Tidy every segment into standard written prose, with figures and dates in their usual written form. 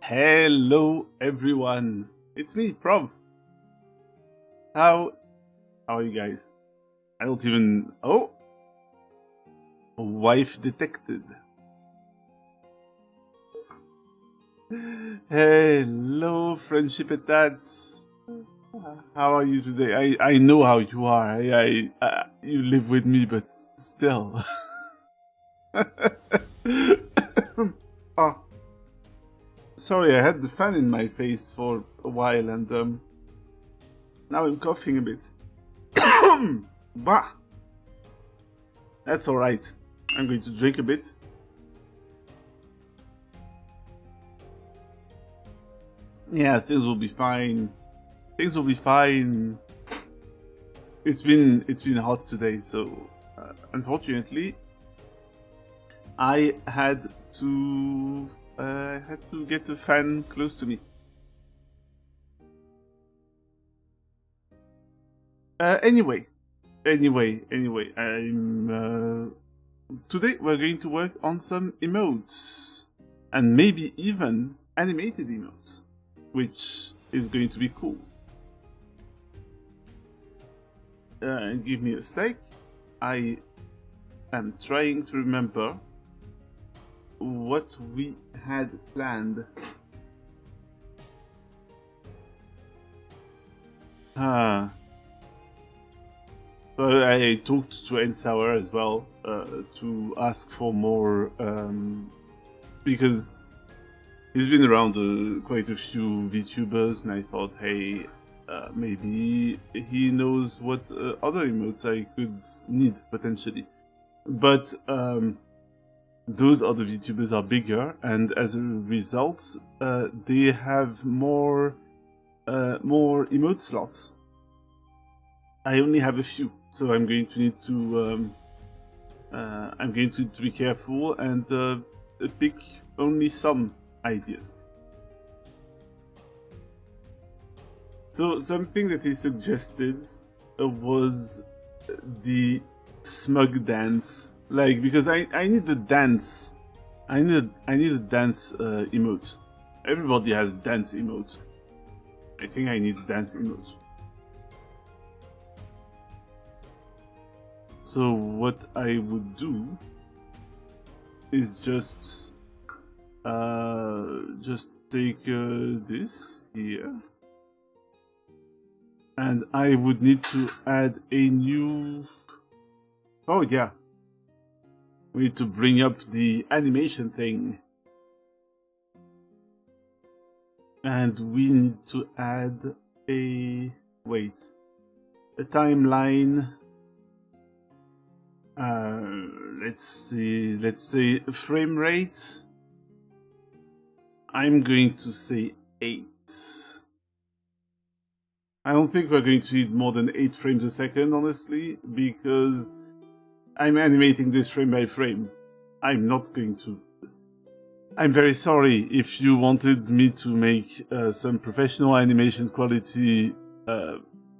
Hello everyone, it's me, Prov. How are you guys? I don't even... Oh! Wife detected. Hello, friendship attached. How are you today? I know how you are. You live with me, but still. Oh. Sorry, I had the fan in my face for a while and now I'm coughing a bit. Bah! That's alright. I'm going to drink a bit. Yeah, things will be fine. Things will be fine. It's been hot today, so unfortunately I had to get the fan close to me. Anyway, I'm today we're going to work on some emotes, and maybe even animated emotes, which is going to be cool. Give me a sec. I am trying to remember what we had planned. So I talked to Ensauer as well to ask for more, because he's been around quite a few VTubers, and I thought, hey, maybe he knows what other emotes I could need potentially. But those other VTubers are bigger, and as a result, they have more emote slots. I only have a few, so I'm going to need to be careful and pick only some ideas. So something that he suggested was the smug dance, like, because I need a dance. I need a dance emote. Everybody has dance emote. I think I need a dance emote. So what I would do is just take this here, and I would need to add a new... Oh yeah, we need to bring up the animation thing, and we need to add a timeline. Let's say frame rate. I'm going to say 8. I don't think we're going to need more than 8 frames a second, honestly, because I'm animating this frame by frame. I'm not going to... I'm very sorry if you wanted me to make some professional animation quality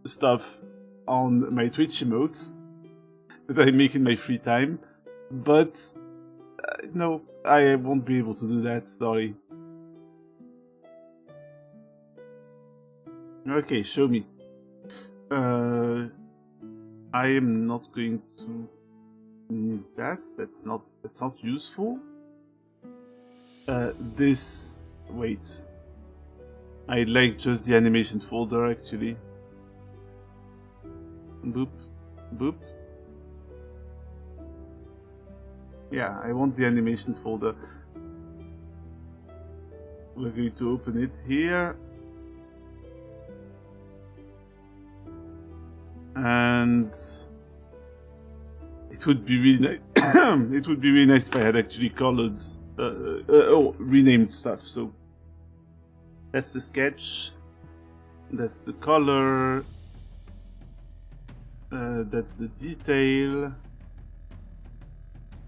stuff on my Twitch emotes that I make in my free time, but no, I won't be able to do that, sorry. Okay, show me. I am not going to need that. That's not useful. This... wait. I like just the animation folder, actually. Boop. Boop. Yeah, I want the animation folder. We're going to open it here. And it would be really nice. It would be really nice if I had actually colored, renamed stuff. So that's the sketch. That's the color. That's the detail.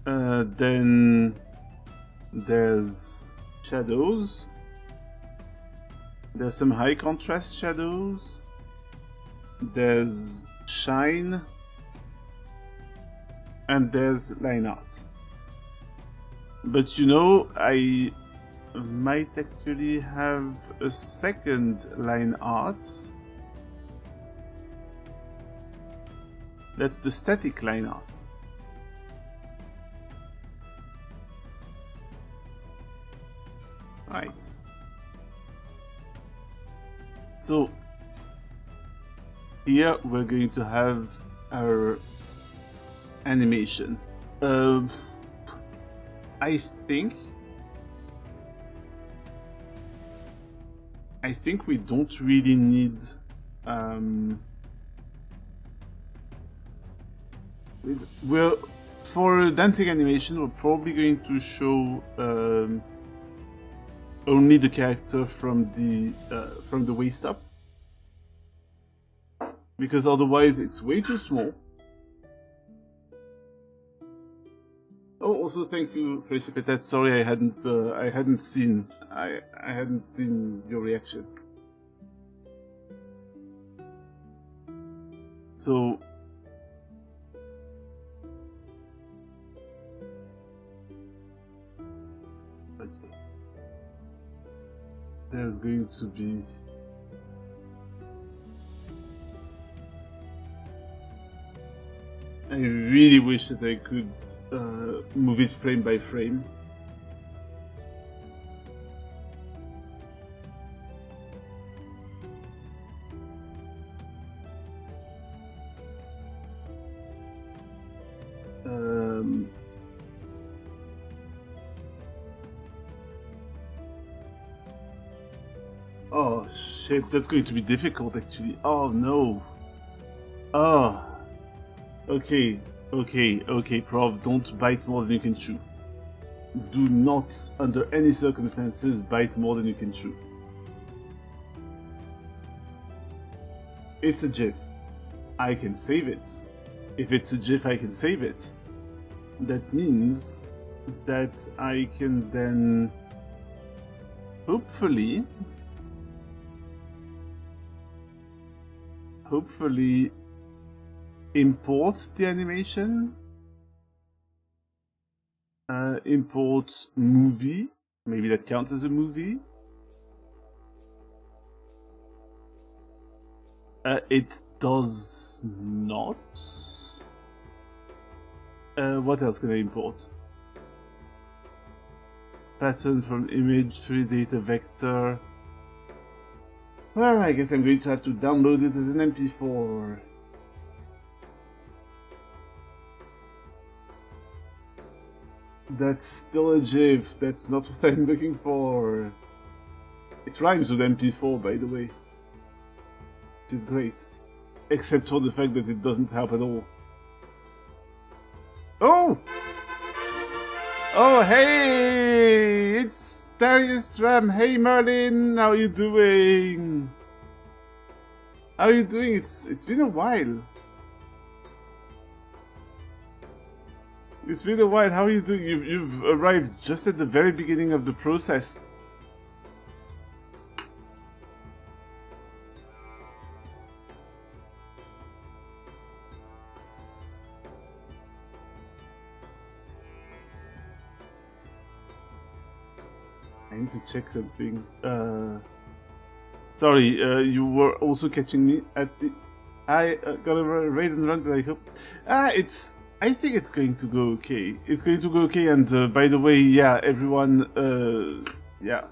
Then there's shadows. There's some high contrast shadows. There's shine. And there's line art. But you know, I might actually have a second line art. That's the static line art. Right. So here we're going to have our animation. I think we don't really need we're for dancing animation we're probably going to show only the character from the waist up, because otherwise it's way too small. Oh, also thank you, Friendship Petet. Sorry, I hadn't seen your reaction. So okay, there's going to be I really wish that I could move it frame by frame. Oh shit, that's going to be difficult actually. Oh no. Oh. Okay, Prof, don't bite more than you can chew. Do not, under any circumstances, bite more than you can chew. It's a GIF. I can save it. If it's a GIF, I can save it. That means that I can then, hopefully, import the animation, import movie, maybe that counts as a movie. It does not. What else can I import? Pattern from image, 3 data vector. Well, I guess I'm going to have to download it as an MP4. That's still a GIF, that's not what I'm looking for. It rhymes with MP4, by the way. Which is great. Except for the fact that it doesn't help at all. Oh! Oh, hey! It's Darius Ram. Hey, Merlin! How are you doing? How are you doing? It's been a while. It's been a while. How are you doing? You've arrived just at the very beginning of the process. I need to check something. Sorry, you were also catching me at the... I got a raid and run, but I hope... I think it's going to go okay. It's going to go okay, and by the way, yeah, everyone, yeah,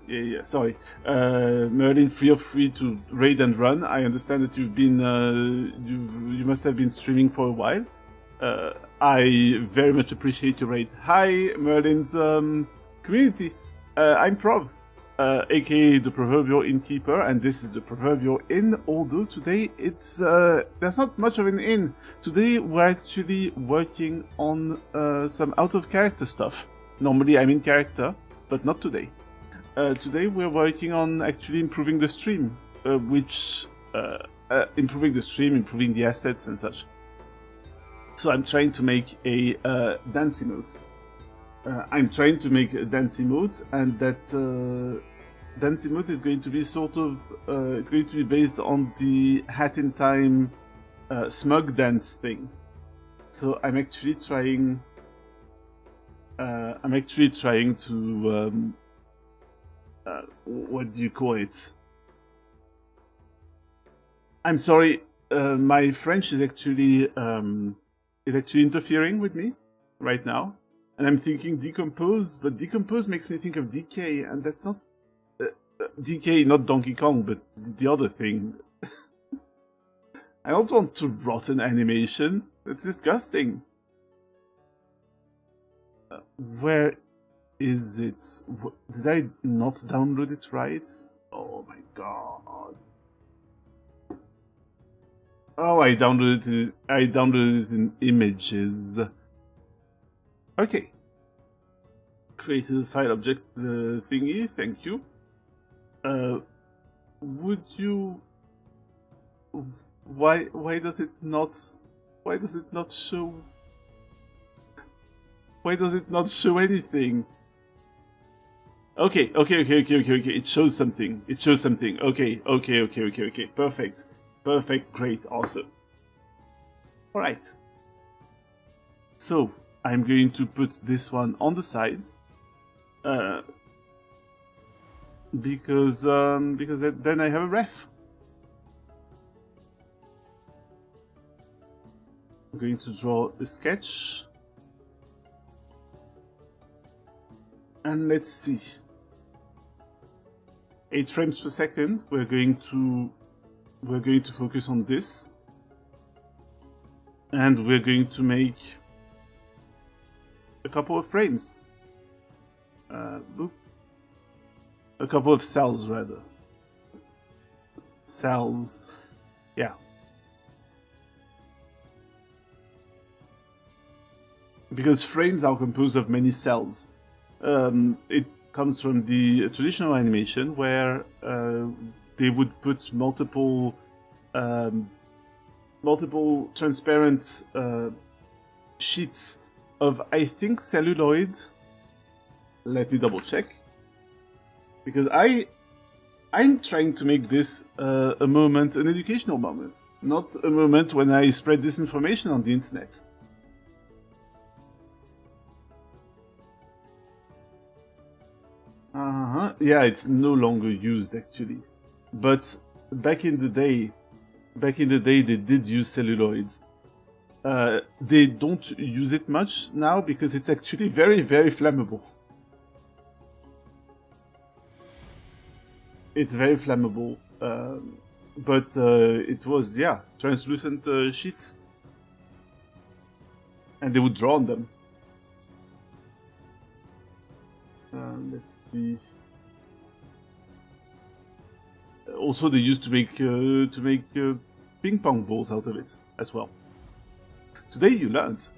sorry. Merlin, feel free to raid and run. I understand that you've been, you must have been streaming for a while. I very much appreciate your raid. Hi, Merlin's community. I'm Prov, aka the Proverbial Innkeeper, and this is the Proverbial Inn, although today it's, there's not much of an inn. Today we're actually working on some out-of-character stuff. Normally I'm in character, but not today. Today we're working on actually improving the stream, improving the assets and such. So I'm trying to make a dance emote. I'm trying to make a dance emote, and that dance emote is going to be sort of, it's going to be based on the Hat in Time smug dance thing. So I'm actually trying to what do you call it? I'm sorry, my French is actually interfering with me right now, and I'm thinking decompose, but decompose makes me think of decay, and that's not decay, not Donkey Kong, but the other thing. I don't want to rot an animation. It's disgusting. Where is it? Did I not download it right? Oh my god. Oh, I downloaded it in images. Okay. Create a file object thingy, thank you. Would you... Why does it not show... Why does it not show anything? Okay. It shows something. Okay. Perfect. Great. Awesome. Alright. So, I'm going to put this one on the side. Because then I have a ref. I'm going to draw a sketch. And let's see. 8 frames per second. We're going to focus on this. And we're going to make a couple of frames. A couple of cells, rather. Cells. Yeah. Because frames are composed of many cells. It comes from the traditional animation where they would put multiple transparent sheets of, I think, celluloid. Let me double check. Because I'm trying to make this a moment, an educational moment, not a moment when I spread disinformation on the internet. Yeah, it's no longer used actually, but back in the day they did use celluloid. They don't use it much now because it's actually very, very flammable. It's very flammable, but it was, yeah, translucent sheets, and they would draw on them. Let's see. Also, they used to make ping pong balls out of it as well. Today you learned.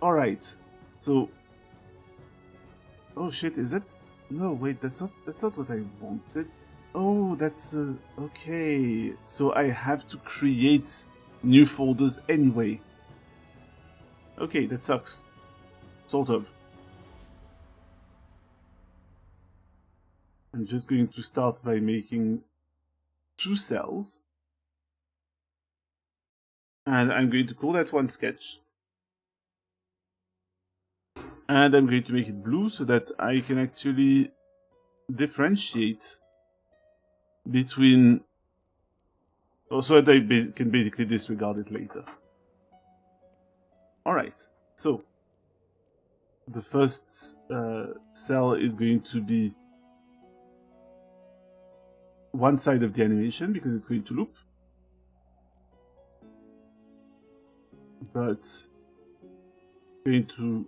All right, so. Oh shit! Is that? No, wait. That's not what I wanted. Oh, that's okay. So I have to create new folders anyway. Okay, that sucks. Sort of. I'm just going to start by making 2 cells. And I'm going to call that one sketch. And I'm going to make it blue so that I can actually differentiate between... so that I can basically disregard it later. Alright, so the first cell is going to be one side of the animation because it's going to loop. But I'm going to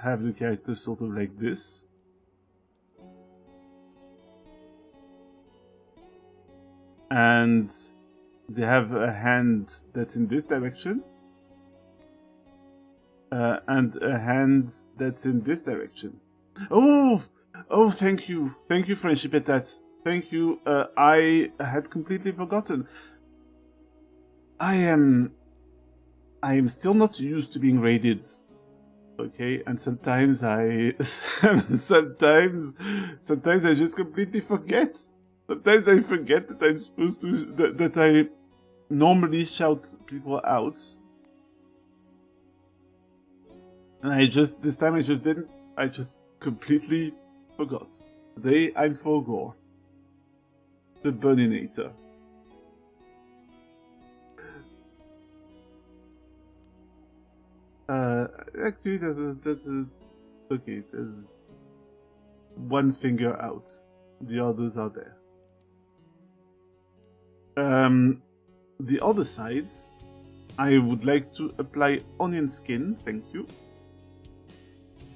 have the character sort of like this. And they have a hand that's in this direction. And a hand that's in this direction. Oh, thank you. Thank you, Friendship at that. Thank you. I had completely forgotten. I am still not used to being raided. Okay, and sometimes sometimes I just completely forget. Sometimes I forget that I'm supposed to, that I normally shout people out. And this time I just didn't. I just completely forgot. Today I'm for gore. The Burninator. Actually, there's one finger out. The others are there. The other sides, I would like to apply onion skin, thank you.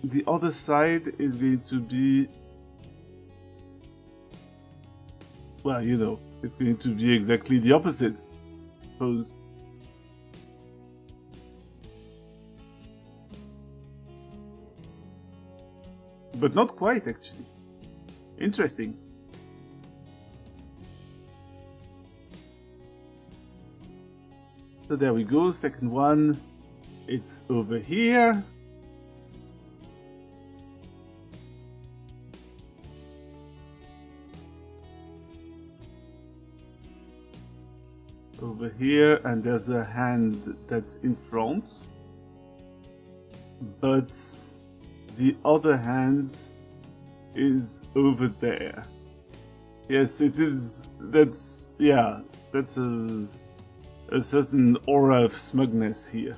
The other side is going to be, well, you know, it's going to be exactly the opposite, I suppose. But not quite, actually. Interesting. So there we go, second one. It's over here. Over here, and there's a hand that's in front. But the other hand is over there. Yes, it is. That's a certain aura of smugness here.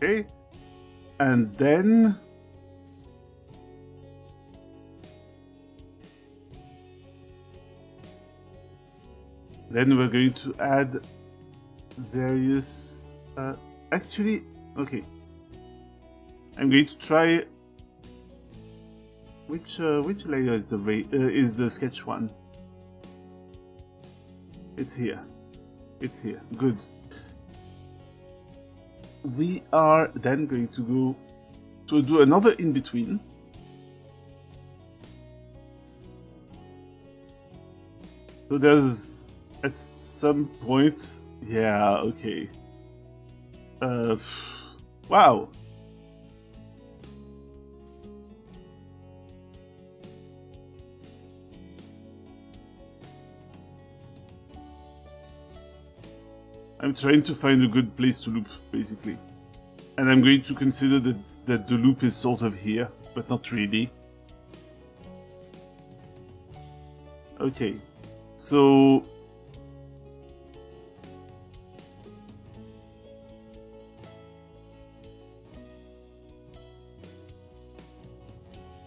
Okay, and then we're going to add various. Actually, okay. I'm going to try. Which layer is the sketch one? It's here. It's here. Good. We are then going to go to do another in between. So there's at some point, yeah, okay. Wow. I'm trying to find a good place to loop, basically. And I'm going to consider that the loop is sort of here, but not really. Okay, so...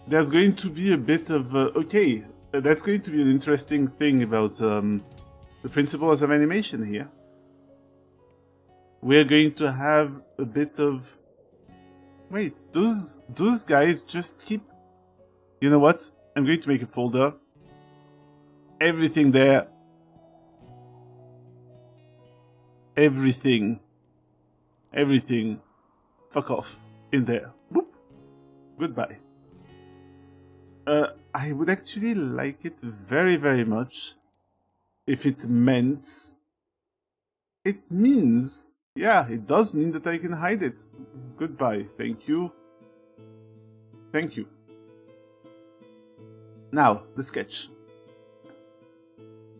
there's going to be a bit of... okay, that's going to be an interesting thing about the principles of animation here. We're going to have a bit of... wait, those guys just keep... you know what? I'm going to make a folder. Everything there. Everything. Fuck off. In there. Boop. Goodbye. I would actually like it very, very much if it meant... it means... yeah, it does mean that I can hide it. Goodbye. Thank you. Thank you. Now, the sketch.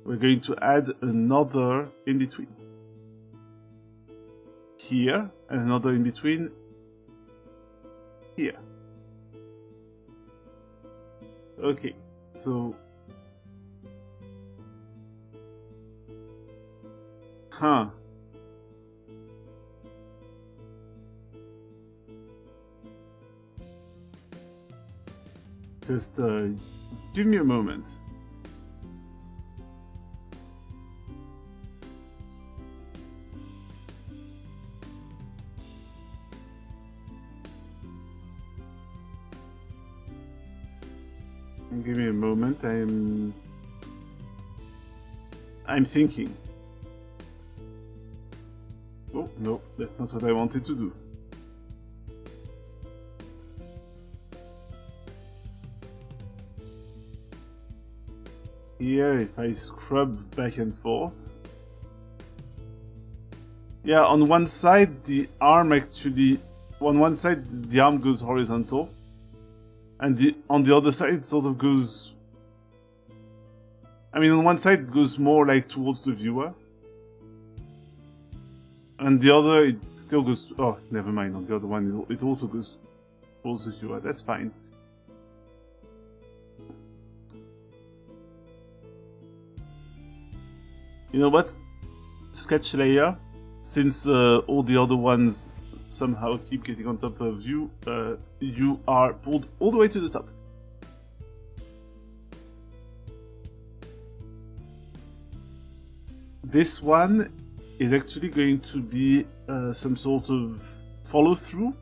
We're going to add another in between. Here, and another in between. Here. Okay, so... huh. Just give me a moment. Give me a moment. I'm thinking. Oh no, that's not what I wanted to do. Here, if I scrub back and forth, Yeah, on one side the arm actually, on one side the arm goes horizontal, and on the other side it sort of goes. I mean, on one side it goes more like towards the viewer, and the other it still goes. Oh, never mind. On the other one it also goes towards the viewer. That's fine. You know what? Sketch layer. Since all the other ones somehow keep getting on top of you, you are pulled all the way to the top. This one is actually going to be some sort of follow-through.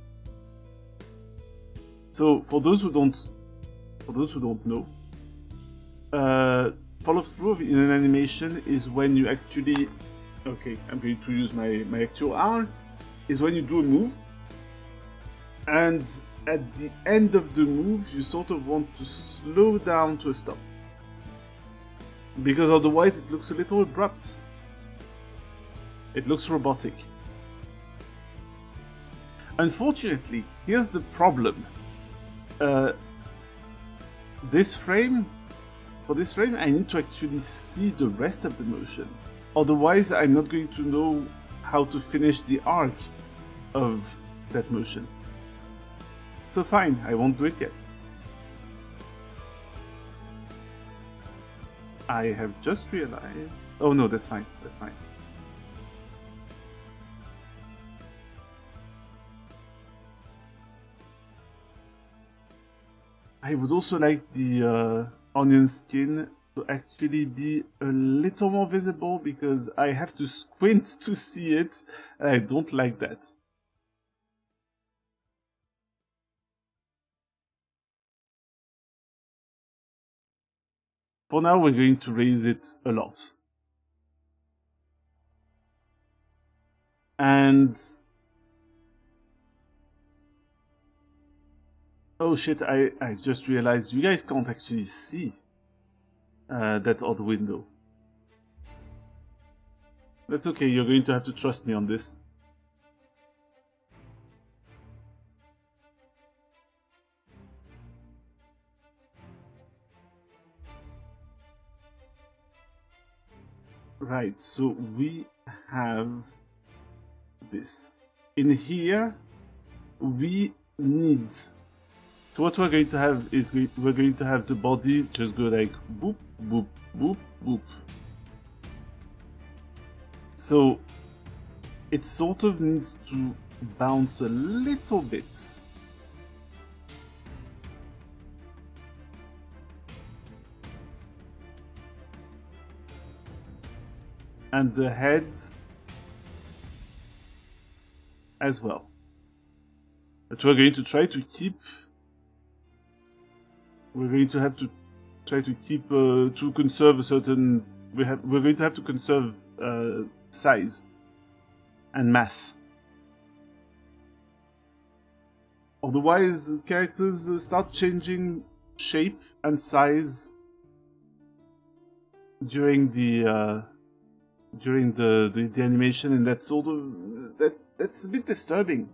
So for those who don't know, follow-through in an animation is when you actually. Okay, I'm going to use my actual arm. Is when you do a move, and at the end of the move, you sort of want to slow down to a stop, because otherwise it looks a little abrupt. It looks robotic. Unfortunately, here's the problem. For this frame, I need to actually see the rest of the motion. Otherwise, I'm not going to know how to finish the arc of that motion. So fine, I won't do it yet. I have just realized... Oh no, that's fine, that's fine. I would also like the onion skin to actually be a little more visible, because I have to squint to see it, and I don't like that. For now, we're going to raise it a lot. And... oh shit, I just realized you guys can't actually see that odd window. That's okay, you're going to have to trust me on this. Right, so we have this. In here, we need... So what we're going to have is we're going to have the body just go like boop, boop, boop, boop. So it sort of needs to bounce a little bit. And the head as well. But we're going to try to keep... We're going to have to try to keep to conserve a certain. We're going to have to conserve size and mass. Otherwise, characters start changing shape and size during the animation, and that's sort of that's a bit disturbing.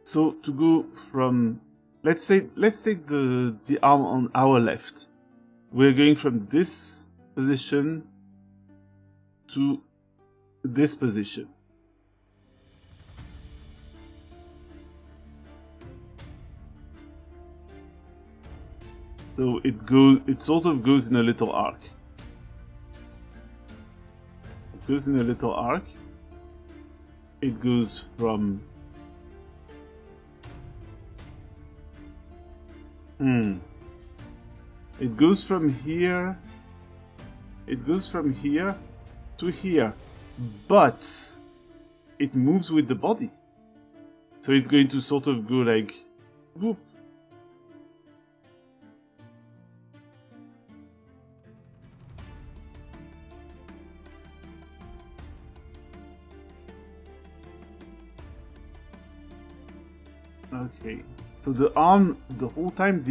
So to go from, let's take the arm on our left. We're going from this position to this position. So it sort of goes in a little arc. It goes in a little arc. It goes from It goes from here. It goes from here to here, but it moves with the body. So it's going to sort of go like, whoop. Okay. So the whole time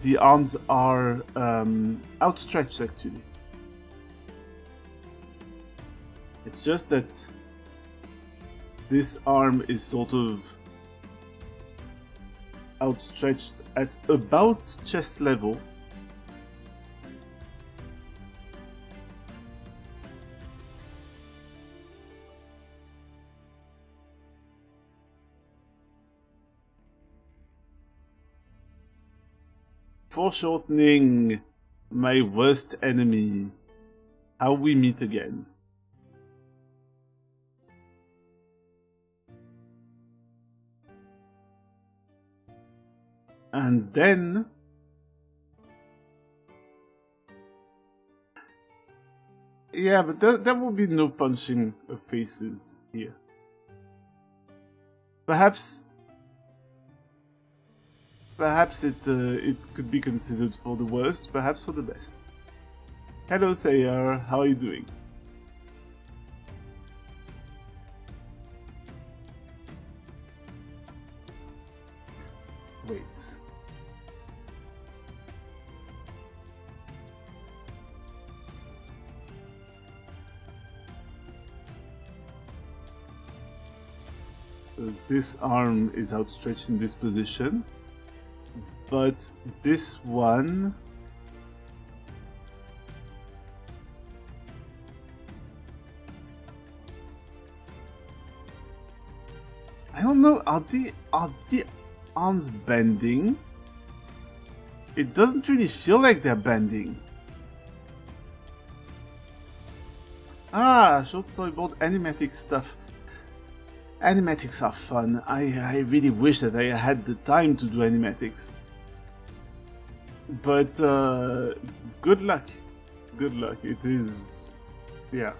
the arms are outstretched. Actually, it's just that this arm is sort of outstretched at about chest level. Foreshortening, my worst enemy. How we meet again. And then yeah, but there will be no punching of faces here. Perhaps it could be considered for the worst, perhaps for the best. Hello, Sayer. How are you doing? Wait. So this arm is outstretched in this position, but this one I don't know, are the arms bending? It doesn't really feel like they're bending. Ah, short storyboard animatic stuff. Animatics are fun. I really wish that I had the time to do animatics. But good luck. Good luck. It is... yeah.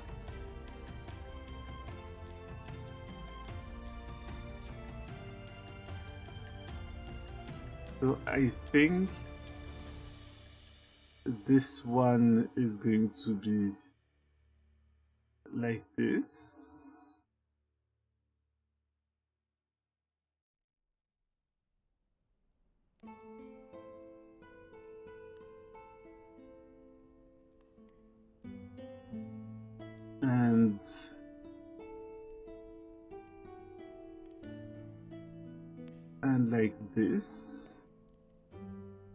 So I think this one is going to be like this. And like this.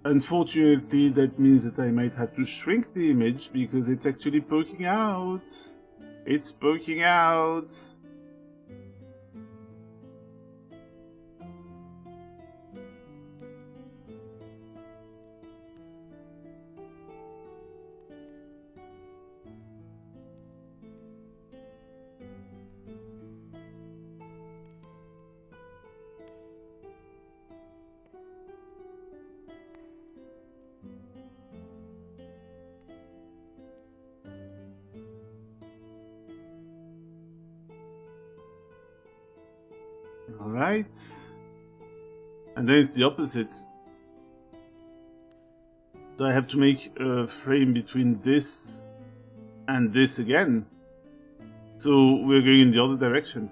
Unfortunately, that means that I might have to shrink the image because it's actually poking out. It's poking out. Alright. And then it's the opposite. So I have to make a frame between this and this again. So we're going in the other direction.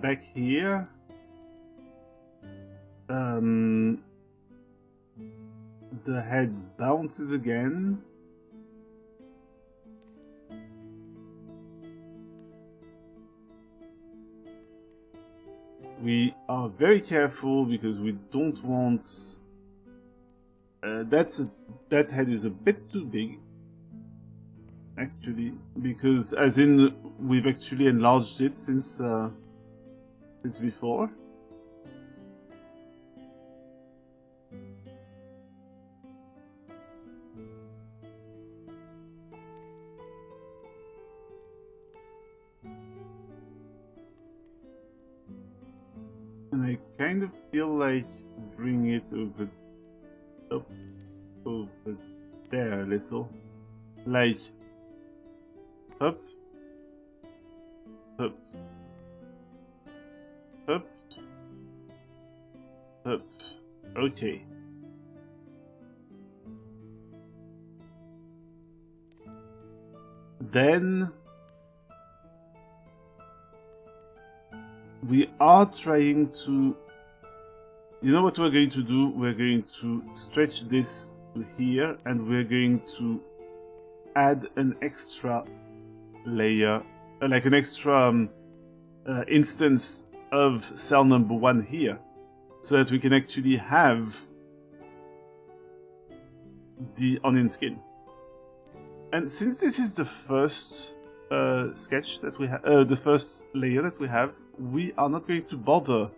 Back here. The head bounces again. We are very careful because we don't want... that head is a bit too big, actually, because as in we've actually enlarged it since before. And I kind of feel like bring it up over there a little, like up, up, up, up. Okay. then we are trying to... You know what we're going to do? We're going to stretch this to here, and we're going to add an extra layer, like an extra instance of cell number 1 here, so that we can actually have the onion skin. And since this is the first sketch that we have, the first layer that we have, we are not going to bother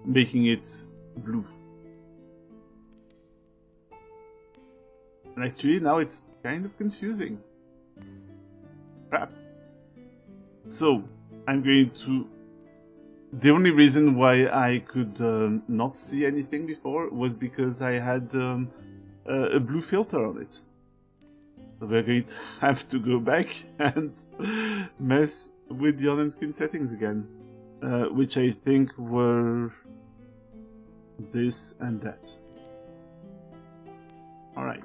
making it blue. And actually now it's kind of confusing. Crap. So I'm going to... The only reason why I could not see anything before was because I had a blue filter on it. So we're going to have to go back and mess with the onion skin settings again, which I think were this and that. Alright.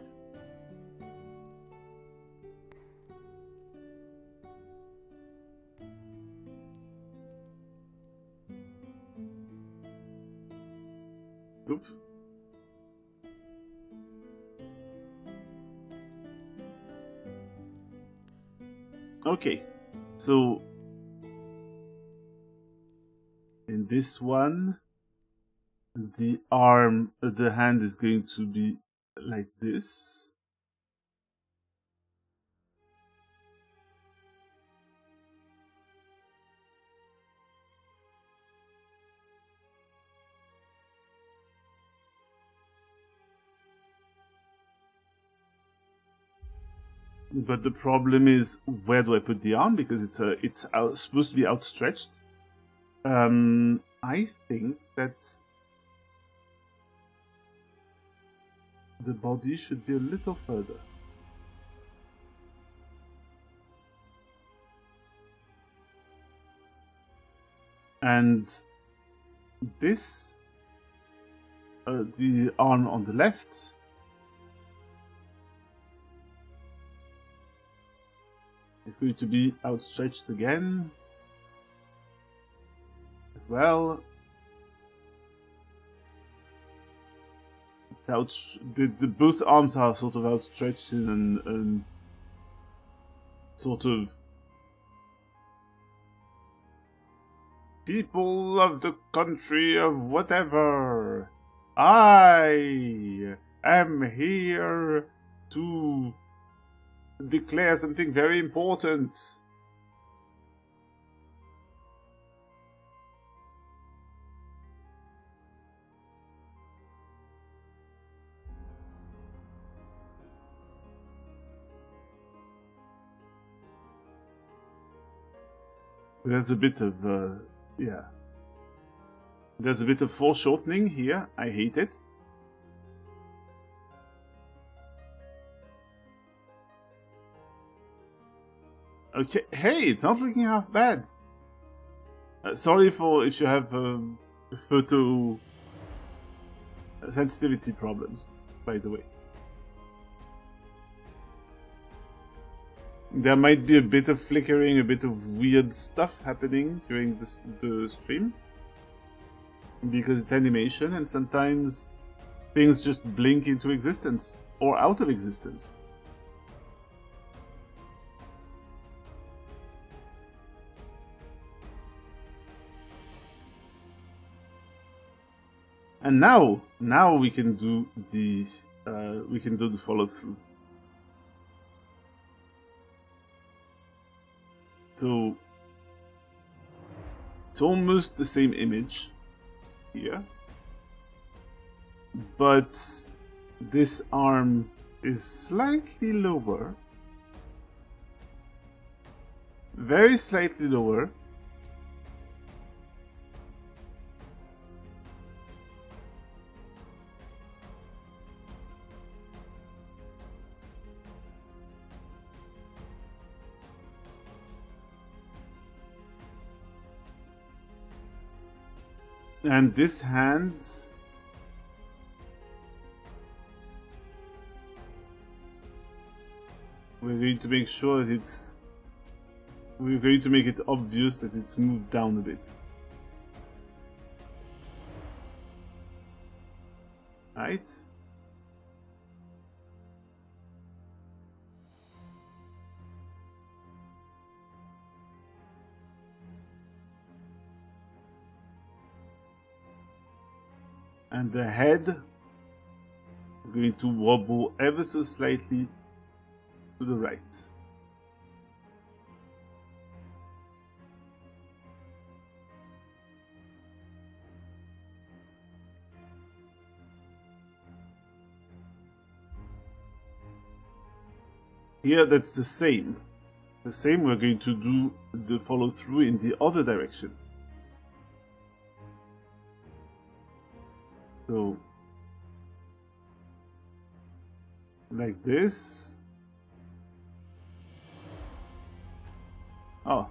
Oops. Okay, so in this one, the arm, the hand is going to be like this. But the problem is, where do I put the arm? Because it's supposed to be outstretched. I think that the body should be a little further. And this, the arm on the left, is going to be outstretched again as well. It's both arms are sort of outstretched in an sort of people of the country of whatever. I am here to declare something very important. There's a bit of, yeah. There's a bit of foreshortening here. I hate it. Okay, hey, it's not looking half bad. Sorry for if you have photo sensitivity problems, by the way. There might be a bit of flickering, a bit of weird stuff happening during the stream, because it's animation and sometimes things just blink into existence or out of existence. And now we can do the follow through. So it's almost the same image here, but this arm is slightly lower, very slightly lower. And this hand we're going to make sure that it's we're going to make it obvious that it's moved down a bit. Right? And the head is going to wobble ever so slightly to the right. Here that's the same. The same, we're going to do the follow through in the other direction. So, like this. Oh.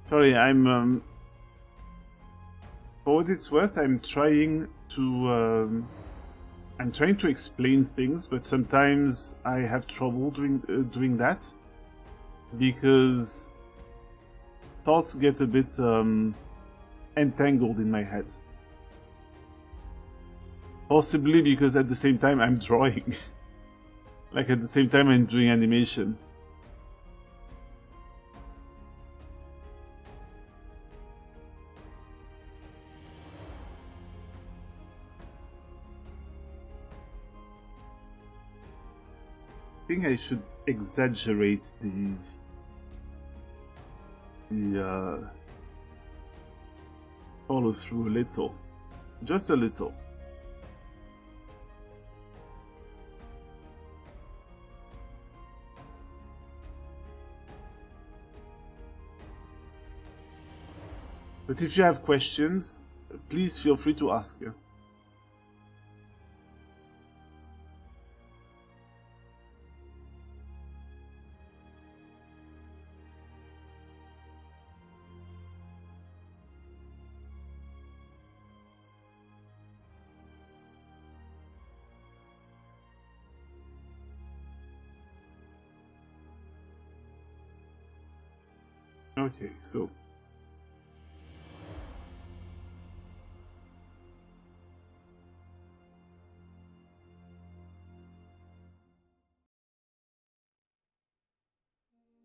Sorry, for what it's worth, I'm trying to explain things, but sometimes I have trouble doing that because thoughts get a bit entangled in my head. Possibly because at the same time I'm drawing, like at the same time I'm doing animation. I think I should exaggerate the follow through a little, just a little. But if you have questions, please feel free to ask. Okay, so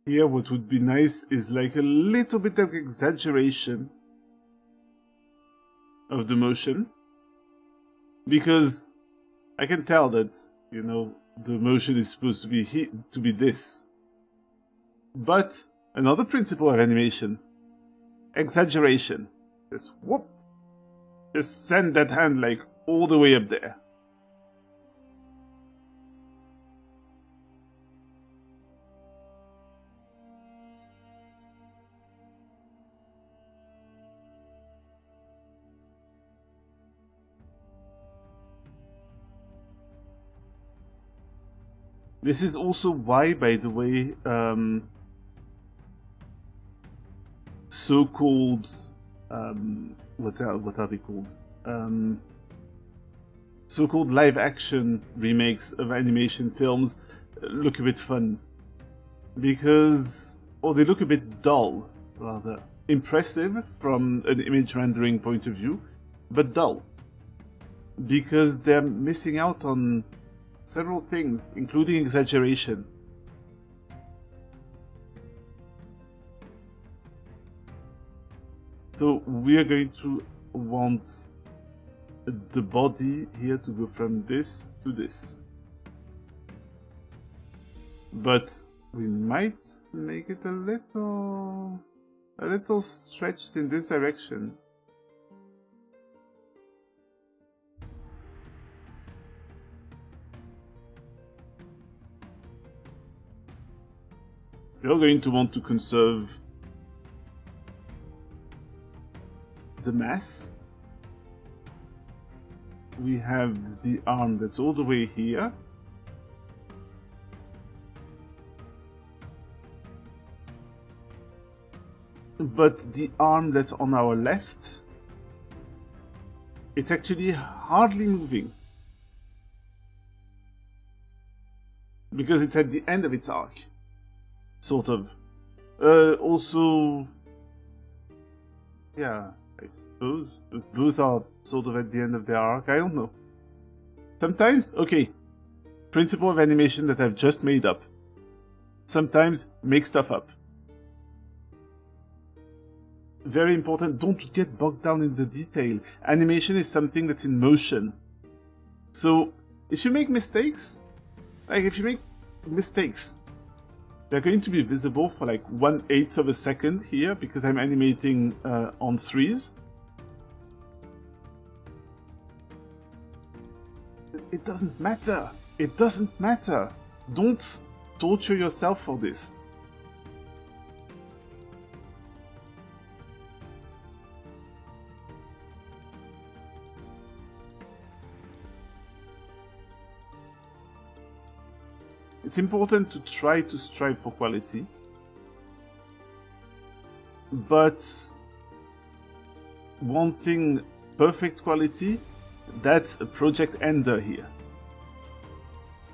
here what would be nice is like a little bit of exaggeration of the motion, because I can tell that, you know, the motion is supposed to be this. But another principle of animation, exaggeration. Just whoop, just send that hand like all the way up there. This is also why, by the way, so-called what are they called? So-called live-action remakes of animation films look a bit fun, because, or they look a bit dull, rather. Impressive from an image rendering point of view, but dull, because they're missing out on several things, including exaggeration. So we are going to want the body here to go from this to this. But we might make it a little stretched in this direction. Still going to want to conserve the mass. We have the arm that's all the way here. but the arm that's on our left, it's actually hardly moving. Because it's at the end of its arc. Sort of. Also... yeah, I suppose. Both are sort of at the end of their arc, I don't know. Sometimes, okay, principle of animation that I've just made up. Sometimes make stuff up. Very important, don't get bogged down in the detail. Animation is something that's in motion. So, if you make mistakes, they're going to be visible for like 1/8 of a second here, because I'm animating on 3s. It doesn't matter. It doesn't matter. Don't torture yourself for this. It's important to try to strive for quality, but wanting perfect quality, that's a project ender here.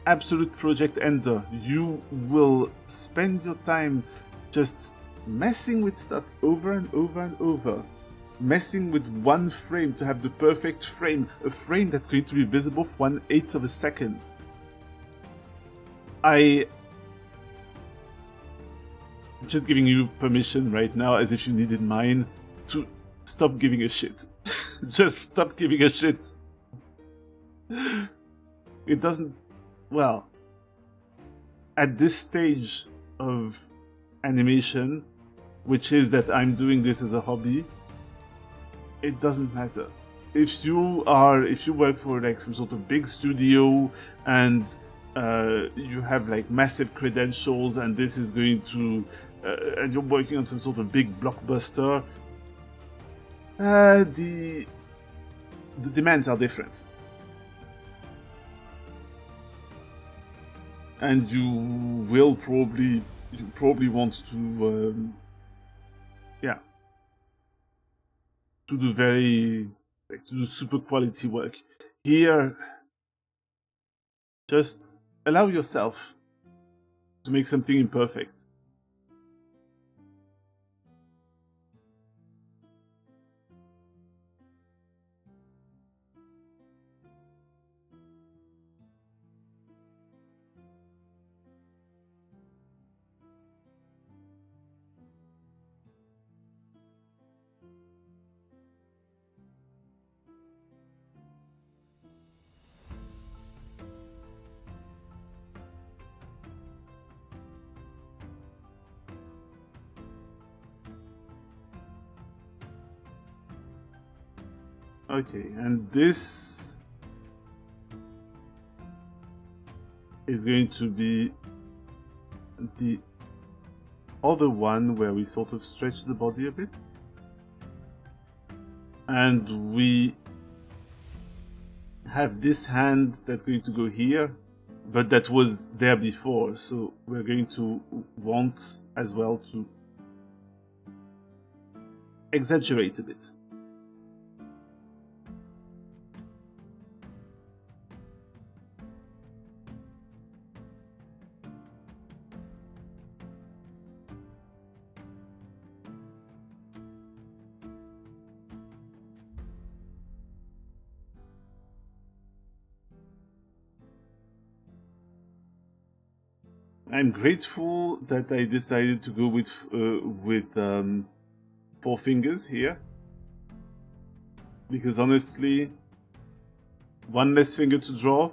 Absolute project ender. You will spend your time just messing with stuff over and over and over. Messing with one frame to have the perfect frame. A frame that's going to be visible for 1/8 of a second. I'm just giving you permission right now, as if you needed mine, to stop giving a shit. Just stop giving a shit. It doesn't... well, at this stage of animation, which is that I'm doing this as a hobby, it doesn't matter. If you work for like some sort of big studio and you have like massive credentials and this is going to and you're working on some sort of big blockbuster, the demands are different, and you probably want to to do to do super quality work. Here, just allow yourself to make something imperfect. Okay, and this is going to be the other one where we sort of stretch the body a bit. And we have this hand that's going to go here, but that was there before, so we're going to want as well to exaggerate a bit. I'm grateful that I decided to go with 4 fingers here, because honestly, one less finger to draw,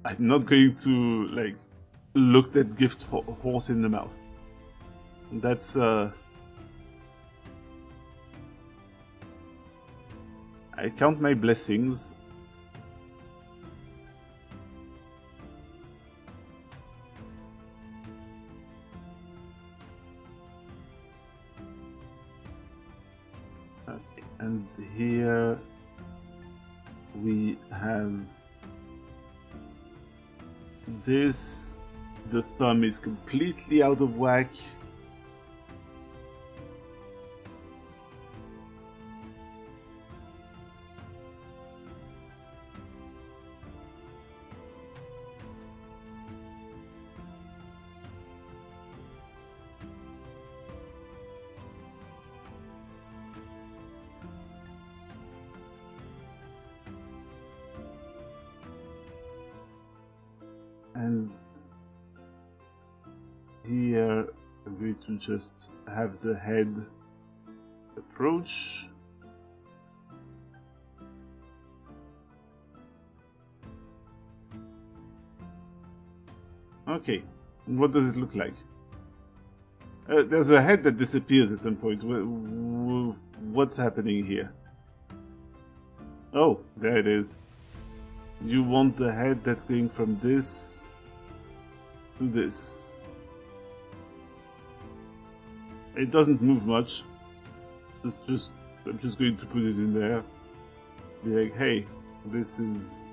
I'm not going to like look that gift horse in the mouth. That's I count my blessings. And here we have this. The thumb is completely out of whack. And here I'm going to just have the head approach. Okay, what does it look like? There's a head that disappears at some point. What's happening here? Oh, there it is. You want the head that's going from this to this. It doesn't move much. I'm just going to put it in there. Be like, hey, this is...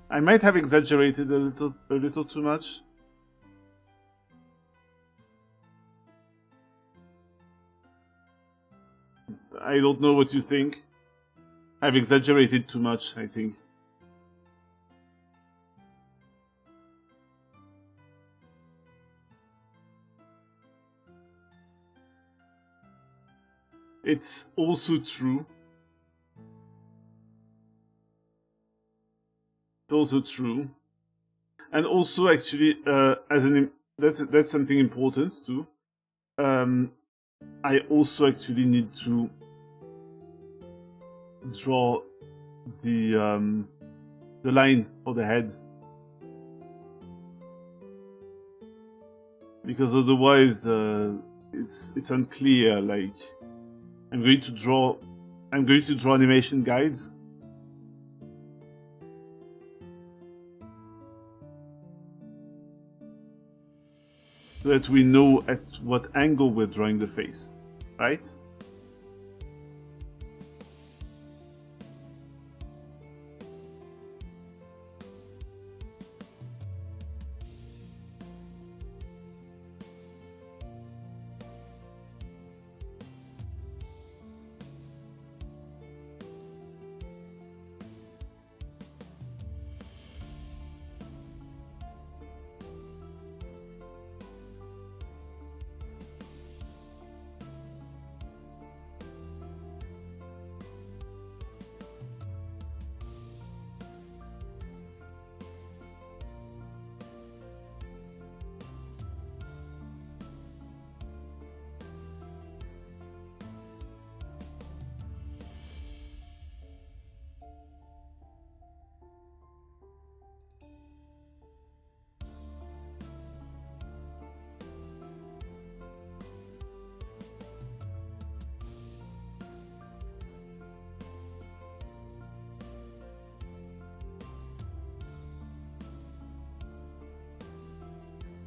I might have exaggerated a little too much. I don't know what you think. I've exaggerated too much, I think. It's also true. It's also true. And also, actually, that's something important too. I also actually need to draw the line for the head, because otherwise it's unclear. Like, I'm going to draw animation guides. So that we know at what angle we're drawing the face, right?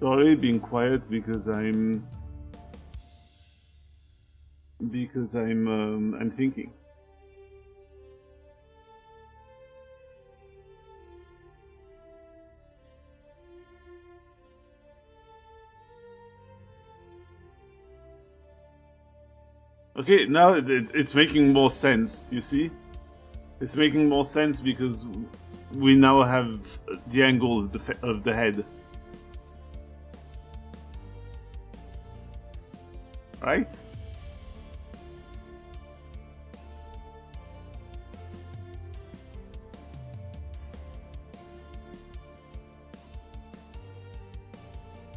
Sorry, being quiet because I'm thinking. Okay, now it's making more sense. You see, it's making more sense because we now have the angle of the head. Right?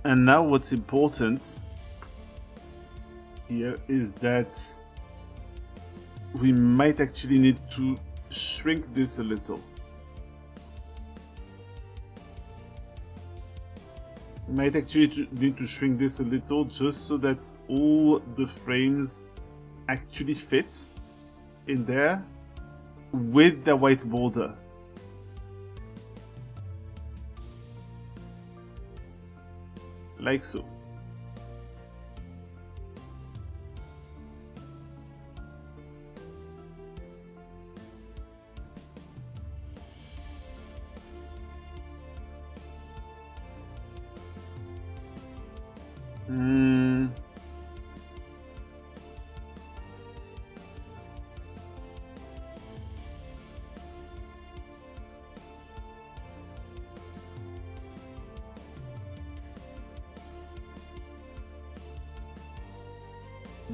And now what's important here is that we might actually need to shrink this a little. Might actually need to shrink this a little just so that all the frames actually fit in there with the white border. Like so.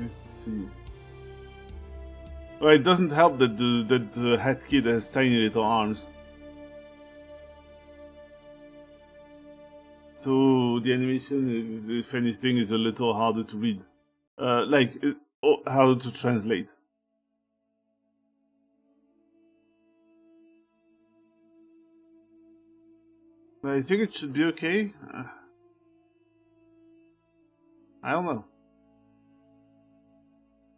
Let's see. Well, it doesn't help that the hat kid has tiny little arms. So the animation, if anything, is a little harder to read. Harder to translate. I think it should be okay. I don't know.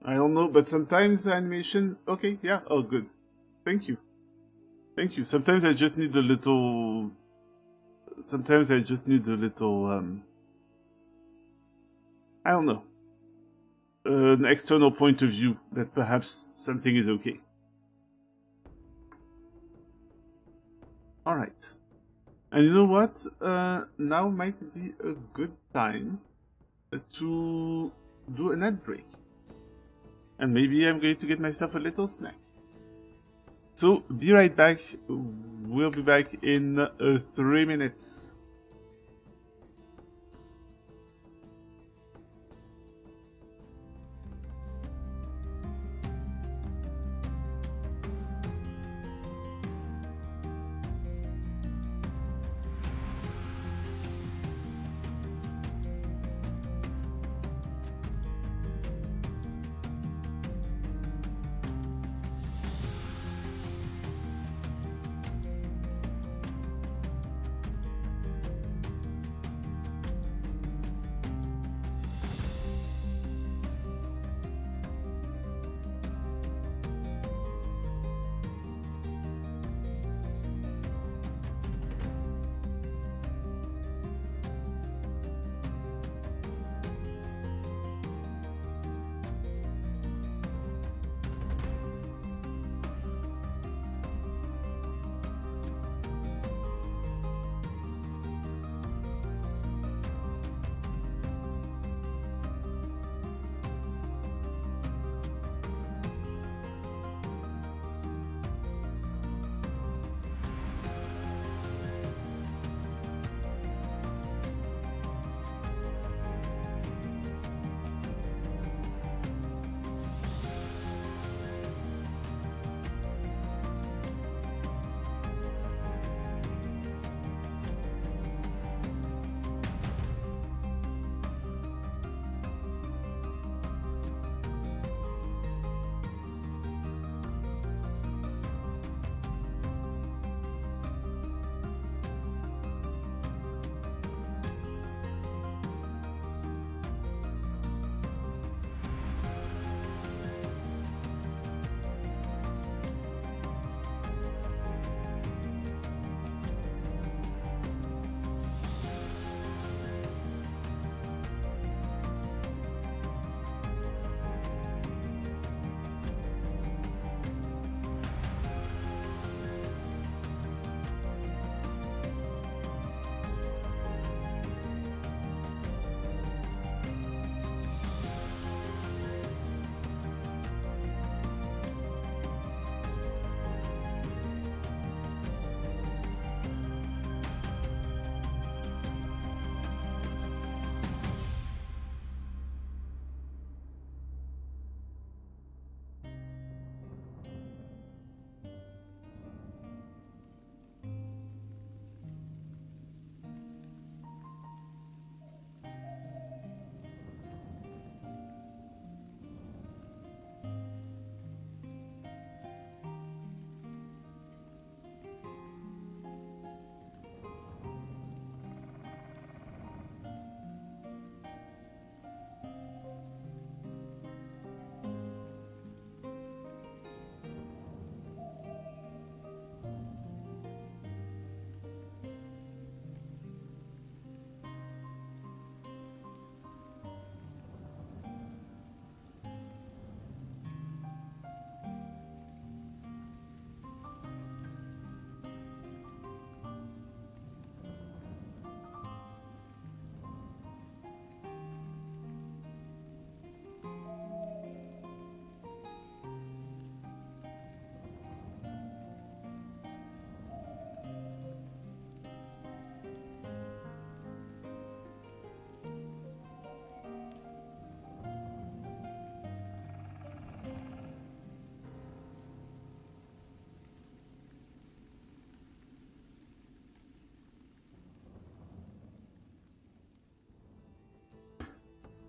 I don't know, but sometimes the animation... Okay, yeah, oh good. Thank you. Thank you. Sometimes I just need a little... I don't know. An external point of view that perhaps something is okay. Alright. And you know what? Now might be a good time to do an ad break. And maybe I'm going to get myself a little snack. So, be right back. We'll be back in 3 minutes.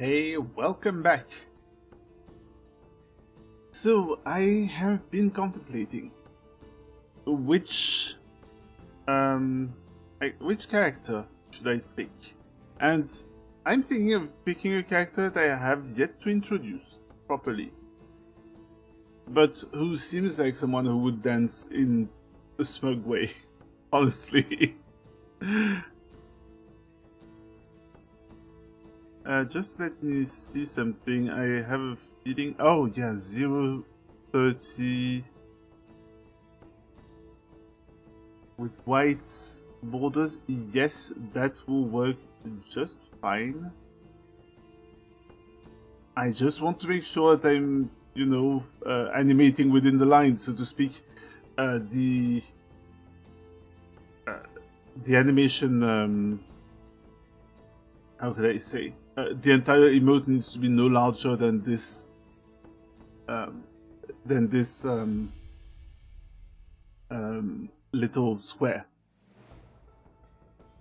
Hey, welcome back. So, I have been contemplating which character should I pick? And I'm thinking of picking a character that I have yet to introduce properly, but who seems like someone who would dance in a smug way, honestly. Just let me see something. I have a feeling. Oh, yeah, 030 with white borders. Yes, that will work just fine. I just want to make sure that I'm, animating within the lines, so to speak. The animation, how could I say? The entire emote needs to be no larger than this, little square.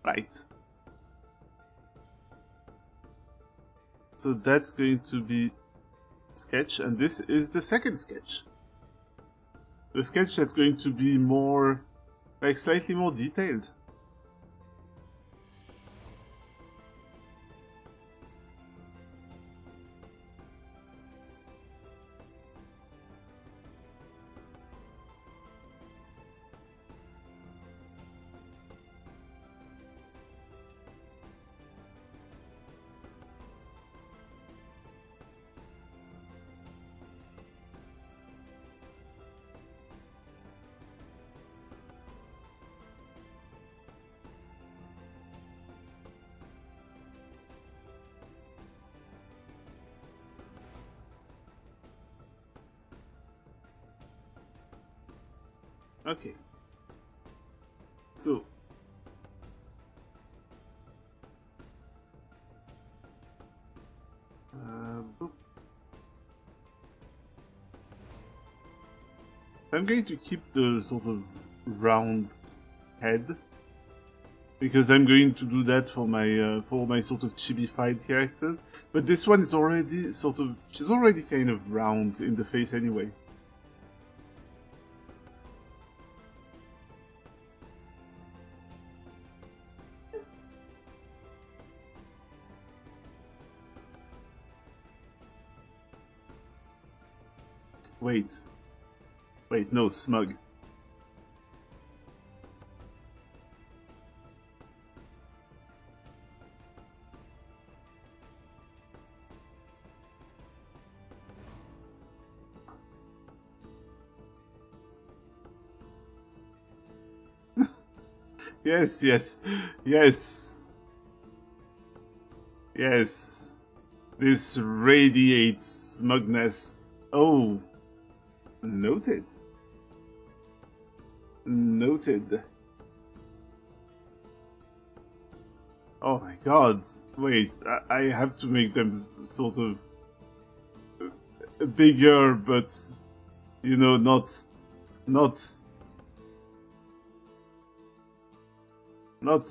Right. So that's going to be sketch, and this is the second sketch. The sketch that's going to be more, like, slightly more detailed. Okay. So I'm going to keep the sort of round head, because I'm going to do that for my sort of chibi-fied characters. But this one is already she's already kind of round in the face anyway. Wait, no, smug. Yes. This radiates smugness. Oh, noted. Oh my god. Wait, I have to make them sort of bigger, but, not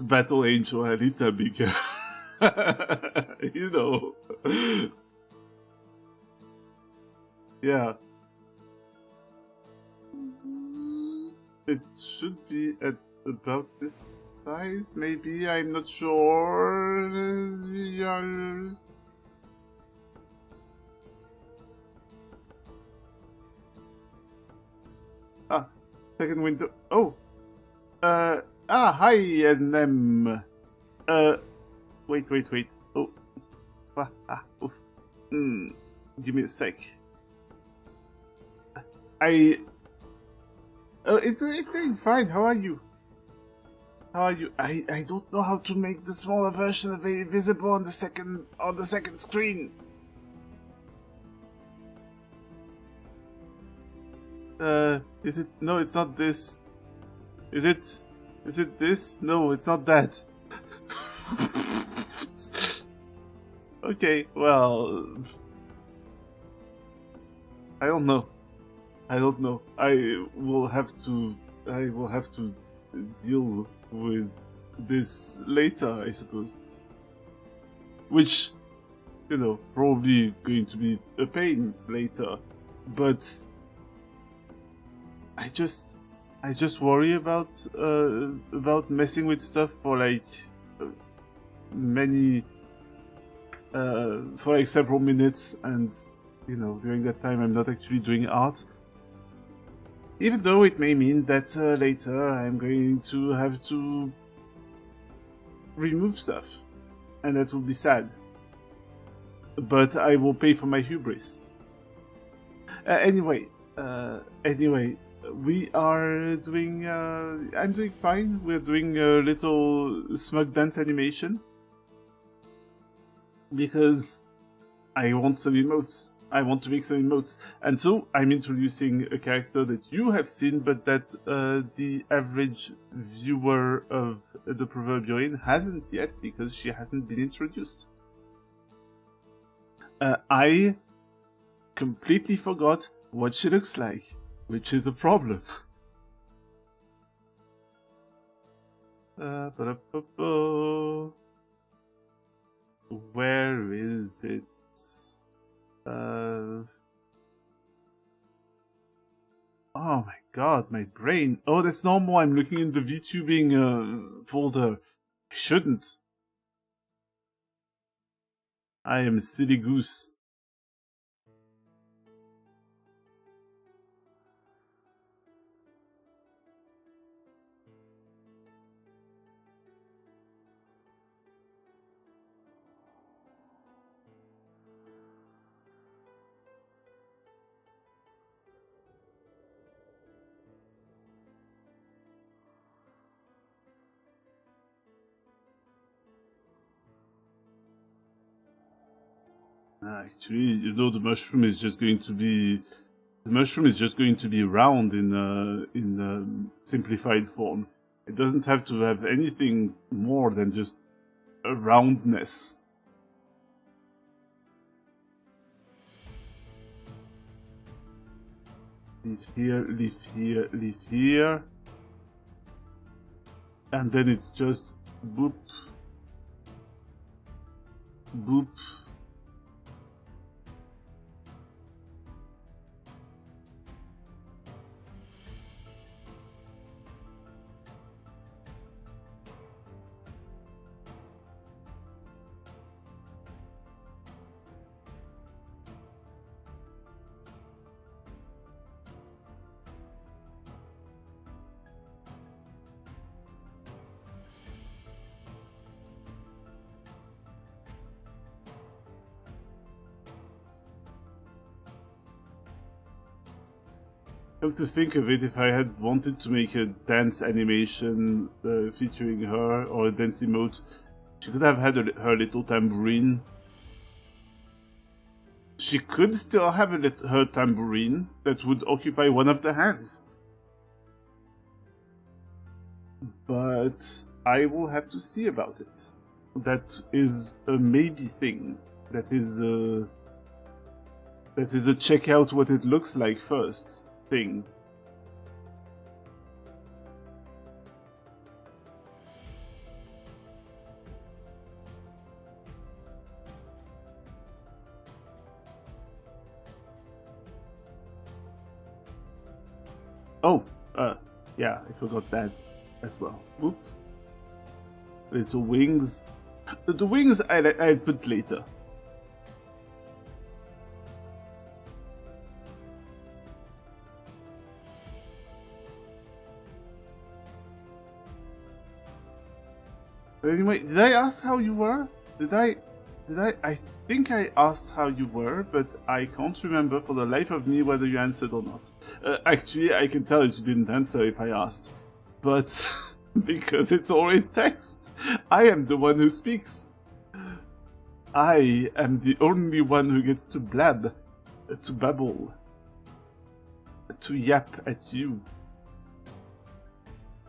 Battle Angel Alita bigger. Yeah. It should be at about this size, maybe, I'm not sure. Second window. Oh! Hi, NM. Wait. Oh. Oof. Give me a sec. It's going fine. How are you? I don't know how to make the smaller version visible on the second screen. Is it? No, it's not this. Is it this? No, it's not that. Okay, well, I don't know. I will have to deal with this later, I suppose. Which probably going to be a pain later. But I just worry about messing with stuff for like many for like several minutes, and during that time I'm not actually doing art. Even though it may mean that later I'm going to have to remove stuff, and that will be sad. But I will pay for my hubris. Anyway, we are doing. I'm doing fine. We're doing a little smug dance animation because I want some emotes. I want to make some emotes, and so I'm introducing a character that you have seen, but that the average viewer of the Proverbial Inn hasn't yet, because she hasn't been introduced. I completely forgot what she looks like, which is a problem. Where is it? Oh my god, my brain. Oh, that's normal. I'm looking in the VTubing folder. I shouldn't. I am a silly goose. Actually, the mushroom is just going to be round in simplified form. It doesn't have to have anything more than just a roundness. Leave here, leave here, leave here. And then it's just boop, boop. Come to think of it, if I had wanted to make a dance animation featuring her, or a dance emote, she could have had her little tambourine. She could still have her tambourine that would occupy one of the hands. But I will have to see about it. That is a maybe thing. That is a check out what it looks like first thing. Oh, yeah, I forgot that as well. Whoop. Little wings. The wings I'll put later. But anyway, did I ask how you were? I think I asked how you were, but I can't remember for the life of me whether you answered or not. Actually, I can tell that you didn't answer if I asked. But because it's all in text, I am the one who speaks. I am the only one who gets to blab, to babble, to yap at you.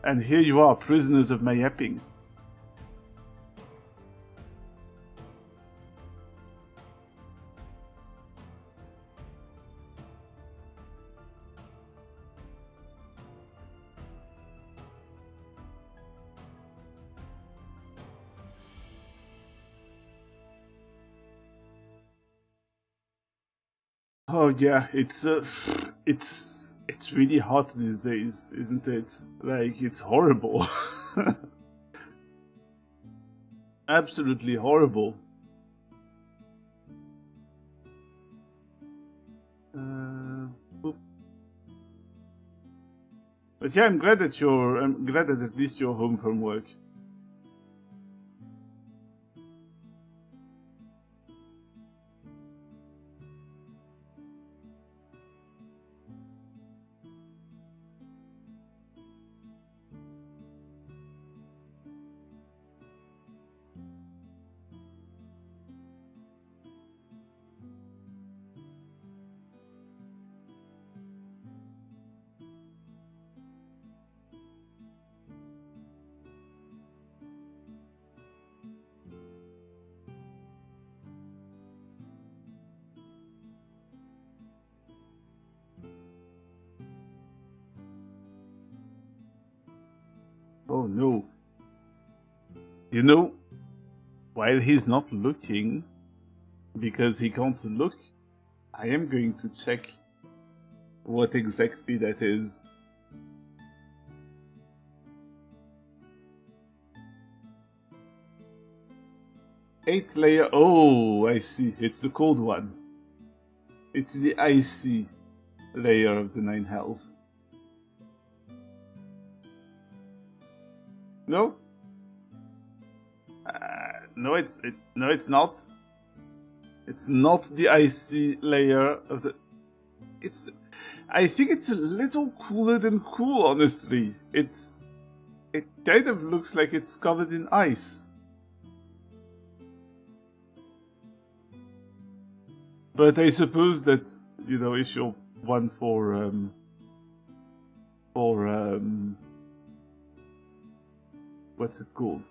And here you are, prisoners of my yapping. Oh yeah, it's really hot these days, isn't it? Like, it's horrible. Absolutely horrible. Oop. But yeah, I'm glad that at least you're home from work. Oh no. You know, while he's not looking, because he can't look, I am going to check what exactly that is. Eighth layer. Oh, I see. It's the cold one. It's the icy layer of the Nine Hells. No? No, it's not. It's not the icy layer of the. It's. I think it's a little cooler than cool. Honestly, it kind of looks like it's covered in ice. But I suppose that, if you're one for what's it called?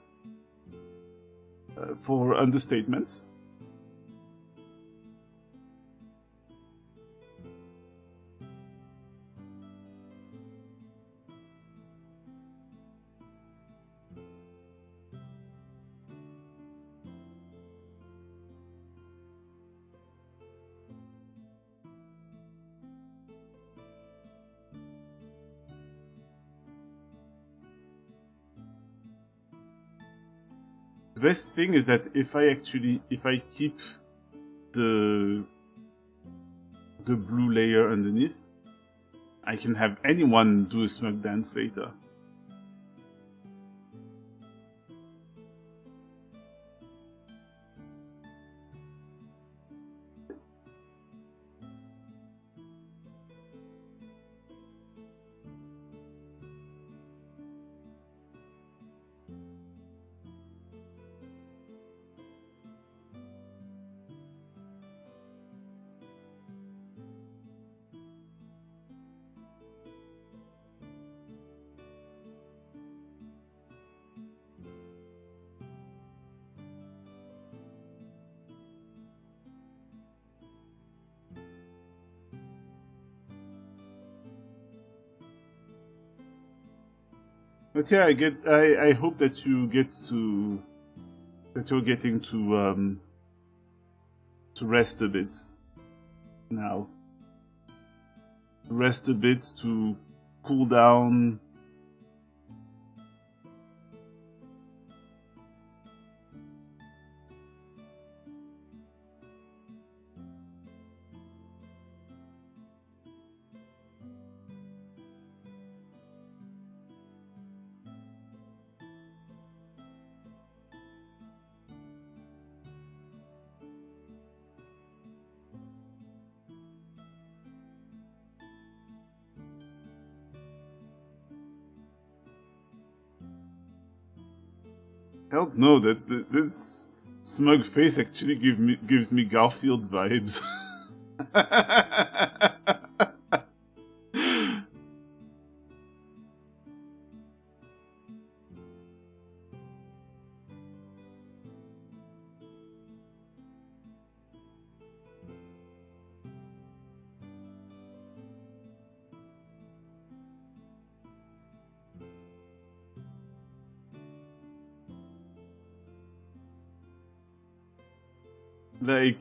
For understatements. The best thing is that if I keep the blue layer underneath, I can have anyone do a smug dance later. But yeah, I hope that you're getting to rest a bit now. Rest a bit to cool down. Help no, this smug face actually gives me Garfield vibes. Like,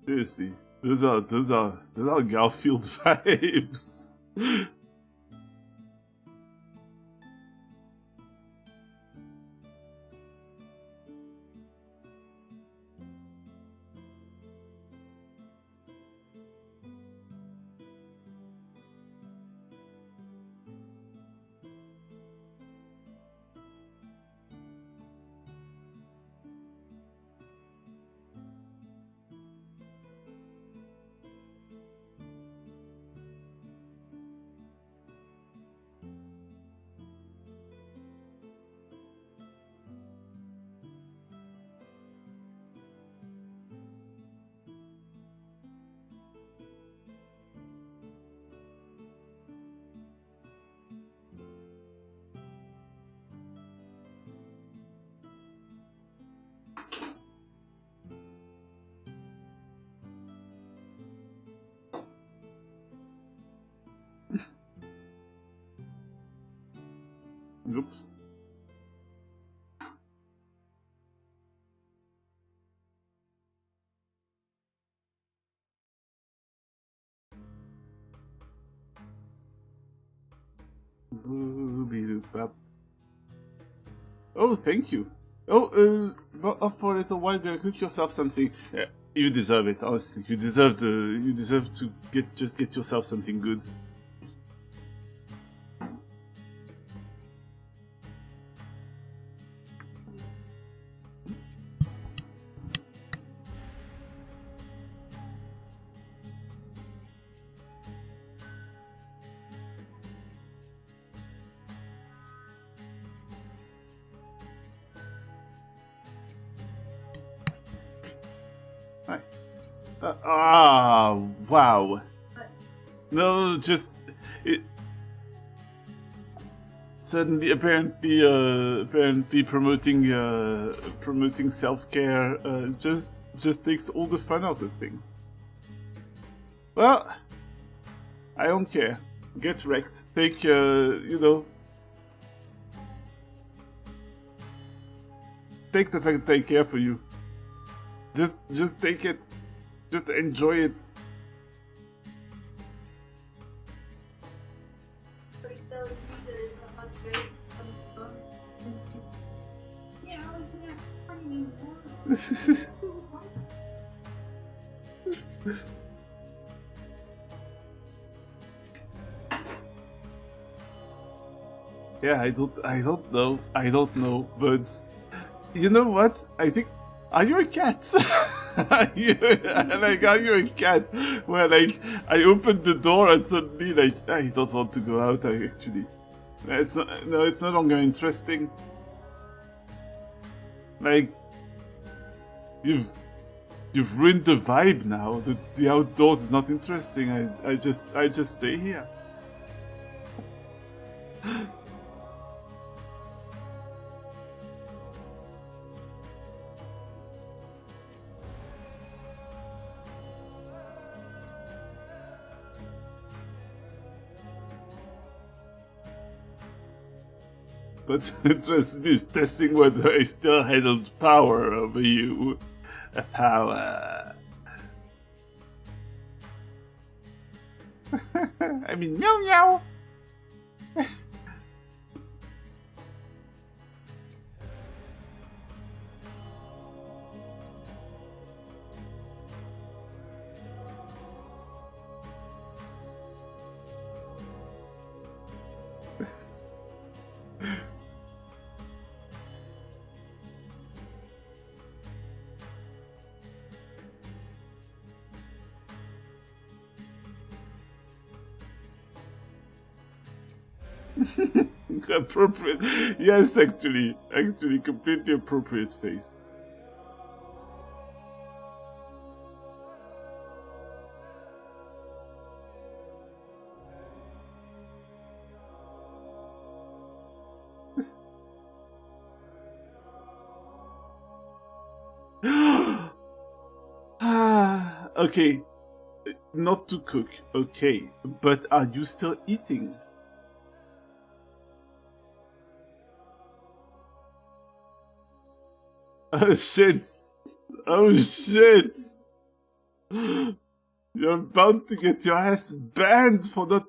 seriously. Those are Garfield vibes. Oops. Oh, thank you. Oh, for a little while, cook yourself something. You deserve it, honestly. You deserve to get yourself something good. Hi. Wow. No, just it. Suddenly, apparently promoting self-care just takes all the fun out of things. Well, I don't care. Get wrecked. Take take the fact that I care for you. Just take it. Just enjoy it. Yeah, I don't know, but you know what? I think, are you a cat? Are you a cat? Where like I opened the door and suddenly like I don't want to go out. Actually, it's not. No, it's no longer interesting. Like you've ruined the vibe now. The outdoors is not interesting. I just stay here. But trust me, is testing whether I still handled power over you. Power. I mean, meow meow. Appropriate. Yes, actually, completely appropriate face. Okay, not to cook, okay, but are you still eating? Oh shit! Oh shit! You're about to get your ass banned for not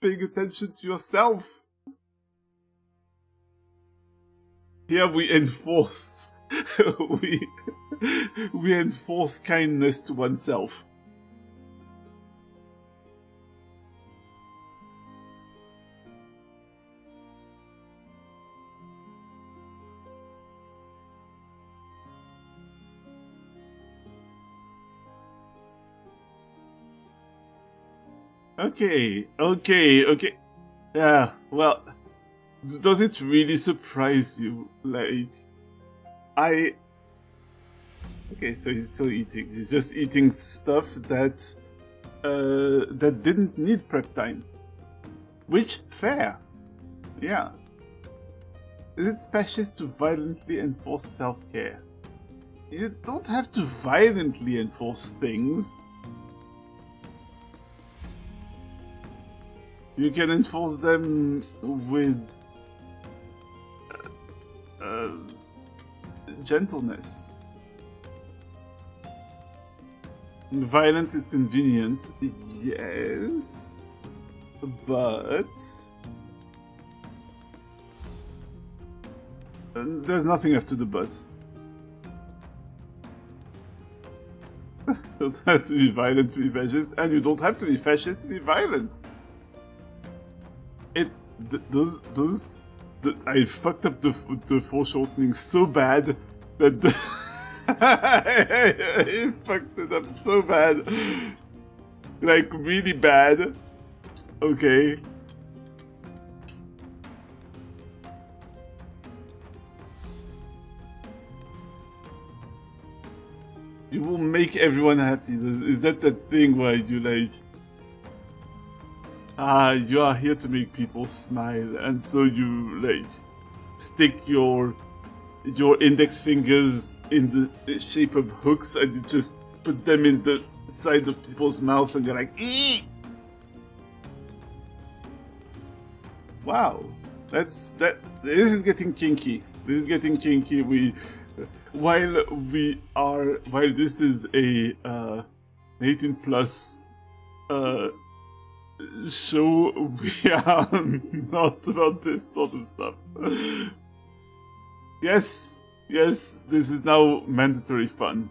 paying attention to yourself. Here we enforce we enforce kindness to oneself. Okay. Yeah, well, does it really surprise you? Like, okay, so he's still eating. He's just eating stuff that didn't need prep time. Which, fair. Yeah. Is it fascist to violently enforce self-care? You don't have to violently enforce things. You can enforce them with gentleness. Violent is convenient, yes, but there's nothing after the but. You don't have to be violent to be fascist, and you don't have to be fascist to be violent. I fucked up the foreshortening so bad that I fucked it up so bad, like really bad. Okay. You will make everyone happy. Is that thing where you like? You are here to make people smile, and so you like stick your index fingers in the shape of hooks, and you just put them in the side of people's mouths, and you're like, eee! Wow, this is getting kinky. This is getting kinky. While this is a 18 plus show, we are not about this sort of stuff. Yes, this is now mandatory fun.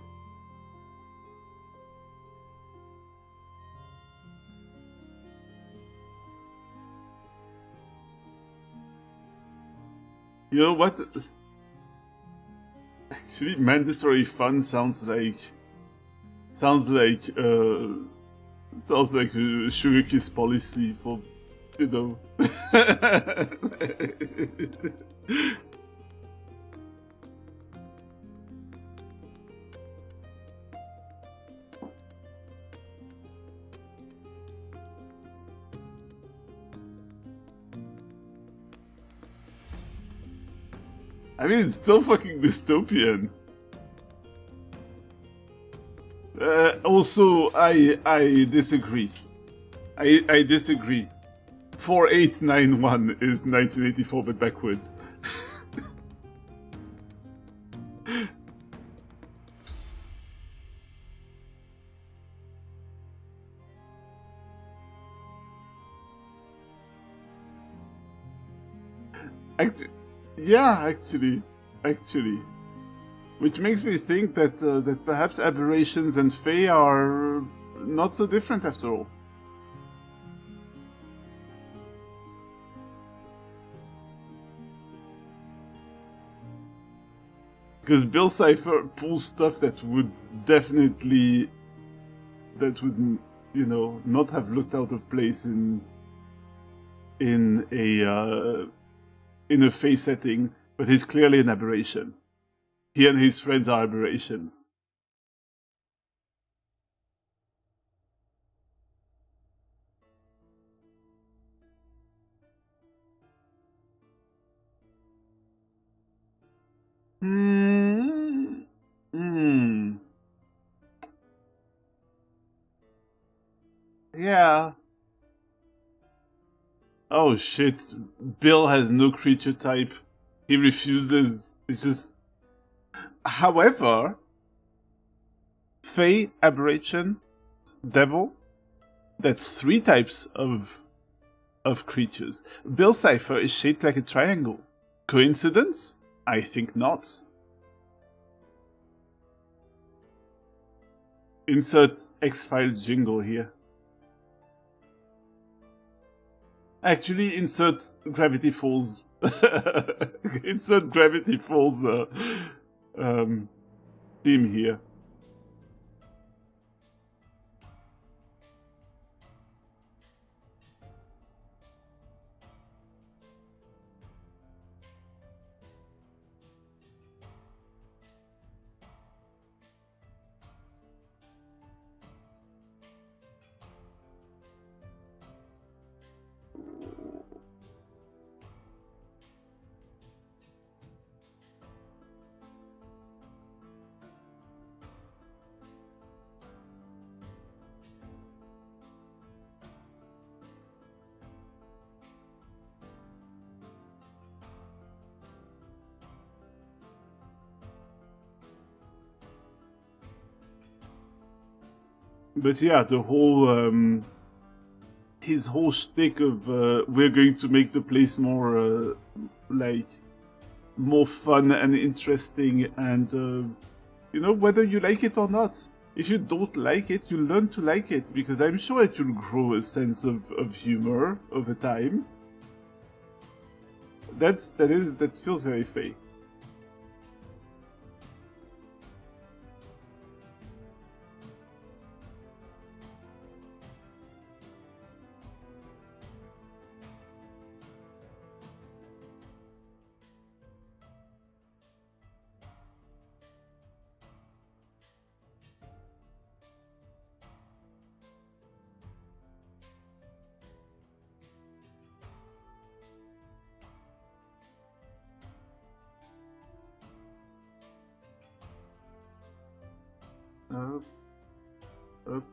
You know what? Actually, mandatory fun sounds like a Sugar Kiss policy for, you know. I mean, it's still fucking dystopian. Also, I disagree. I disagree. 4891 is 1984 but backwards. Actually. Which makes me think that that perhaps aberrations and fae are not so different after all. Because Bill Cipher pulls stuff that would definitely, you know, not have looked out of place in a fae setting, but he's clearly an aberration. He and his friends are aberrations. Yeah. Oh shit. Bill has no creature type. He refuses. It's just... However, fae aberration devil. That's 3 types of creatures. Bill Cipher is shaped like a triangle. Coincidence? I think not. Insert X-Files jingle here. Actually, insert Gravity Falls. Insert Gravity Falls theme here. But yeah, the whole his whole shtick of we're going to make the place more like more fun and interesting, and you know, whether you like it or not. If you don't like it, you learn to like it, because I'm sure it will grow a sense of humor over time. That feels very fake. Up, up.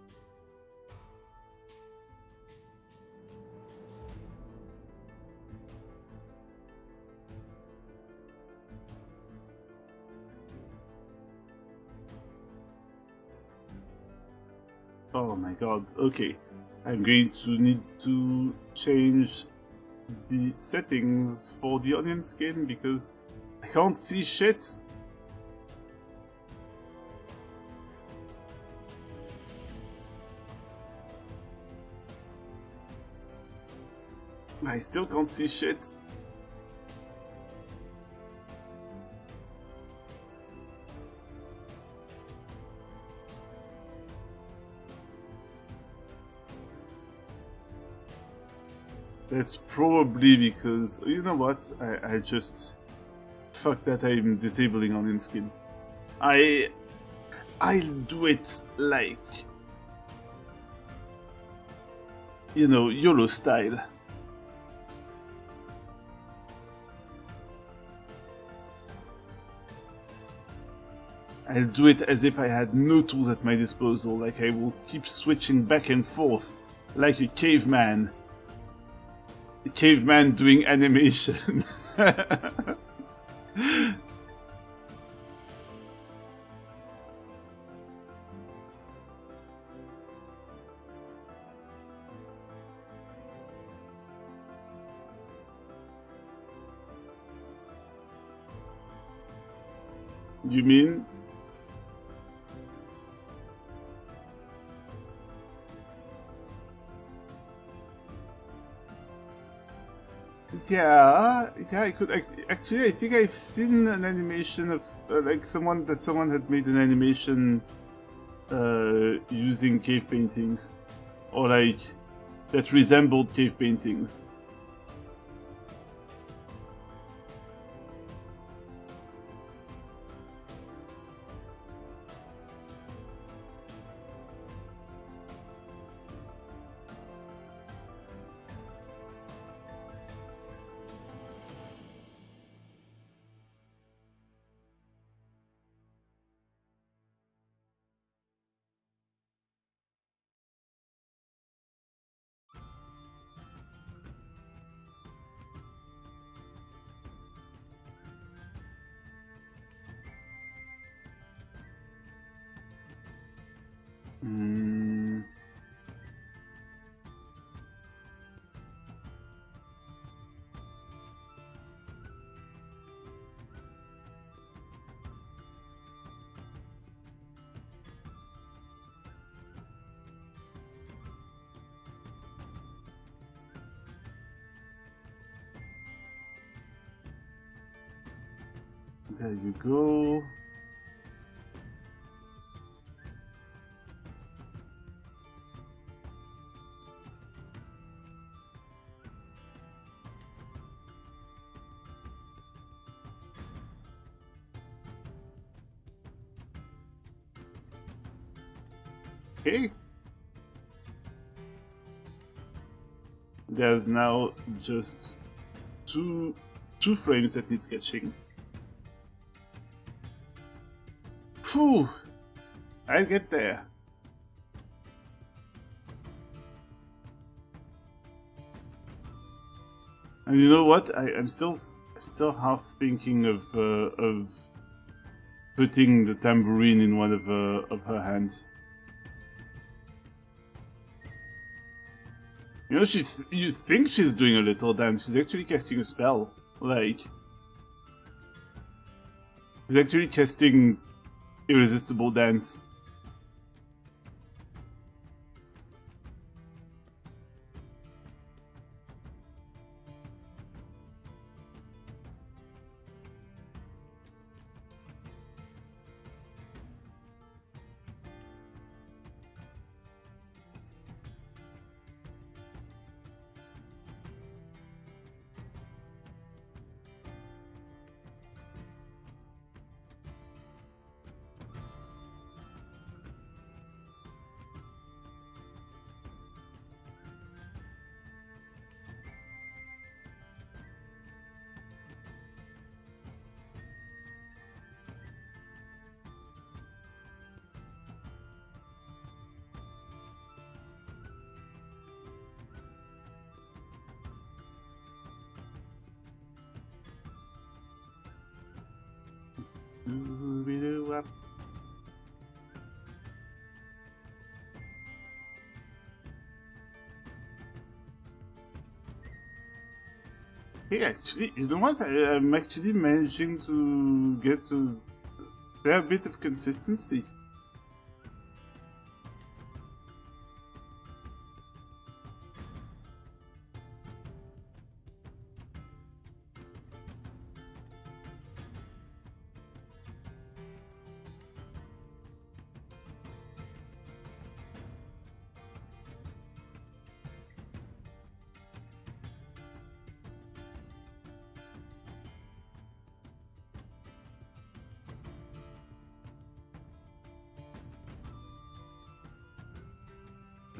Oh my god, okay. I'm going to need to change the settings for the onion skin because I can't see shit. I still can't see shit. That's probably because, you know what, I just... Fuck that, I'm disabling onion skin. I'll do it like... You know, YOLO style. I'll do it as if I had no tools at my disposal, like I will keep switching back and forth, like a caveman. A caveman doing animation. You mean? Yeah, I could actually. I think I've seen an animation of like someone had made an animation using cave paintings, or like that resembled cave paintings. There you go. Okay. There's now just two frames that need sketching. Phew! I'll get there. And you know what? I'm still half thinking of putting the tambourine in one of her hands. You know, you think she's doing a little dance. She's actually casting a spell. Like, she's actually casting irresistible dance. Hey, actually, you know what? I'm actually managing to get a fair bit of consistency.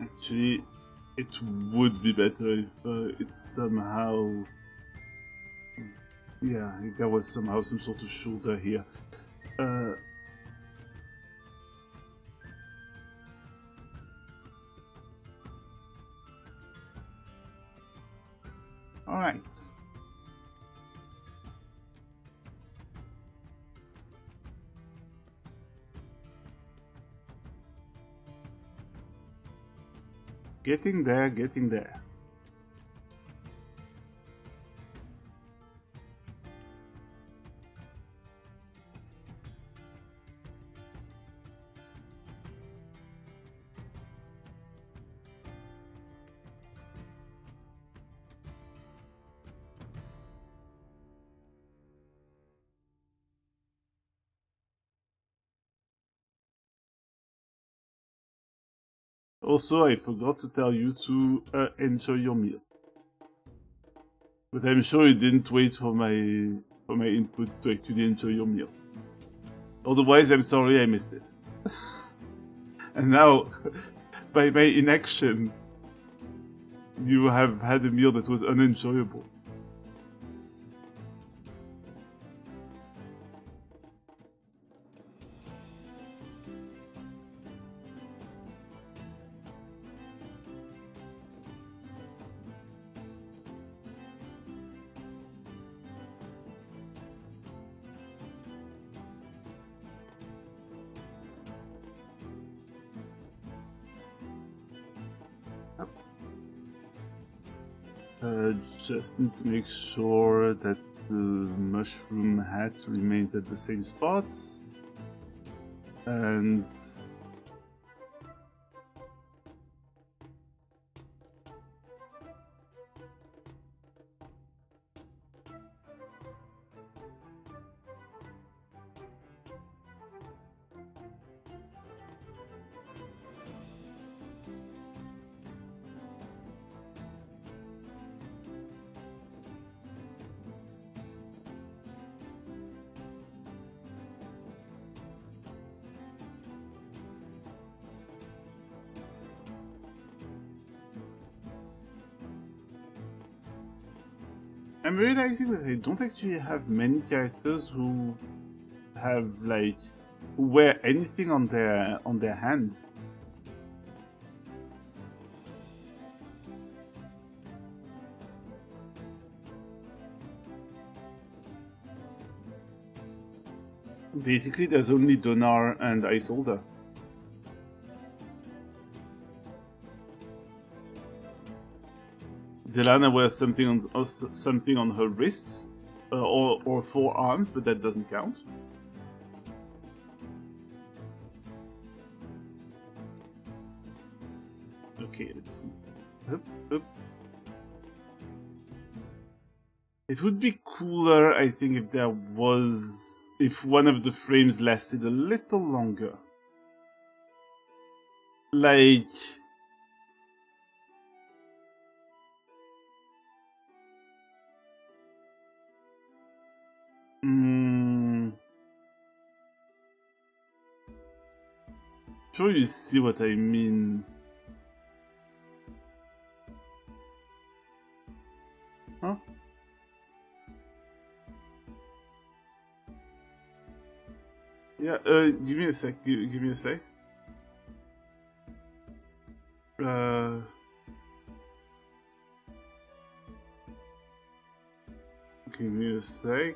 Actually, it would be better if it's somehow... Yeah, if there was somehow some sort of shoulder here. Alright. Getting there, getting there. Also, I forgot to tell you to enjoy your meal. But I'm sure you didn't wait for my input to actually enjoy your meal. Otherwise, I'm sorry I missed it. And now, by my inaction, you have had a meal that was unenjoyable. Just need to make sure that the mushroom hat remains at the same spot. And I'm realizing that I don't actually have many characters who have like who wear anything on their hands. Basically, there's only Donar and Isolde. Delana wears something on her wrists or forearms, but that doesn't count. Okay, let's see. Up. It would be cooler, I think, if one of the frames lasted a little longer. Like... Sure you see what I mean. Huh? Yeah, give me a sec. Give me a sec. Give me a sec.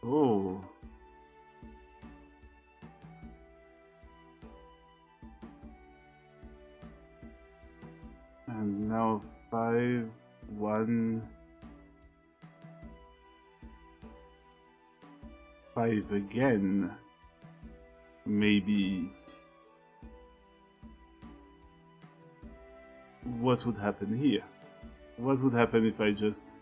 Oh. And now 5, 1, 5 again. Maybe. What would happen here? What would happen if I just...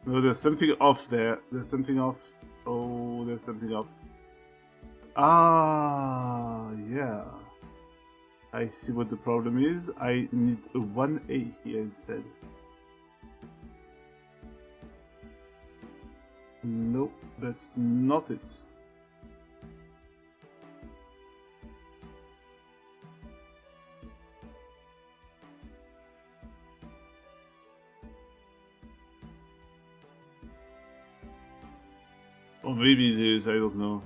No, there's something off there. There's something off. Oh, there's something off. Ah, yeah. I see what the problem is. I need a 1A here instead. No, that's not it. Or maybe it is, I don't know.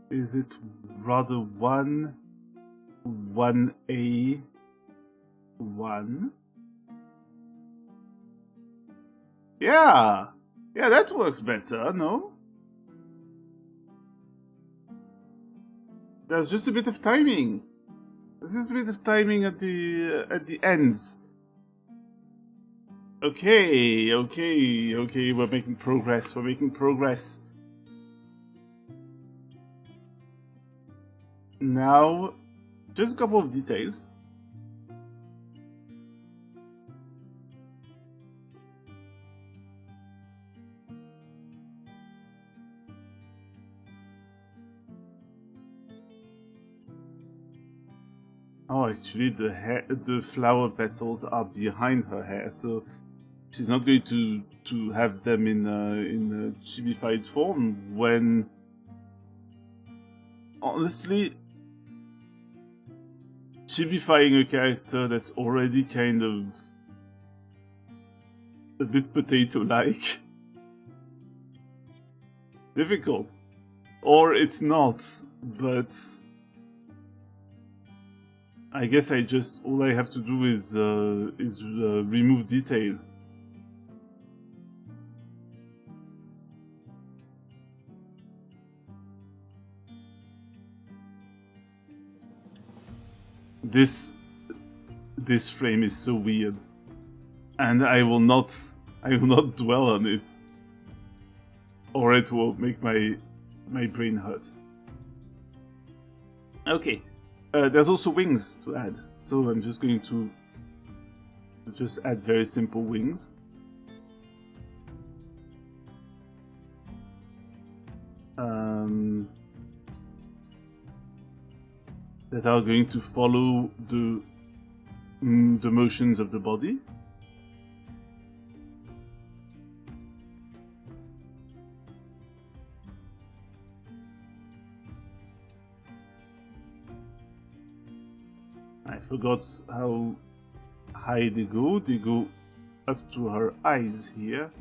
Is it rather 1, 1A, 1? Yeah! Yeah, that works better, no? There's just a bit of timing. There's just a bit of timing at the ends. Okay, we're making progress, Now, just a couple of details. Oh, actually, the flower petals are behind her hair, so she's not going to have them in a chibified form. When honestly, chibifying a character that's already kind of a bit potato-like, difficult, or it's not, but. I guess all I have to do is remove detail. This frame is so weird, and I will not dwell on it, or it will make my brain hurt. Okay, there's also wings to add, so I'm just going to just add very simple wings. That are going to follow the motions of the body. I forgot how high they go. They go up to her eyes here.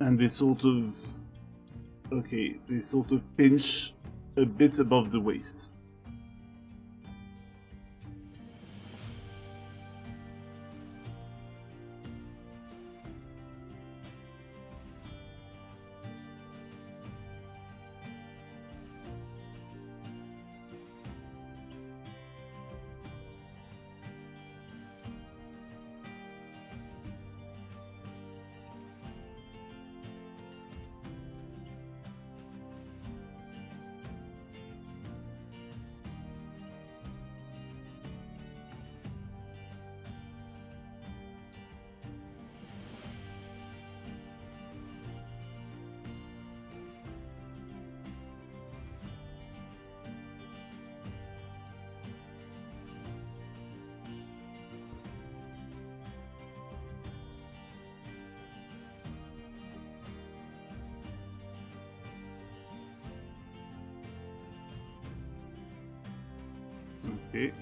And they sort of, okay, they sort of pinch a bit above the waist. Okay.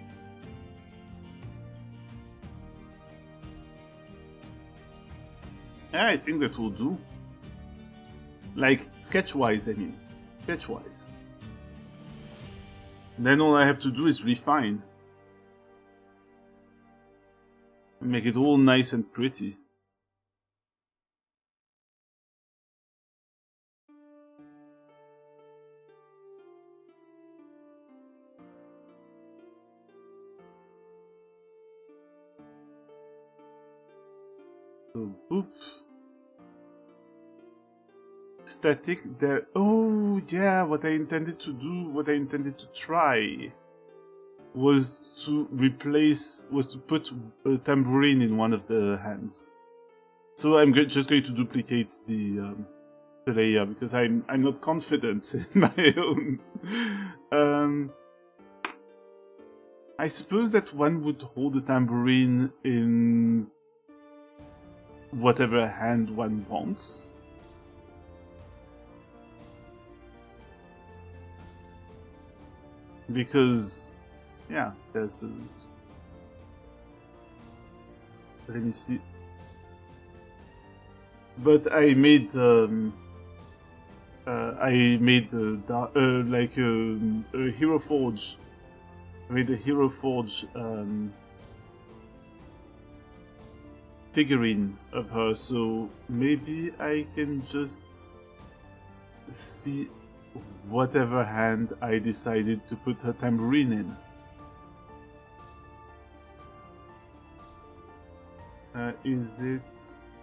Yeah, I think that will do. Like, sketch-wise, I mean. Sketch-wise. Then all I have to do is refine. Make it all nice and pretty. So, oops. Static there. Oh, yeah, what I intended to do, what I intended to try was to put a tambourine in one of the hands. So I'm just going to duplicate the layer because I'm not confident in my own. I suppose that one would hold a tambourine in whatever hand one wants. Because, yeah, there's a... Let me see. But I made like a Hero Forge. I made a Hero Forge figurine of her, so maybe I can just see whatever hand I decided to put her tambourine in. Is it,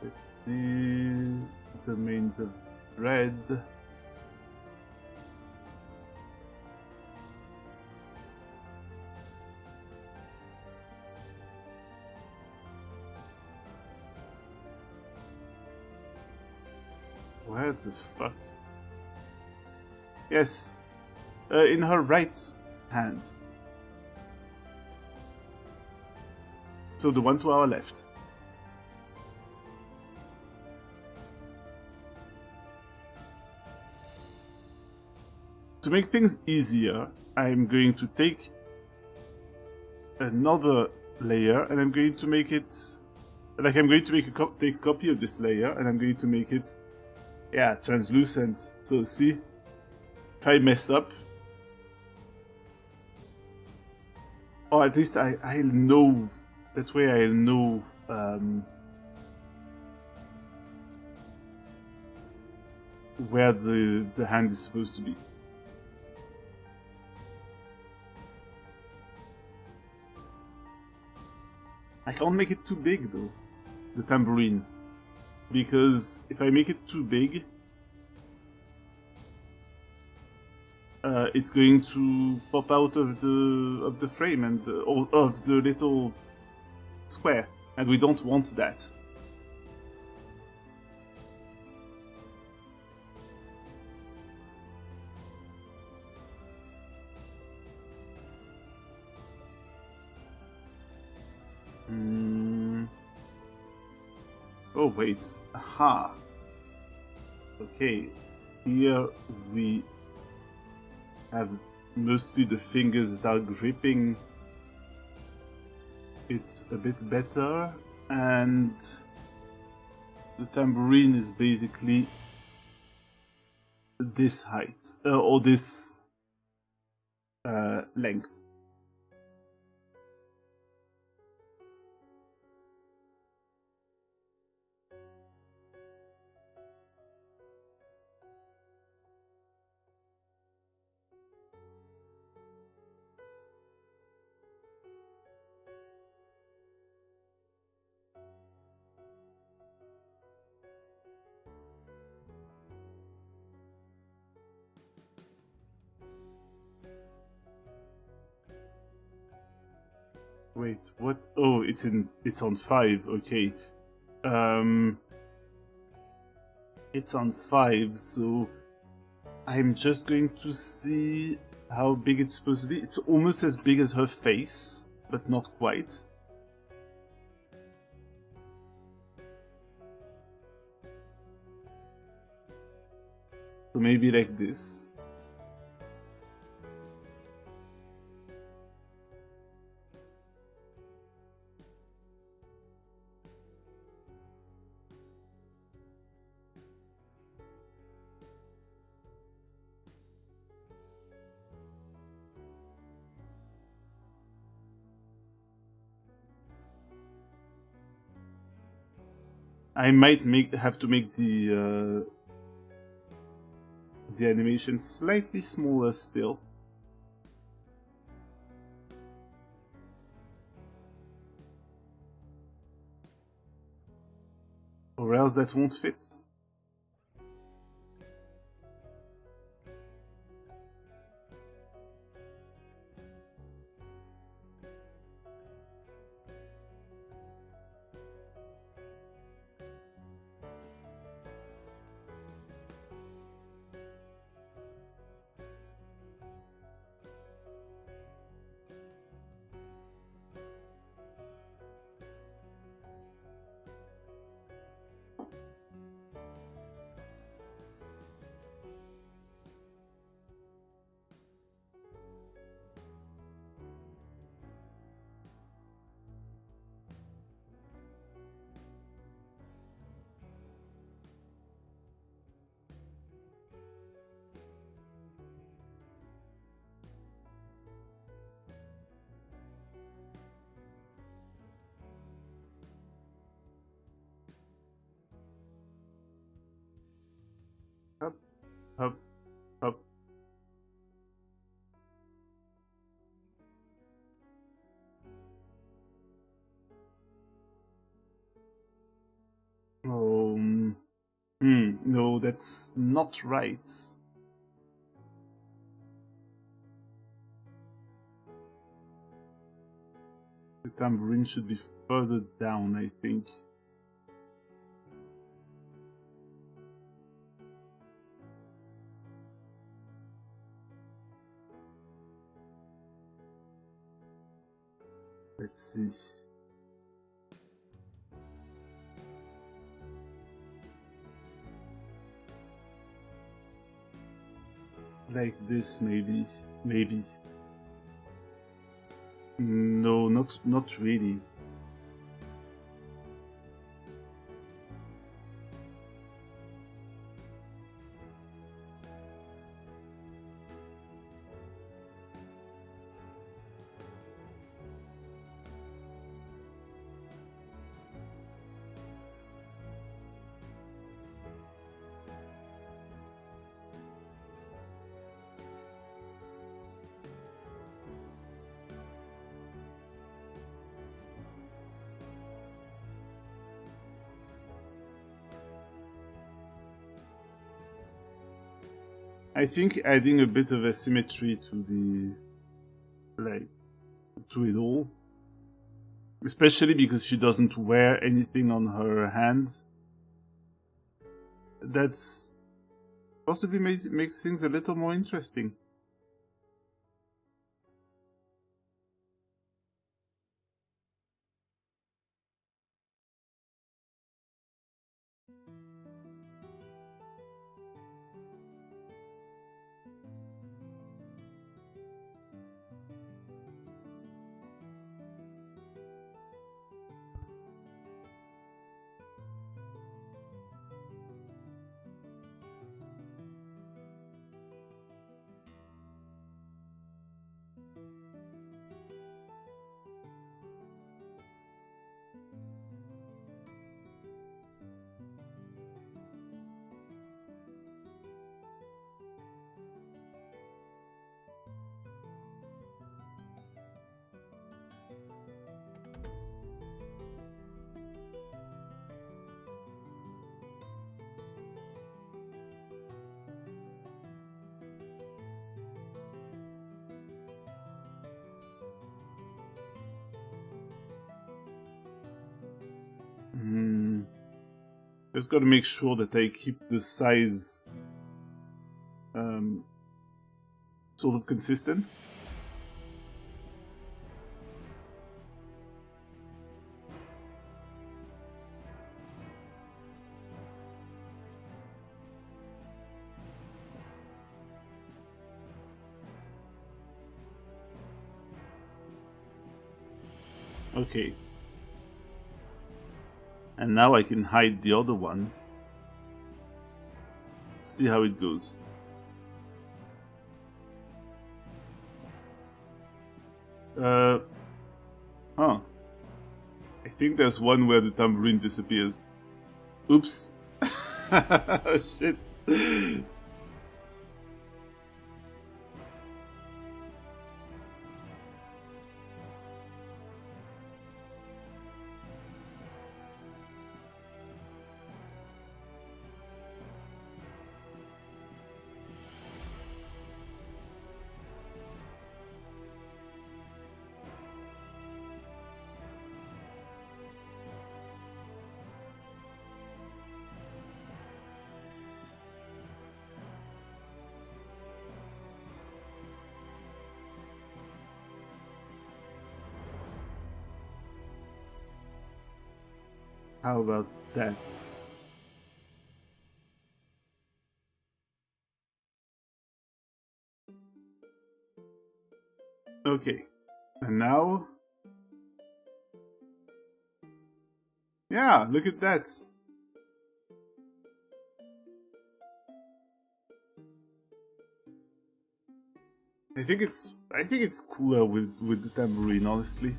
let's see, domains of red. Where the fuck? Yes, in her right hand. So the one to our left. To make things easier, I'm going to take another layer and I'm going to make it... Like, I'm going to make take a copy of this layer and I'm going to make it, yeah, translucent. So see, if I mess up, or at least I'll know, that way I'll know where the hand is supposed to be. I can't make it too big though, the tambourine, because if I make it too big, it's going to pop out of the frame and of the little square, and we don't want that. Oh wait, aha. Okay, here we have mostly the fingers that are gripping it a bit better, and the tambourine is basically this height, or this length. Wait, what? Oh, it's on 5. Okay. It's on 5, so I'm just going to see how big it's supposed to be. It's almost as big as her face, but not quite. So maybe like this. I might have to make the animation slightly smaller still. Or else that won't fit. Up, up, up. No, that's not right. The tambourine should be further down, I think. Let's see. Like this, maybe. Maybe. No, not really. I think adding a bit of asymmetry to to it all, especially because she doesn't wear anything on her hands, that's possibly makes things a little more interesting. Just gotta make sure that I keep the size sort of consistent. Okay. And now I can hide the other one. See how it goes. Huh. I think there's one where the tambourine disappears. Oops. Shit. How about that? Okay. And now? Yeah, look at that. I think it's cooler with the tambourine, honestly.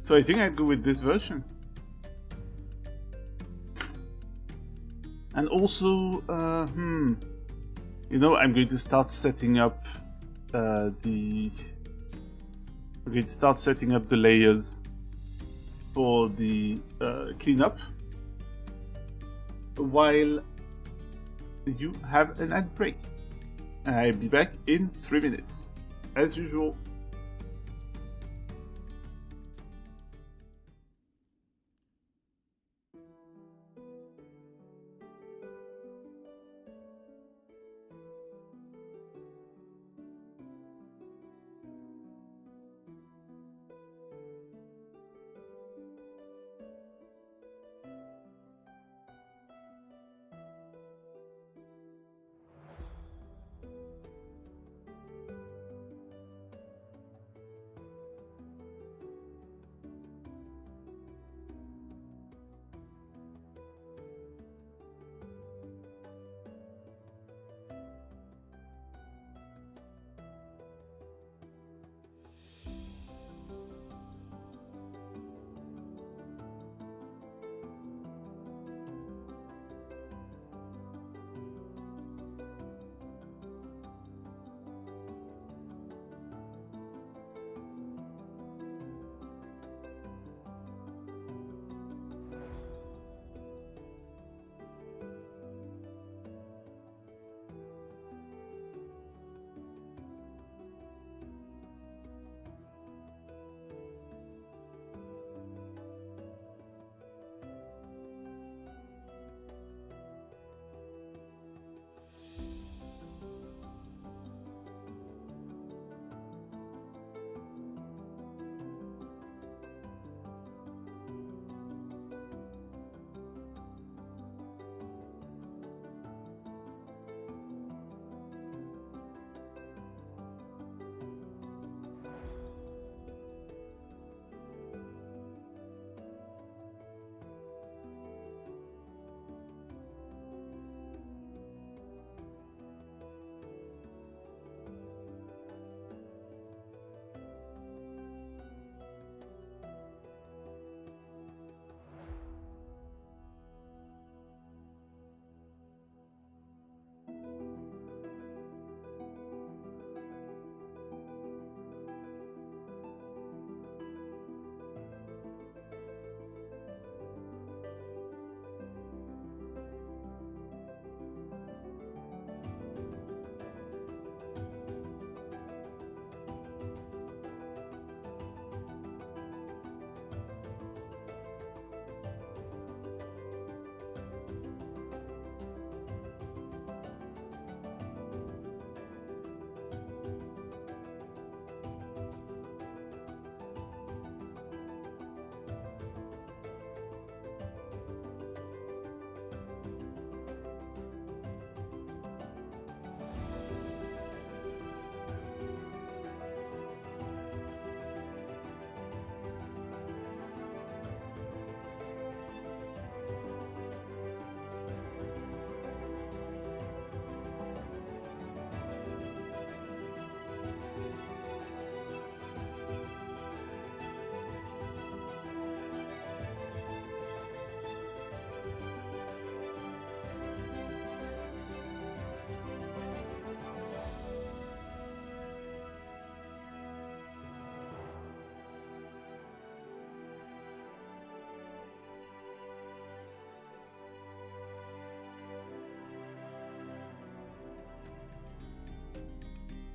So I think I'd go with this version. And also, you know, I'm going to start setting up the layers for the cleanup while you have an ad break. I'll be back in 3 minutes, as usual.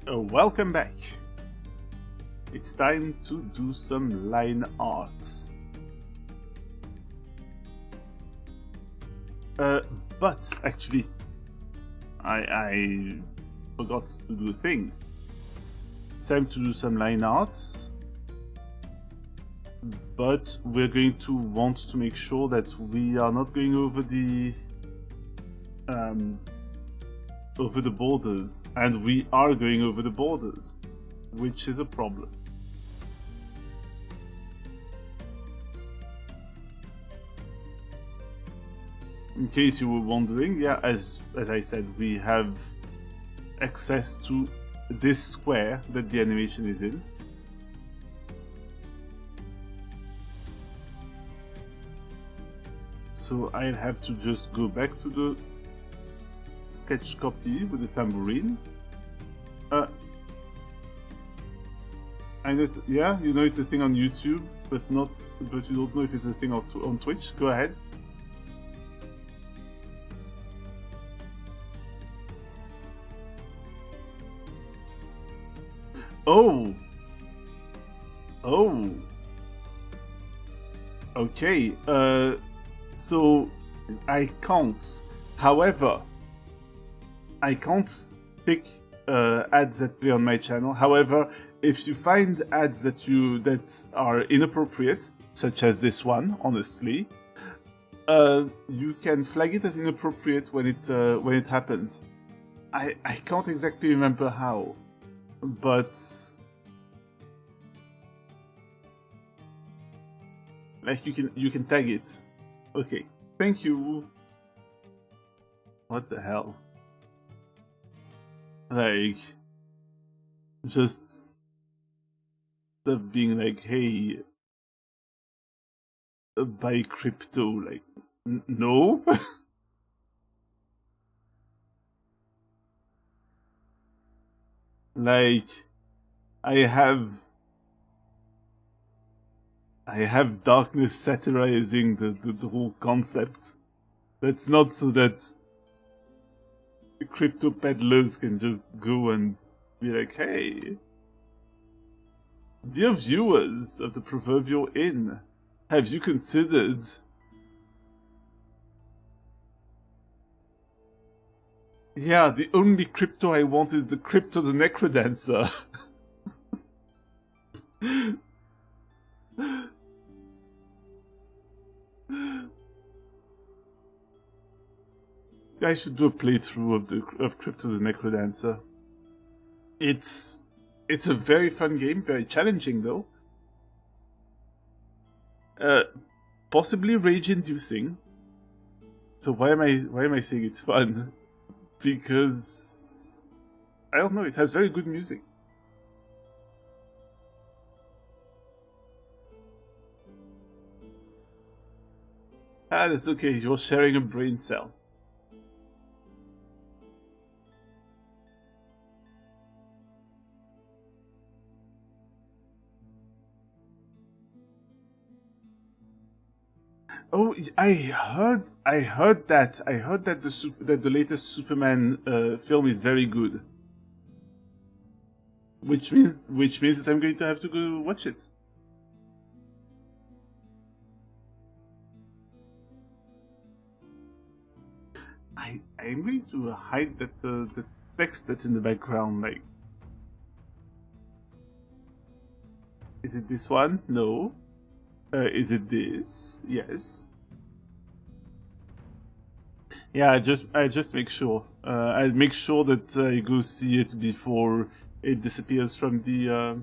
Oh, welcome back. It's time to do some line art. But actually, I forgot to do a thing. It's time to do some line art, but we're going to want to make sure that we are not going over the borders, and we are going over the borders, which is a problem. In case you were wondering, yeah, as I said, we have access to this square that the animation is in. So I'll have to just go back to the sketch copy with the tambourine. I know, yeah, you know it's a thing on YouTube, but you don't know if it's a thing on Twitch. Go ahead. Oh. Okay. So I can't. However, I can't pick ads that play on my channel. However, if you find ads that are inappropriate, such as this one, honestly, you can flag it as inappropriate when it happens. I can't exactly remember how, but like you can tag it. Okay, thank you. What the hell? Like, just stuff being like, hey, buy crypto, like, no? Like, I have darkness satirizing the whole concept. That's not so that crypto peddlers can just go and be like, hey, dear viewers of the Proverbial Inn, have you considered yeah, the only crypto I want is the crypto the Necrodancer. I should do a playthrough of Crypto the Necrodancer. It's a very fun game, very challenging though. Possibly rage-inducing. So why am I saying it's fun? Because I don't know, it has very good music. Ah, that's okay, you're sharing a brain cell. Oh, I heard that the latest Superman film is very good, which means that I'm going to have to go watch it. I'm going to hide that the text that's in the background. Like, is it this one? No. Is it this? Yes. Yeah, I just make sure. I'll make sure that I go see it before it disappears from the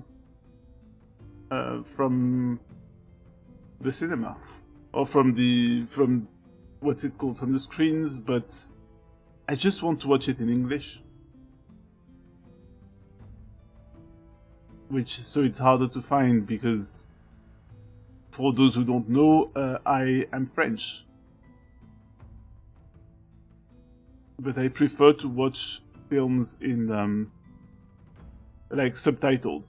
cinema, or from what's it called, from the screens. But I just want to watch it in English, so it's harder to find because, for those who don't know, I am French. But I prefer to watch films in, like, subtitled.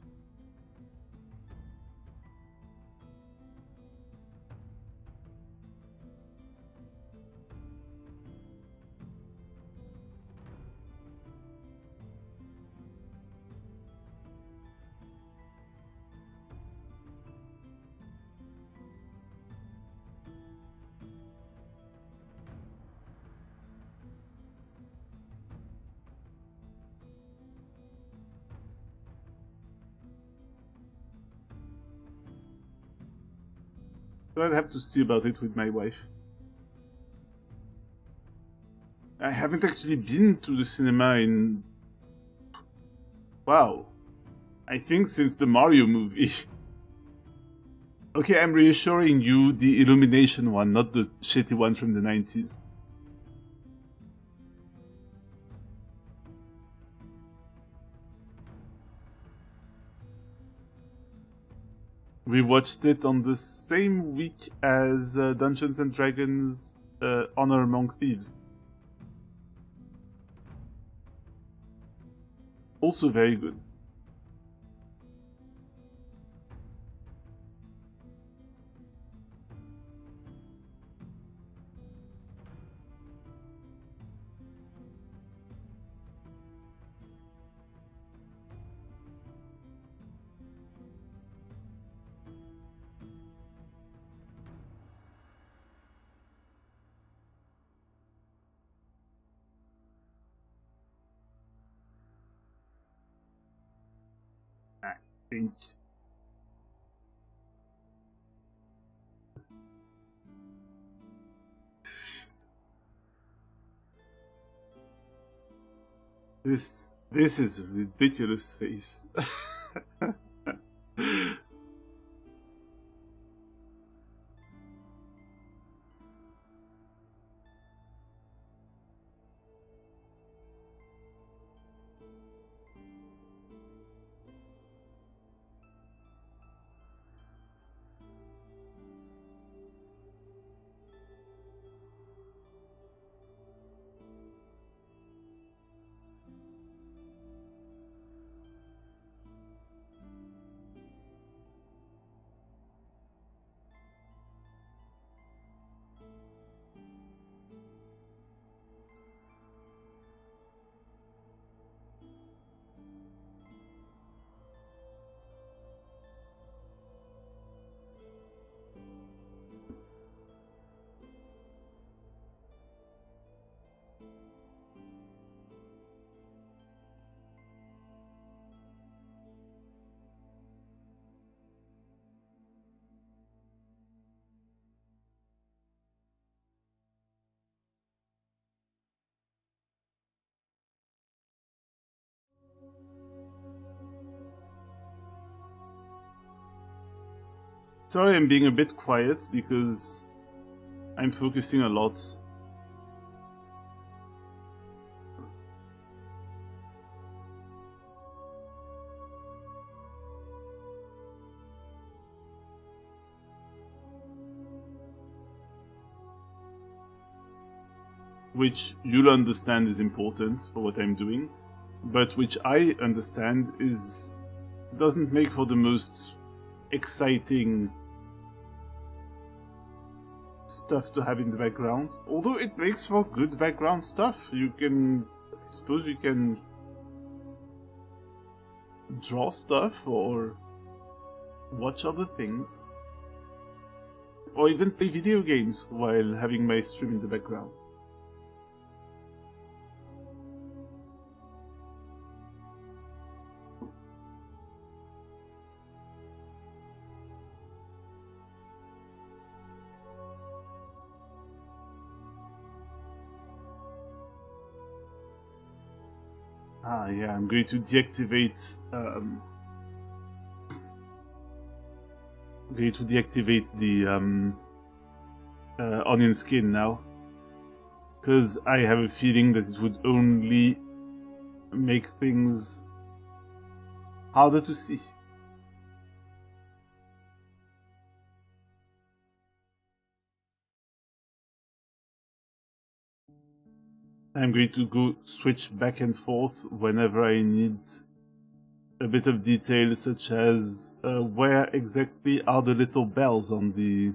So I'll have to see about it with my wife. I haven't actually been to the cinema in... Wow. I think since the Mario movie. Okay, I'm reassuring you, the Illumination one, not the shitty one from the 90s. We watched it on the same week as Dungeons and Dragons Honor Among Thieves. Also very good. I think. This is a ridiculous face. Sorry, I'm being a bit quiet because I'm focusing a lot. Which you'll understand is important for what I'm doing, but which I understand doesn't make for the most exciting stuff to have in the background. Although it makes for good background stuff. I suppose you can draw stuff or watch other things. Or even play video games while having my stream in the background. Ah, yeah, I'm going to deactivate. The onion skin now, because I have a feeling that it would only make things harder to see. I'm going to go switch back and forth whenever I need a bit of detail, such as where exactly are the little bells on the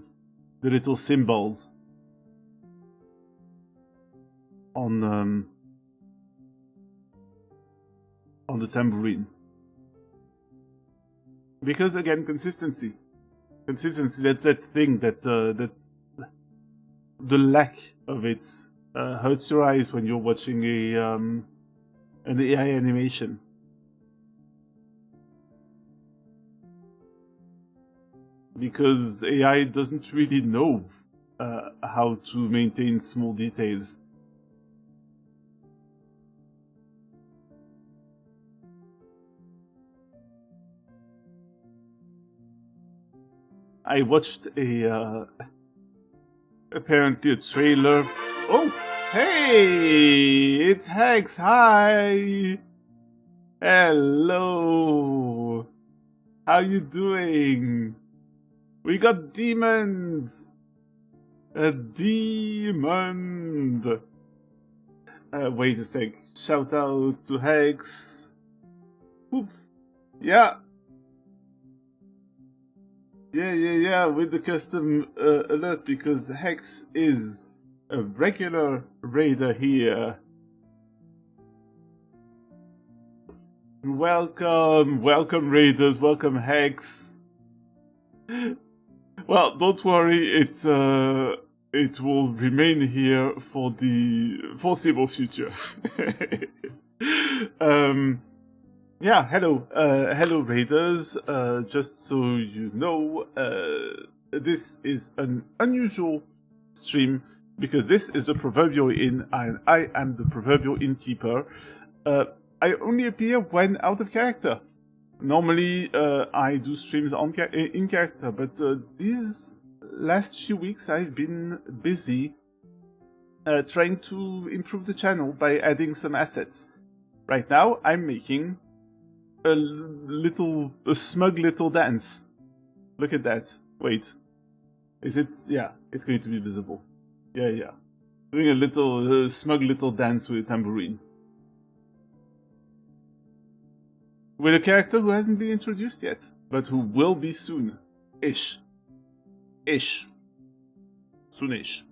little symbols on the tambourine. Because again, consistency. That's that thing that the lack of it hurts your eyes when you're watching an AI animation. because AI doesn't really know how to maintain small details. I watched apparently a trailer. Oh, hey, it's Hex. Hi, hello. How you doing? We got demons. A demon. Wait a sec. Shout out to Hex. Whoop. Yeah. Yeah, with the custom alert, because Hex is a regular raider here. Welcome raiders, welcome Hex. Well, don't worry, it will remain here for the foreseeable future. Yeah, hello raiders. Just so you know, this is an unusual stream because this is the Proverbial Inn and I am the Proverbial Innkeeper. I only appear when out of character. Normally, I do streams in character, but these last few weeks I've been busy trying to improve the channel by adding some assets. Right now, I'm making a smug little dance. Look at that. Wait. Is it? Yeah, it's going to be visible. Yeah. Doing a little smug little dance with a tambourine. With a character who hasn't been introduced yet, but who will be soon. Ish. Soonish.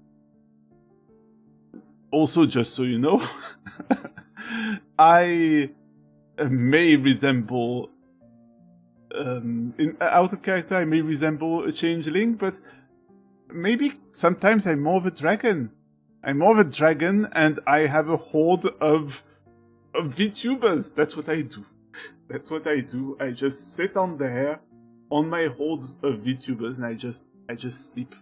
Also, just so you know, I may resemble out of character I may resemble a changeling, but maybe sometimes I'm more of a dragon. I'm more of a dragon and I have a horde of VTubers. That's what I do. I just sit on there on my horde of VTubers and I just sleep.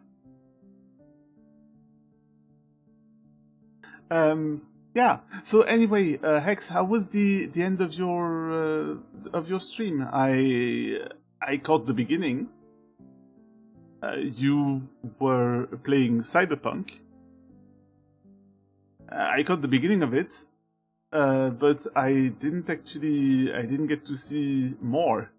Yeah. So anyway, Hex, how was the end of your stream? I caught the beginning. You were playing Cyberpunk. I caught the beginning of it, but I didn't get to see more.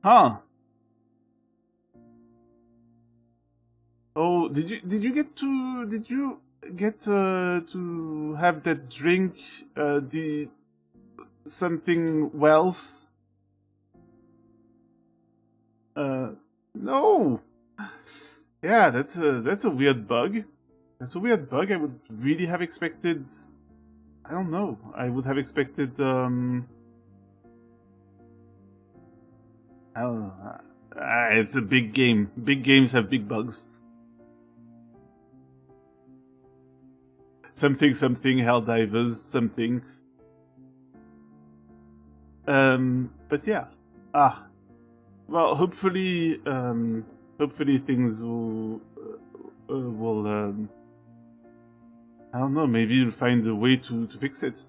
Huh. Oh, did you get to have that drink, the something Wells? No. Yeah, that's a weird bug. That's a weird bug. I would really have expected. I don't know. I would have expected. I don't know. It's a big game. Big games have big bugs. Something, Helldivers, something. But yeah. Well, hopefully things will I don't know, maybe you'll find a way to fix it.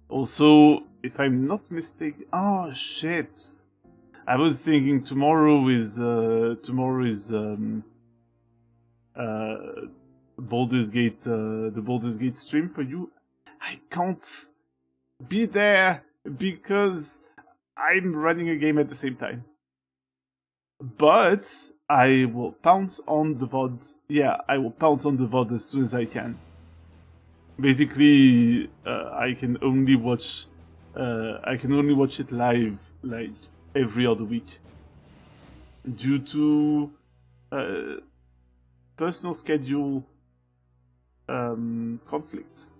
Also, if I'm not mistaken, oh shit! I was thinking tomorrow is Baldur's Gate, the Baldur's Gate stream for you. I can't be there because I'm running a game at the same time. But I will pounce on the VOD. Yeah, I will pounce on the VOD as soon as I can. Basically, I can only watch it live like every other week due to personal schedule conflicts.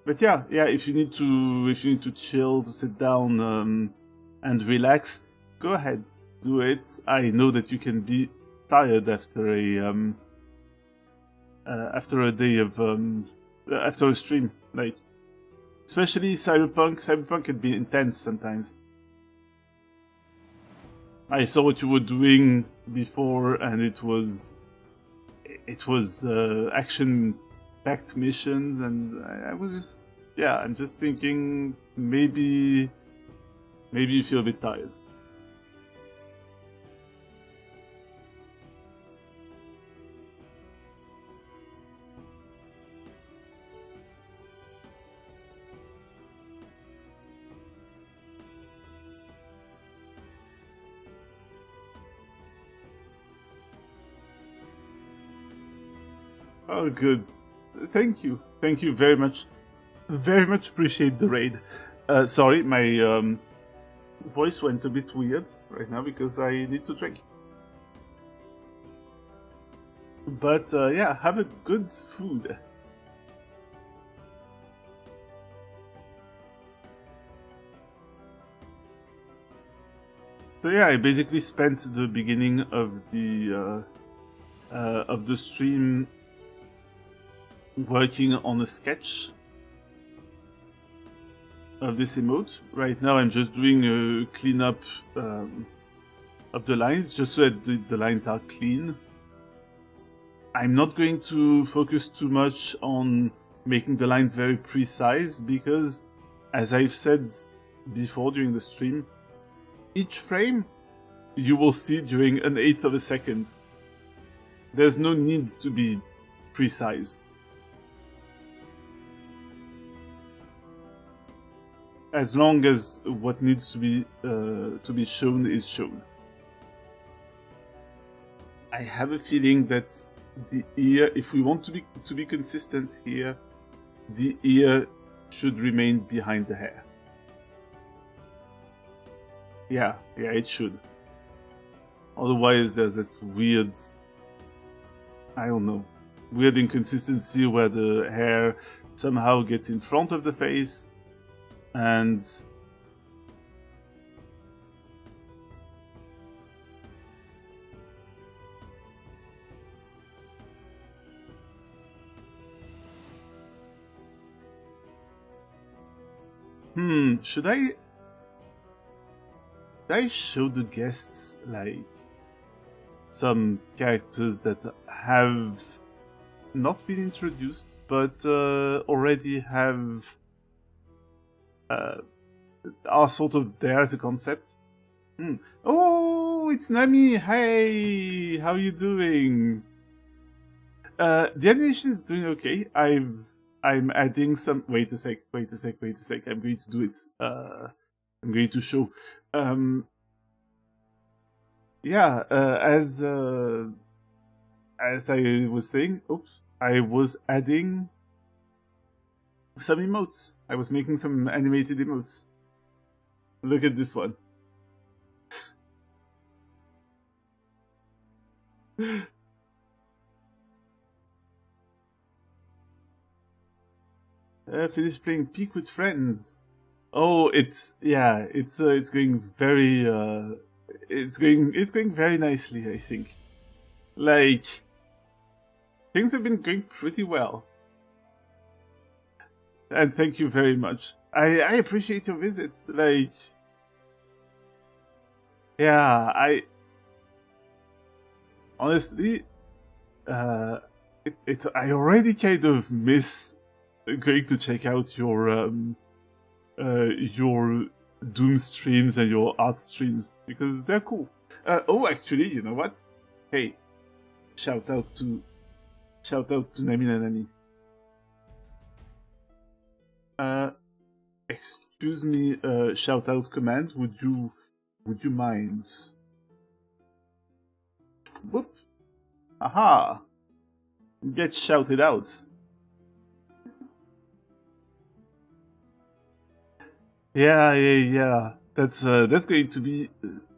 But yeah, if you need to chill, to sit down and relax, go ahead, do it. I know that you can be tired after a day of after a stream, like especially Cyberpunk. Cyberpunk can be intense sometimes. I saw what you were doing before, and it was action-packed missions, and I was just, I'm just thinking maybe you feel a bit tired. Oh, good. Thank you very much. Very much appreciate the raid. Sorry, my voice went a bit weird right now because I need to drink. But have a good food. So I basically spent the beginning of the stream working on a sketch of this emote. Right now I'm just doing a cleanup of the lines, just so that the lines are clean. I'm not going to focus too much on making the lines very precise, because, as I've said before during the stream, each frame you will see during an eighth of a second. There's no need to be precise. As long as what needs to be shown is shown. I have a feeling that the ear, if we want to be consistent here, the ear should remain behind the hair. Yeah, it should. Otherwise, there's that weird, I don't know, weird inconsistency where the hair somehow gets in front of the face. And should I show the guests like some characters that have not been introduced but already have are sort of there as a concept? Oh, it's Nami! Hey, how you doing? The animation is doing okay. I'm adding some. Wait a sec. I'm going to do it. I'm going to show. As I was saying, I was adding some emotes. I was making some animated emotes. Look at this one. Finished playing Peak with friends. Oh, it's going very it's going very nicely, I think. Like, things have been going pretty well. And thank you very much. I appreciate your visits. Like, I honestly, I already kind of miss going to check out your Doom streams and your art streams, because they're cool. Actually, you know what? Hey, shout out to Nami Nanami. Excuse me, shout out command. Would you mind? Whoop. Aha. Get shouted out. Yeah. That's going to be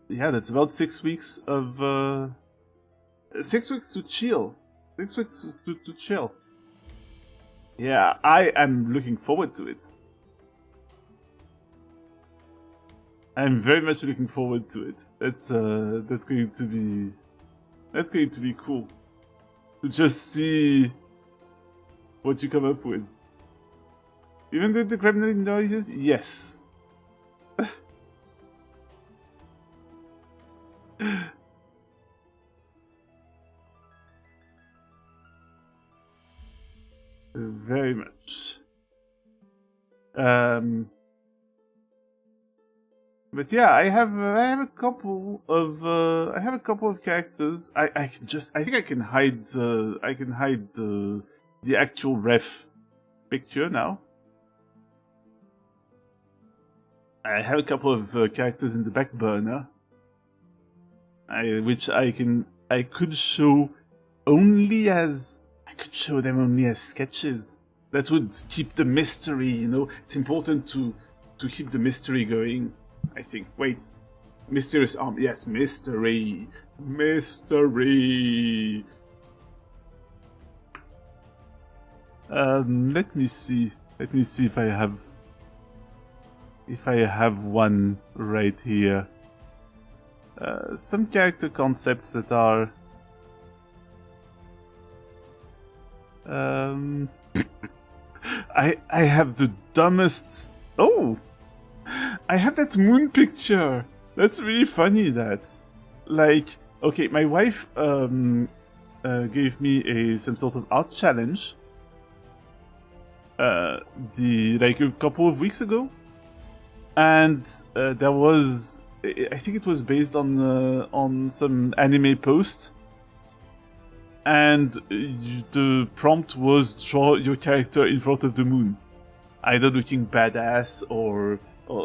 that's about 6 weeks of 6 weeks to chill. 6 weeks to chill. Yeah, I am looking forward to it. I'm very much looking forward to it. That's going to be cool to just see what you come up with. Even the gremlin noises, yes. Very much. But yeah, I have a couple of characters. I can just I think I can hide the actual ref picture now. I have a couple of characters in the back burner, which I could show only as I could show them only as sketches. That would keep the mystery. You know, it's important to keep the mystery going. I think. Wait. Mysterious arm. Yes, mystery. Mystery. Let me see. Let me see if I have one right here. Some character concepts that are I have the dumbest. Oh, I have that moon picture. That's really funny. That, like, okay, my wife gave me some sort of art challenge. Like a couple of weeks ago, and there was, I think it was based on some anime post, and the prompt was draw your character in front of the moon, either looking badass or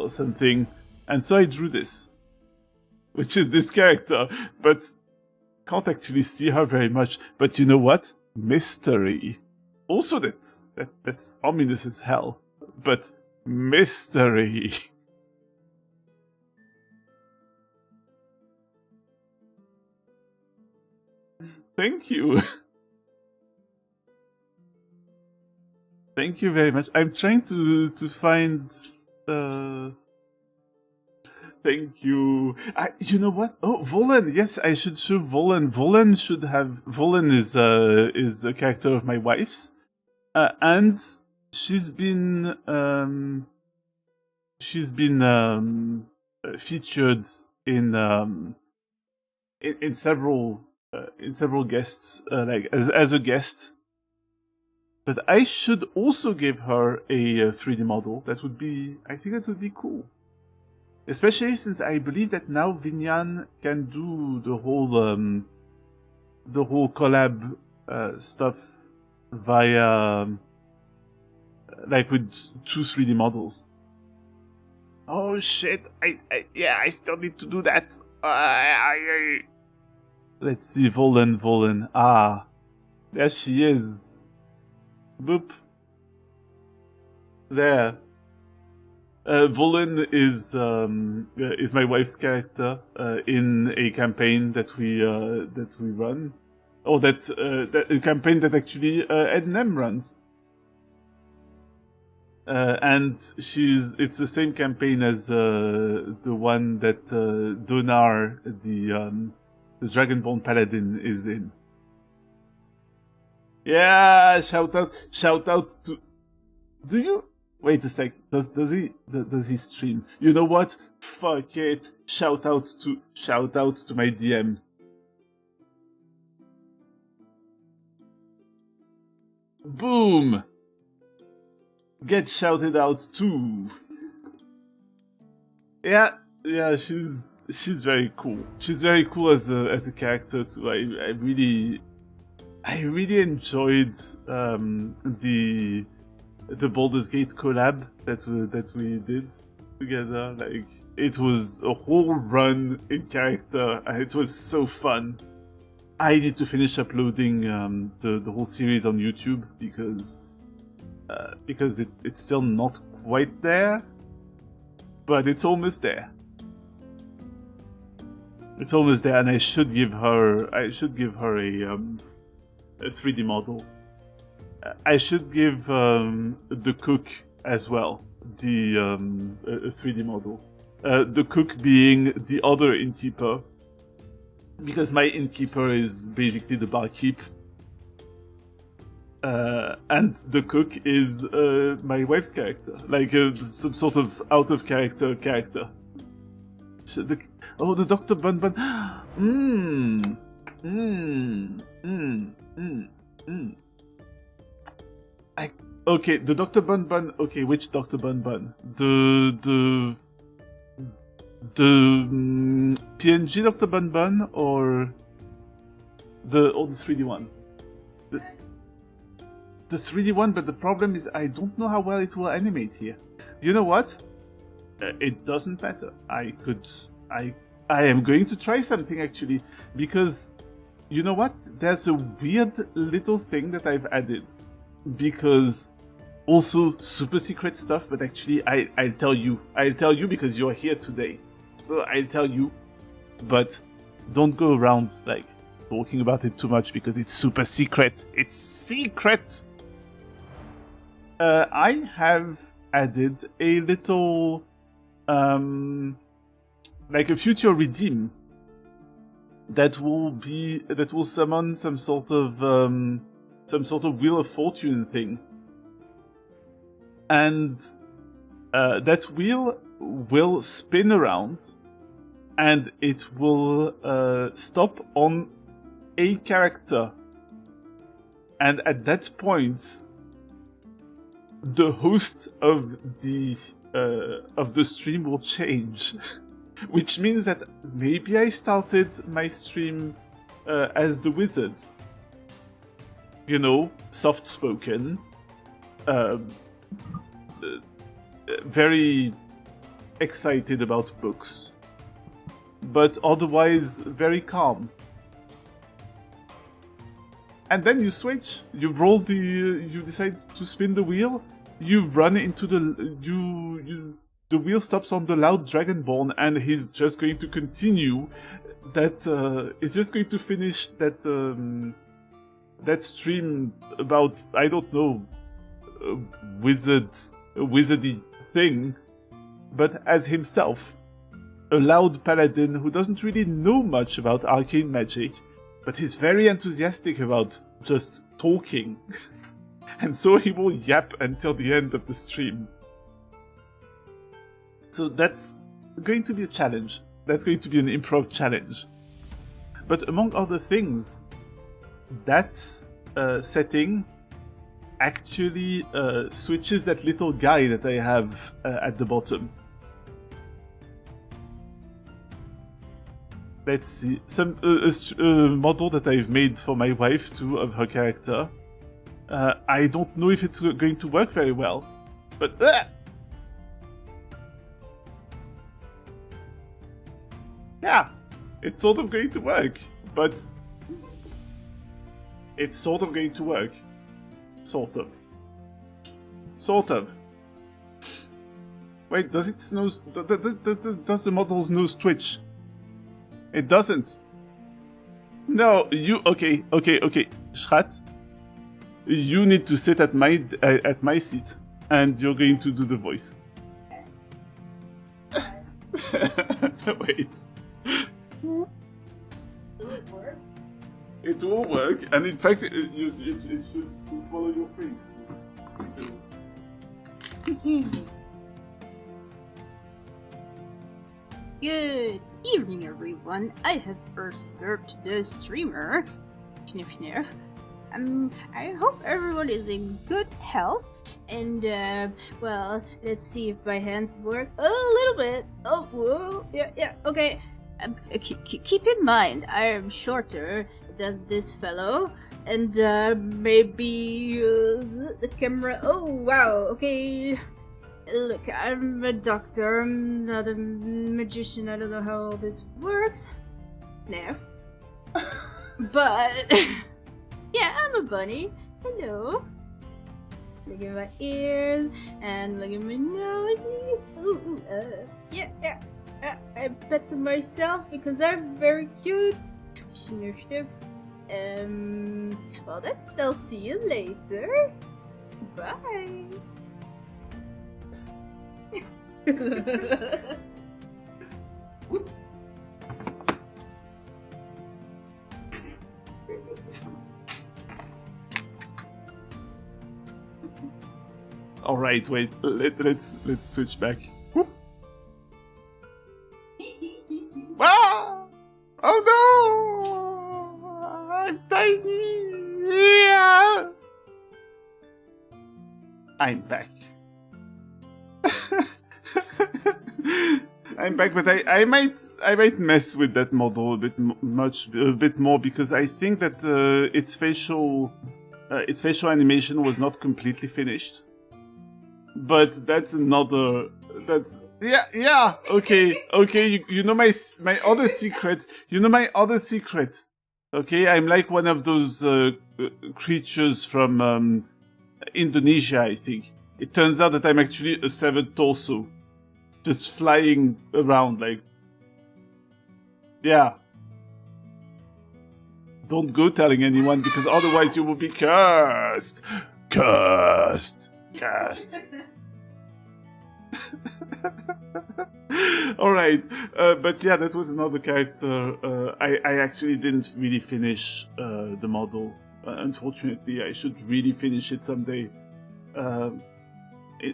something. And so I drew this, which is this character, but can't actually see her very much. But you know what? Mystery. Also, that's ominous as hell. But mystery. Thank you. Thank you very much. I'm trying to find. Thank you. You know what? Oh, Volan. Yes, I should show Volan. Volan should have. Volan is a character of my wife's, and she's been featured in several guests, like as a guest. But I should also give her a 3D model. I think that would be cool. Especially since I believe that now Vinyan can do the whole collab stuff via like with 2 3D models. Oh shit! I still need to do that. Let's see, Volan. Ah, there she is. Boop. There. Volan is my wife's character in a campaign that we run, or that a campaign that actually Ednem runs. And it's the same campaign as the one that Donar, the Dragonborn Paladin, is in. Yeah, shout out to. Do you wait a sec? Does he stream? You know what? Fuck it. Shout out to my DM. Boom. Get shouted out too. Yeah, she's very cool. She's very cool as a character too. I really enjoyed the Baldur's Gate collab that we did together. Like, it was a whole run in character, and it was so fun. I need to finish uploading the whole series on YouTube because it's still not quite there, but it's almost there. It's almost there, and I should give her a 3D model. I should give the cook as well the a 3D model. The cook being the other innkeeper, because my innkeeper is basically the barkeep, and the cook is my wife's character, like some sort of out of character. The Dr. Bun Bun. Okay, the Dr. Bun Bun. Okay, which Dr. Bun Bun? The PNG Dr. Bun Bun or the 3D one? The 3D one, but the problem is I don't know how well it will animate here. You know what? It doesn't matter. I am going to try something actually, because you know what? There's a weird little thing that I've added, because also super secret stuff, but actually I'll tell you because you're here today. So I'll tell you, but don't go around like talking about it too much because it's super secret. It's secret. I have added a little like a future redeem that will summon some sort of Wheel of Fortune thing, and that wheel will spin around, and it will stop on a character, and at that point, the host of the stream will change. Which means that maybe I started my stream as the wizard. You know, soft-spoken, very excited about books, but otherwise very calm. And then you switch. You roll you decide to spin the wheel. You run into the wheel stops on the loud Dragonborn, and he's just going to continue that. He's just going to finish that that stream about, I don't know, a wizardy thing, but as himself, a loud paladin who doesn't really know much about arcane magic, but he's very enthusiastic about just talking, and so he will yap until the end of the stream. So that's going to be a challenge. That's going to be an improv challenge. But among other things, that setting actually switches that little guy that I have at the bottom. Let's see. Some model that I've made for my wife too of her character. I don't know if it's going to work very well, but yeah, it's sort of going to work, but it's sort of going to work. Sort of. Wait, does its nose... Does the model's nose twitch? It doesn't. No, you... Okay. Schrat, you need to sit at my seat, and you're going to do the voice. Wait. It will work, and in fact, it should follow your face. Good evening, everyone. I have usurped the streamer. Fniff. I hope everyone is in good health. And, well, let's see if my hands work a little bit. Oh, whoa, yeah, okay. Keep in mind, I am shorter than this fellow, and maybe the camera. Oh wow, okay. Look, I'm a doctor, I'm not a magician. I don't know how all this works. No. But yeah, I'm a bunny. Hello. Look at my ears and look at my nose. Ooh, yeah. I pet myself because I'm very cute. Sniff. Well, I'll see you later. Bye. All right, wait. Let's switch back. Ah! Oh no! I'm tiny. Yeah. I'm back. I'm back, but I might mess with that model a bit more because I think that its facial animation was not completely finished. But that's okay. You know my other secret. You know my other secret. Okay, I'm like one of those creatures from Indonesia, I think. It turns out that I'm actually a severed torso, just flying around like. Yeah. Don't go telling anyone because otherwise you will be cursed. Cursed. All right, but yeah, that was another character. I actually didn't really finish the model. Unfortunately, I should really finish it someday.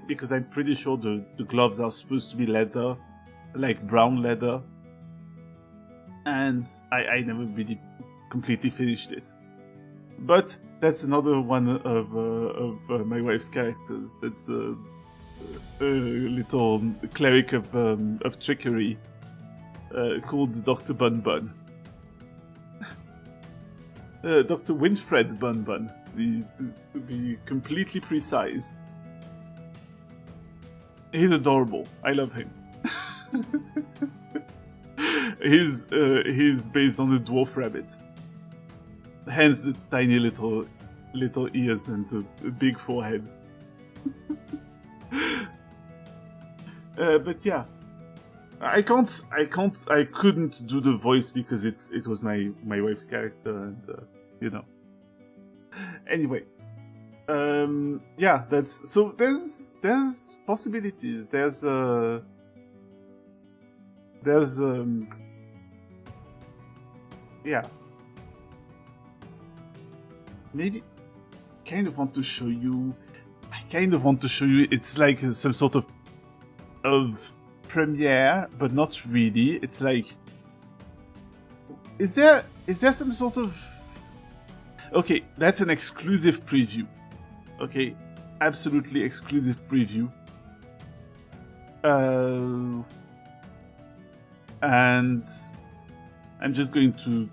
Because I'm pretty sure the gloves are supposed to be leather, like brown leather, and I never really completely finished it. But that's another one of my wife's characters. That's a little cleric of trickery called Dr. Bun Bun. Dr. Winfred Bun Bun, to be completely precise. He's adorable. I love him. He's based on the dwarf rabbit. Hence the tiny little ears and the big forehead. But yeah, I couldn't do the voice because it was my wife's character, and you know. Anyway, yeah, that's so. There's possibilities. Yeah. Maybe kind of want to show you. I kind of want to show you. It's like some sort of premiere, but not really. It's like, is there some sort of? Okay, that's an exclusive preview. Okay, absolutely exclusive preview. And I'm just going to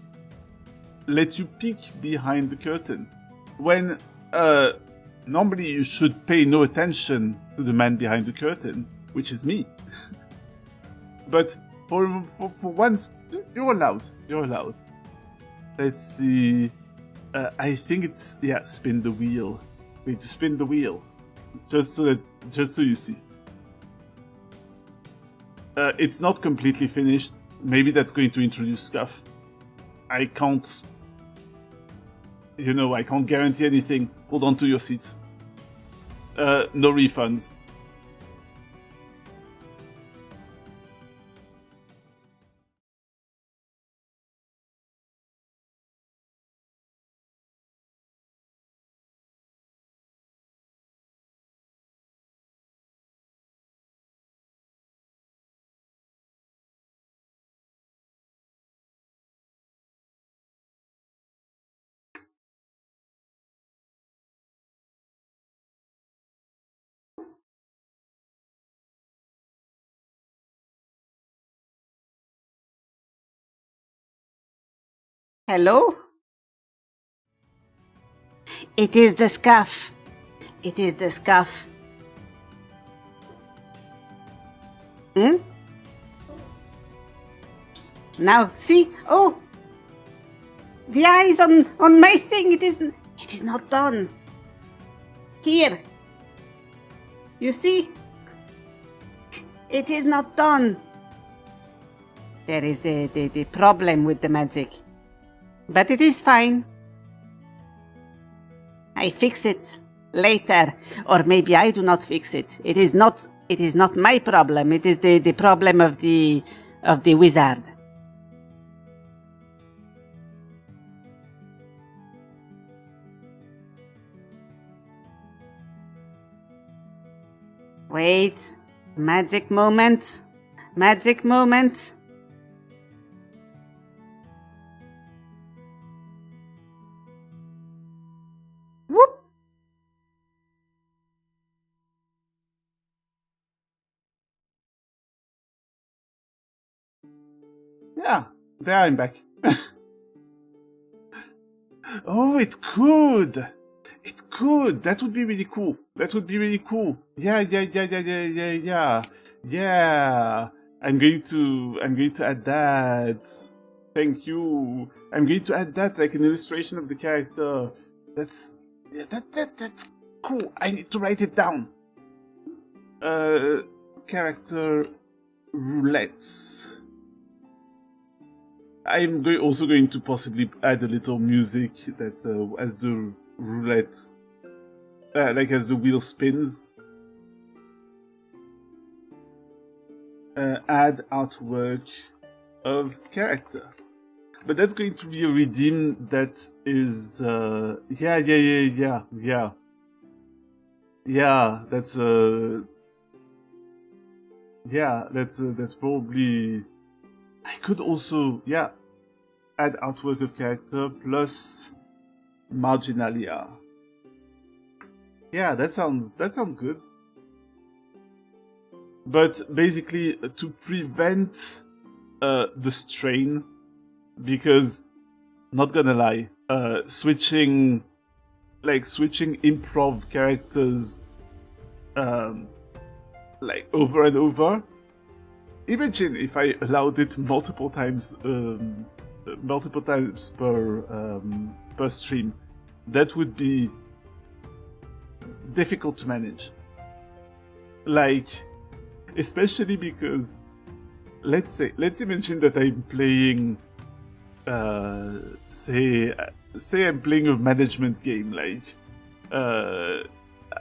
let you peek behind the curtain. When normally you should pay no attention to the man behind the curtain, which is me. But for once, you're allowed. Let's see. I think it's spin the wheel. Wait, to spin the wheel, just so you see. It's not completely finished. Maybe that's going to introduce stuff. I can't guarantee anything. Hold on to your seats. No refunds. Hello? It is the scarf. It is the scarf. Now, see? Oh! The eyes on my thing. It is not done. Here. You see? It is not done. There is the problem with the magic. But it is fine. I fix it later, or maybe I do not fix it. It is not my problem. It is the problem of the wizard. Wait, magic moment. Magic moment. Whoop. Yeah, there I'm back. Oh, it could! It could! That would be really cool. That would be really cool. Yeah. Yeah. I'm going to add that. Thank you. I'm going to add that like an illustration of the character. That's cool. I need to write it down. Character roulettes. I'm also going to possibly add a little music that as the roulette, like as the wheel spins. Add artwork of character. But that's going to be a redeem that is yeah. That's probably. I could also add artwork of character plus marginalia. Yeah, that sounds good. But basically to prevent the strain, because not gonna lie, switching improv characters like over and over. Imagine if I allowed it multiple times per stream. That would be difficult to manage. Like, especially because let's imagine that I'm playing say I'm playing a management game, like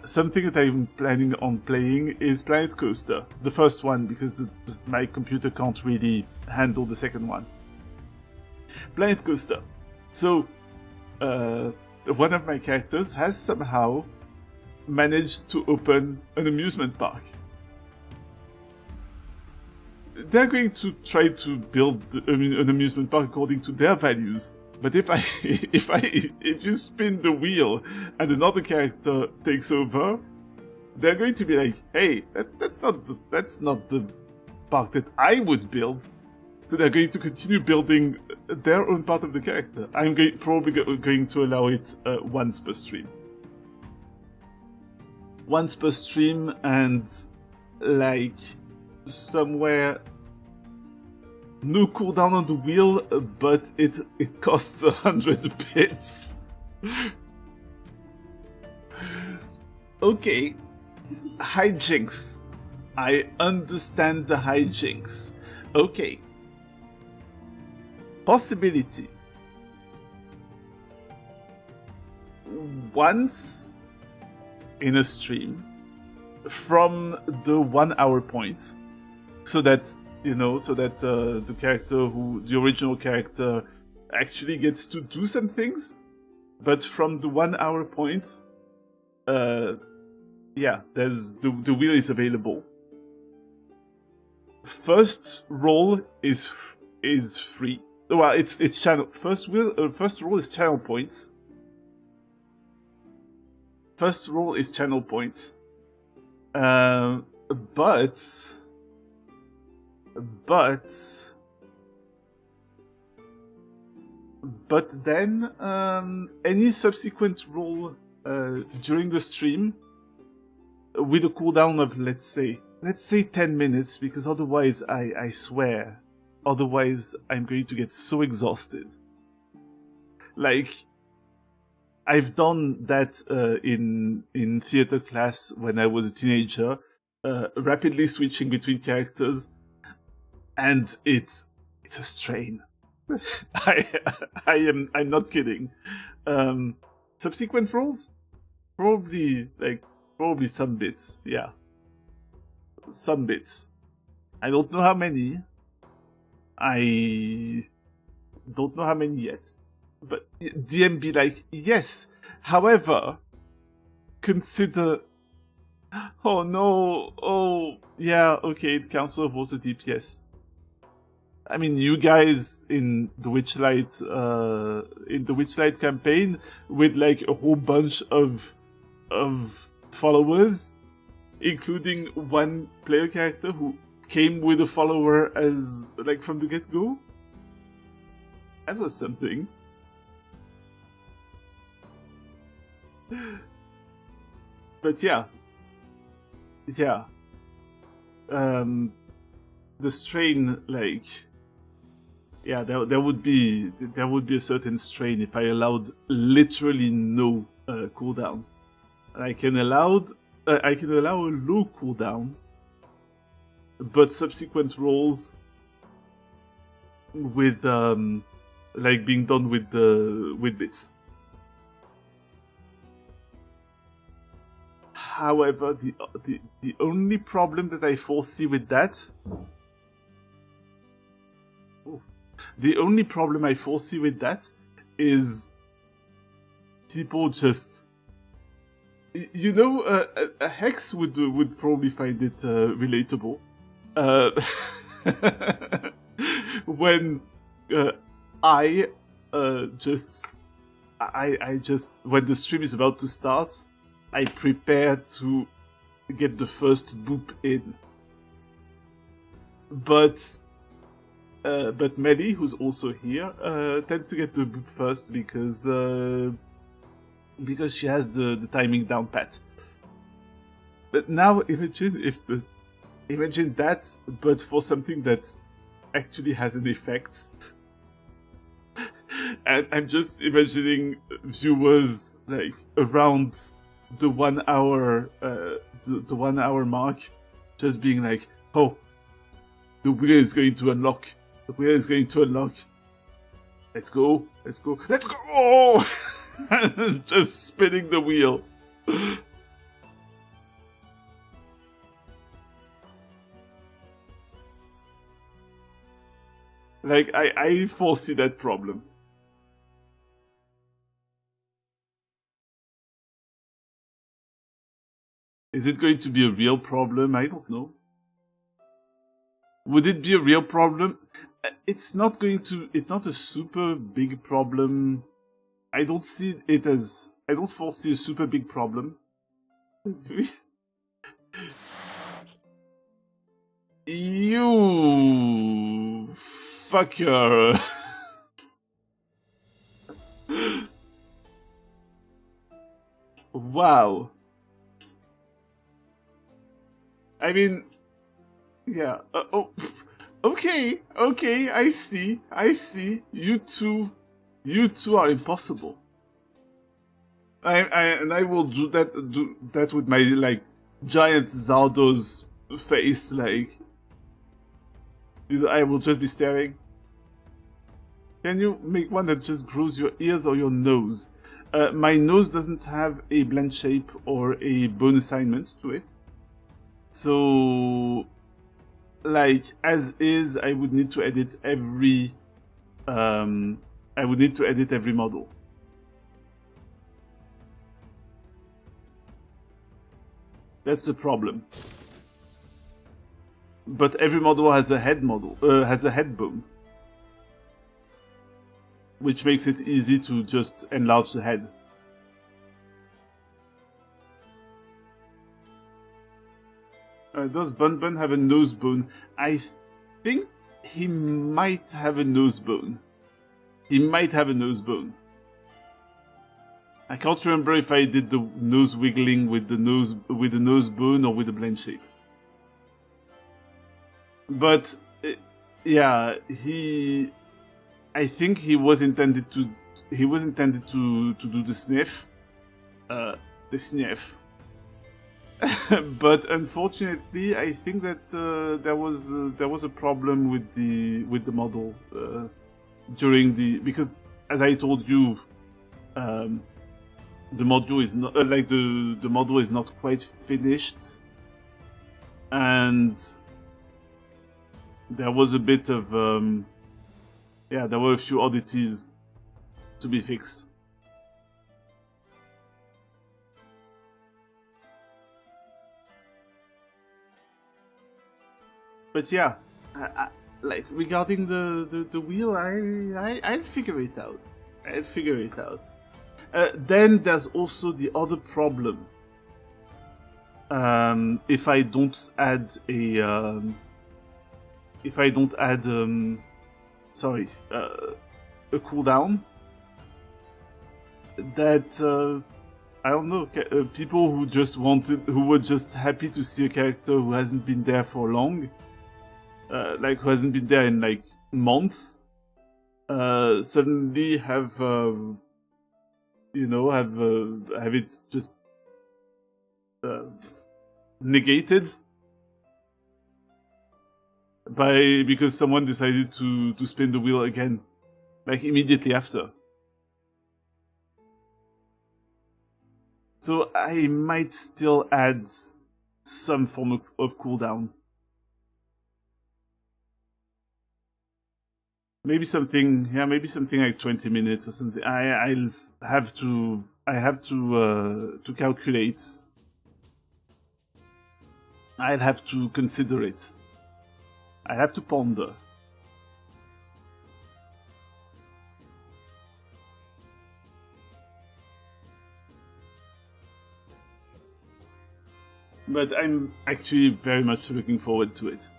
something that I'm planning on playing is Planet Coaster, the first one, because my computer can't really handle the second one. Planet Coaster. So, one of my characters has somehow managed to open an amusement park. They're going to try to build an amusement park according to their values. But if you spin the wheel and another character takes over, they're going to be like, "Hey, that's not the park that I would build." So they're going to continue building their own part of the character. I'm probably going to allow it once per stream. Once per stream, and like somewhere. No cooldown on the wheel, but it costs 100 bits. Okay. Hijinks. I understand the hijinks. Okay. Possibility. Once in a stream from the 1 hour point, so that the character the original character actually gets to do some things, but from the 1 hour point, there's the wheel is available. First roll is free. Well, it's channel first roll is channel points. First roll is channel points. But then any subsequent roll during the stream with a cooldown of let's say 10 minutes, because otherwise I swear, otherwise I'm going to get so exhausted. Like, I've done that in theater class when I was a teenager, rapidly switching between characters. And it's a strain. I'm not kidding. Subsequent rolls, Probably some bits, yeah. Some bits. I don't know how many. I don't know how many yet. But DM be like, yes. However, consider... Oh no, oh, yeah, okay, it counts for water DPS. I mean, you guys in the Witchlight campaign with like a whole bunch of followers, including one player character who came with a follower as like from the get-go. That was something. But yeah. The strain, like, yeah, there would be a certain strain if I allowed literally no cooldown. I can allow a low cooldown, but subsequent rolls with like being done with bits. However, the only problem that I foresee with that... The only problem I foresee with that is people just... You know, a Hex would probably find it relatable. When I just... When the stream is about to start, I prepare to get the first boop in. But Melly, who's also here, tends to get the boop first because she has the timing down pat. But now imagine that, but for something that actually has an effect. And I'm just imagining viewers like around the 1 hour the 1 hour mark just being like, oh, the wheel is going to unlock. The wheel is going to unlock. Let's go. Let's go. Let's go! Just spinning the wheel. Like, I foresee that problem. Is it going to be a real problem? I don't know. Would it be a real problem? It's not a super big problem. I don't foresee a super big problem. You fucker. Wow. I mean, yeah. Okay. I see. You two are impossible. I will do that with my like giant Zardo's face. Like, I will just be staring. Can you make one that just grows your ears or your nose? My nose doesn't have a blend shape or a bone assignment to it. So, like, as is, I would need to edit every model. That's the problem. But every model has a head bone, which makes it easy to just enlarge the head. Does Bun have a nose bone? I think he might have a nose bone. I can't remember if I did the nose wiggling with the nose bone or with the blend shape. But yeah, I think he was intended to do the sniff. But unfortunately, I think that there was a problem with the model because, as I told you, the module is not the module is not quite finished, and there was a bit of there were a few oddities to be fixed. But yeah, like regarding the wheel, I'll figure it out. I'll figure it out. Then there's also the other problem. If I don't add a cooldown, that I don't know, people who were just happy to see a character who hasn't been there for long, who hasn't been there in like months, suddenly have it just negated because someone decided to spin the wheel again, like immediately after. So I might still add some form of cooldown. Maybe something like 20 minutes or something. I have to calculate. I'll have to consider it. I have to ponder. But I'm actually very much looking forward to it.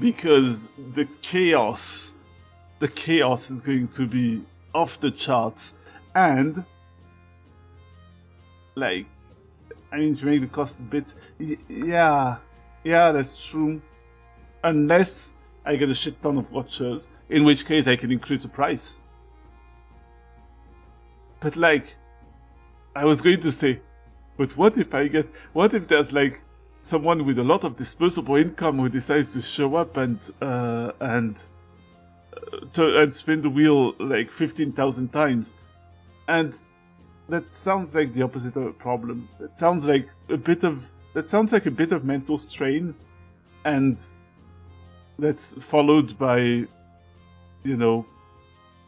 Because the chaos is going to be off the charts. And, like, I mean, to make the cost a bit... Yeah, that's true. Unless I get a shit ton of watchers, in which case I can increase the price. But, like, I was going to say... But what if there's like someone with a lot of disposable income who decides to show up and spin the wheel like 15,000 times, and that sounds like the opposite of a problem. That sounds like a bit of mental strain, and that's followed by, a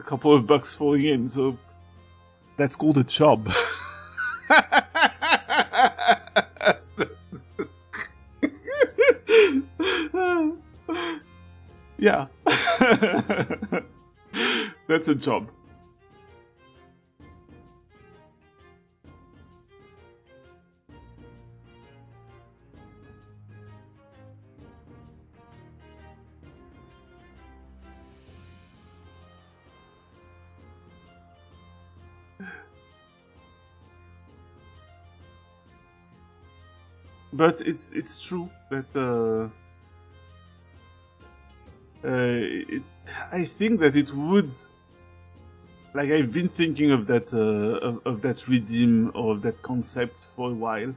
couple of bucks falling in. So that's called a job. Yeah. That's a job. But it's true that I think that it would, like, I've been thinking of that redeem or of that concept for a while,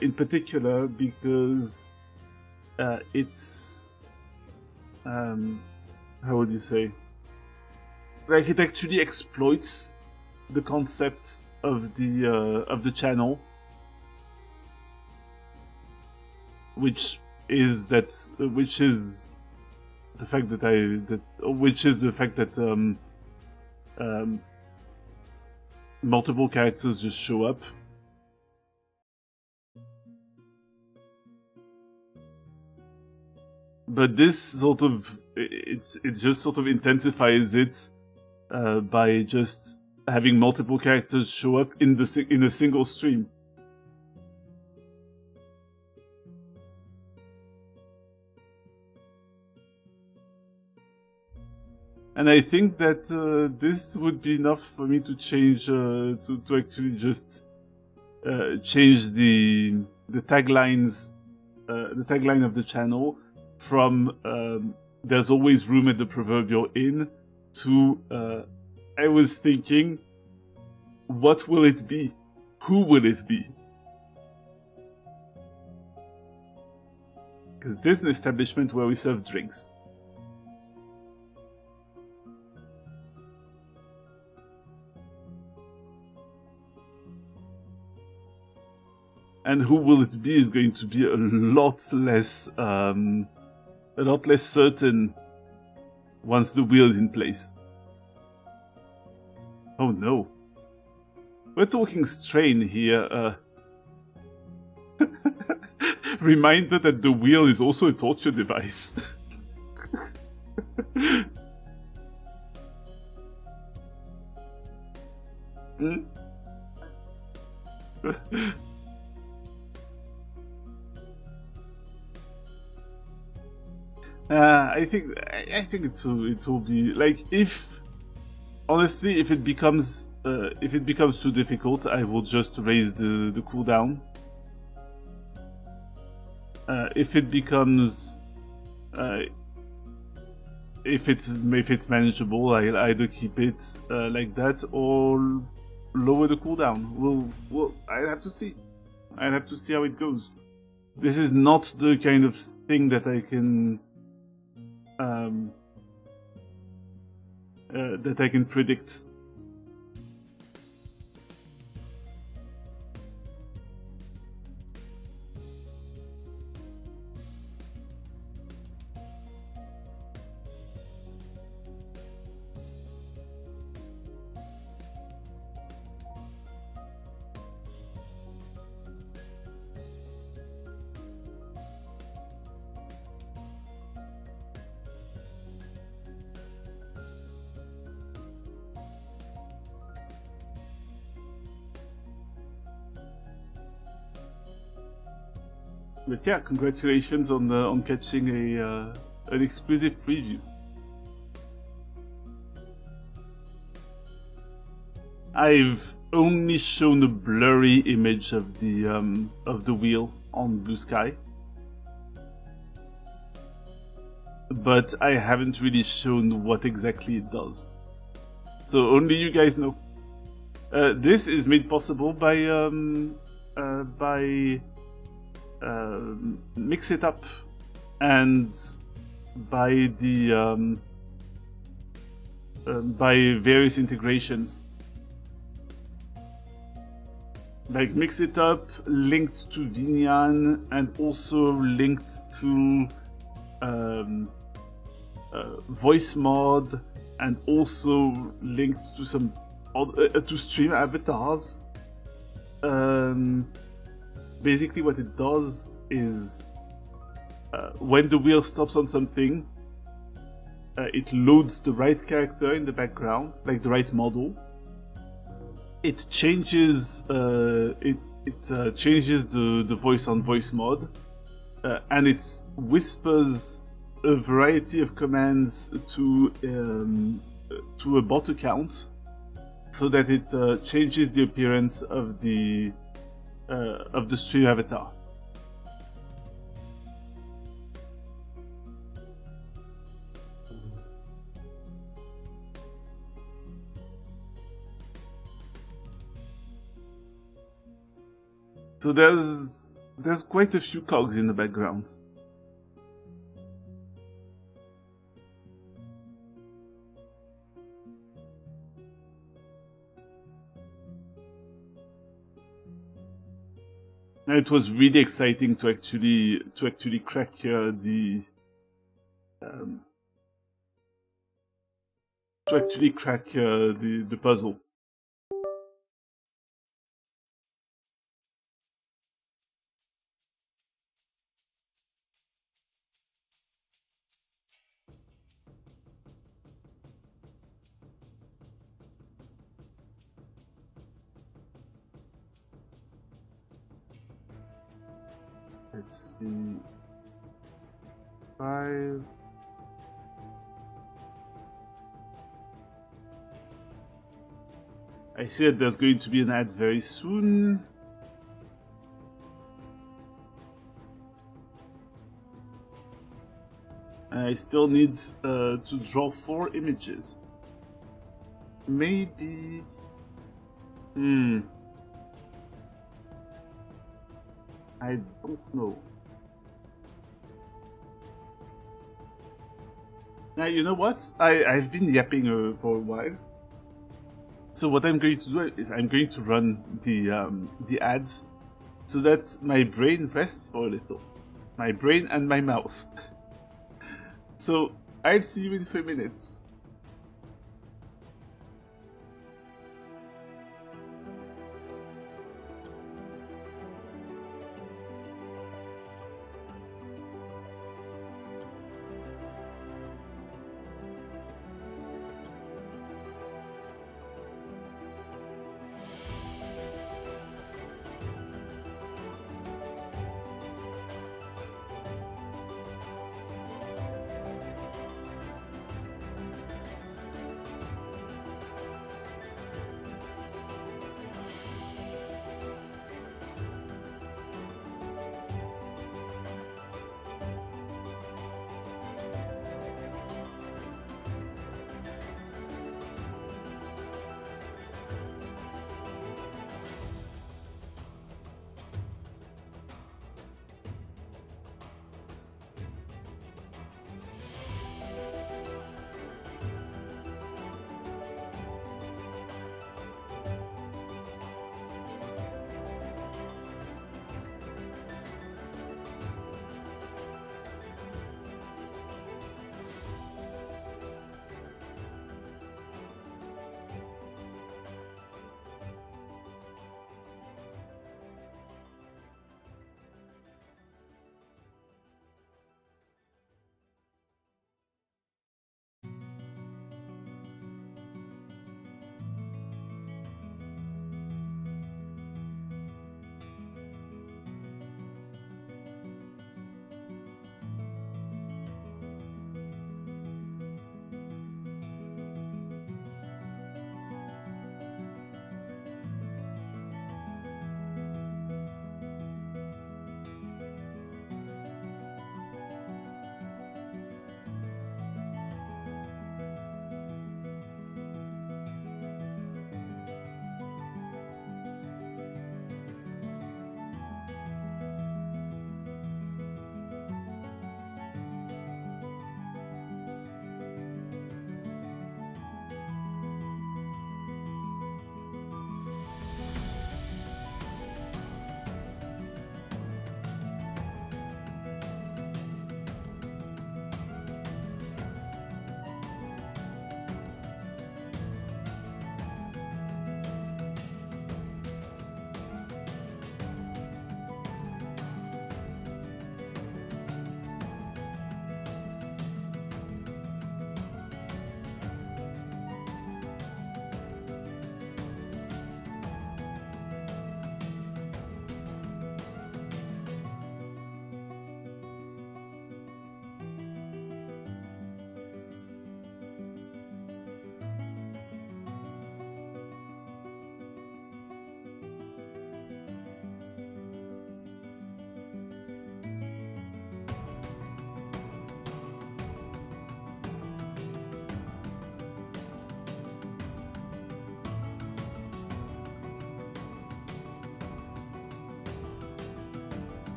in particular because it's how would you say, like, it actually exploits the concept of the channel, which is the fact that multiple characters just show up. But this it just sort of intensifies it by just having multiple characters show up in a single stream. And I think that this would be enough for me to change, to actually just change the taglines, the tagline of the channel from "There's always room at the Proverbial Inn" to I was thinking, what will it be? Who will it be? Because there's an establishment where we serve drinks. And who will it be is going to be a lot less certain once the wheel is in place. Oh no. We're talking strain here. Reminder that the wheel is also a torture device. Hmm? I think it will be like, if honestly, if it becomes too difficult, I will just raise the cooldown. If it becomes if it's manageable, I'll either keep it like that or lower the cooldown. I'll have to see. I'll have to see how it goes. This is not the kind of thing that I can predict. But yeah, congratulations on catching an exclusive preview. I've only shown a blurry image of the wheel on Blue Sky, but I haven't really shown what exactly it does. So only you guys know. This is made possible by Mix It Up and by the by various integrations. Like Mix It Up linked to Vinyan and also linked to voice mod, and also linked to some to stream avatars. Basically what it does is when the wheel stops on something, it loads the right character in the background, like the right model. It changes changes the voice on voice mod, and it whispers a variety of commands to a bot account, so that it changes the appearance of the stream avatar. So there's quite a few cogs in the background. And it was really exciting to actually crack the puzzle. Let's see. 5. I see that there's going to be an ad very soon. I still need to draw 4 images. Maybe... I don't know. Now, you know what? I've been yapping for a while. So what I'm going to do is I'm going to run the ads so that my brain rests for a little. My brain and my mouth. So, I'll see you in 3 minutes.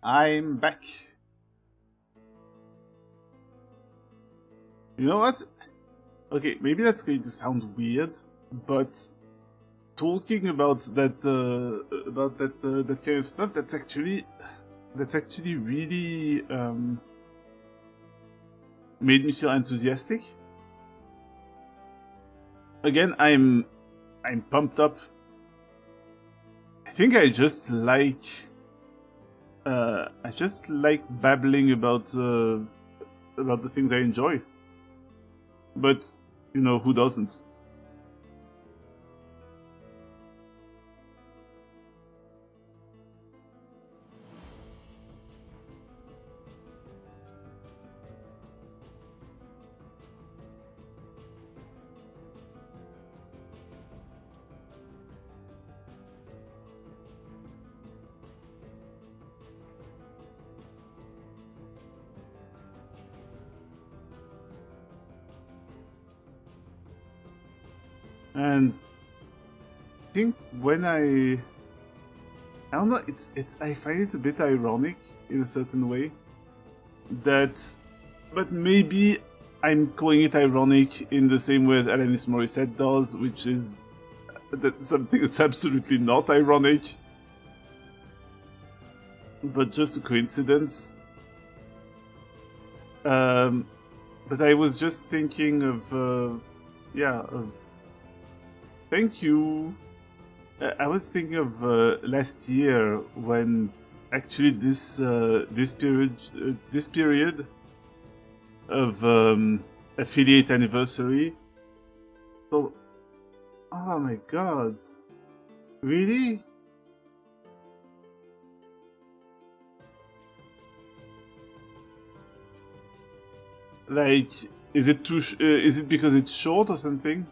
I'm back. You know what? Okay, maybe that's going to sound weird, but talking about that that kind of stuff, that's actually really made me feel enthusiastic. Again, I'm pumped up. I think I just like babbling about the things I enjoy. But you know, who doesn't? And I think when I don't know, I find it a bit ironic in a certain way that, but maybe I'm calling it ironic in the same way as Alanis Morissette does, which is that something that's absolutely not ironic, but just a coincidence. But I was just thinking of, thank you. I was thinking of last year when actually this period of affiliate anniversary. So, oh my god, really? Like, is it is it because it's short or something?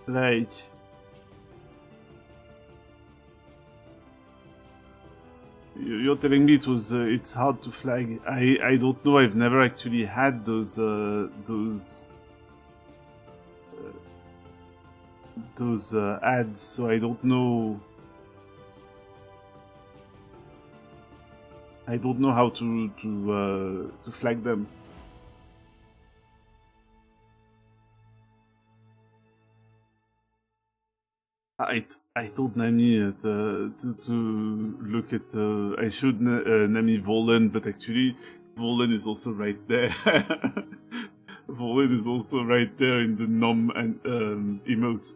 Like, you're telling me it's hard to flag. I don't know. I've never actually had those ads, so I don't know. I don't know how to flag them. I told Nami to look at. I showed Nami Volan, but actually Volan is also right there. Volan is also right there in the nom and emote.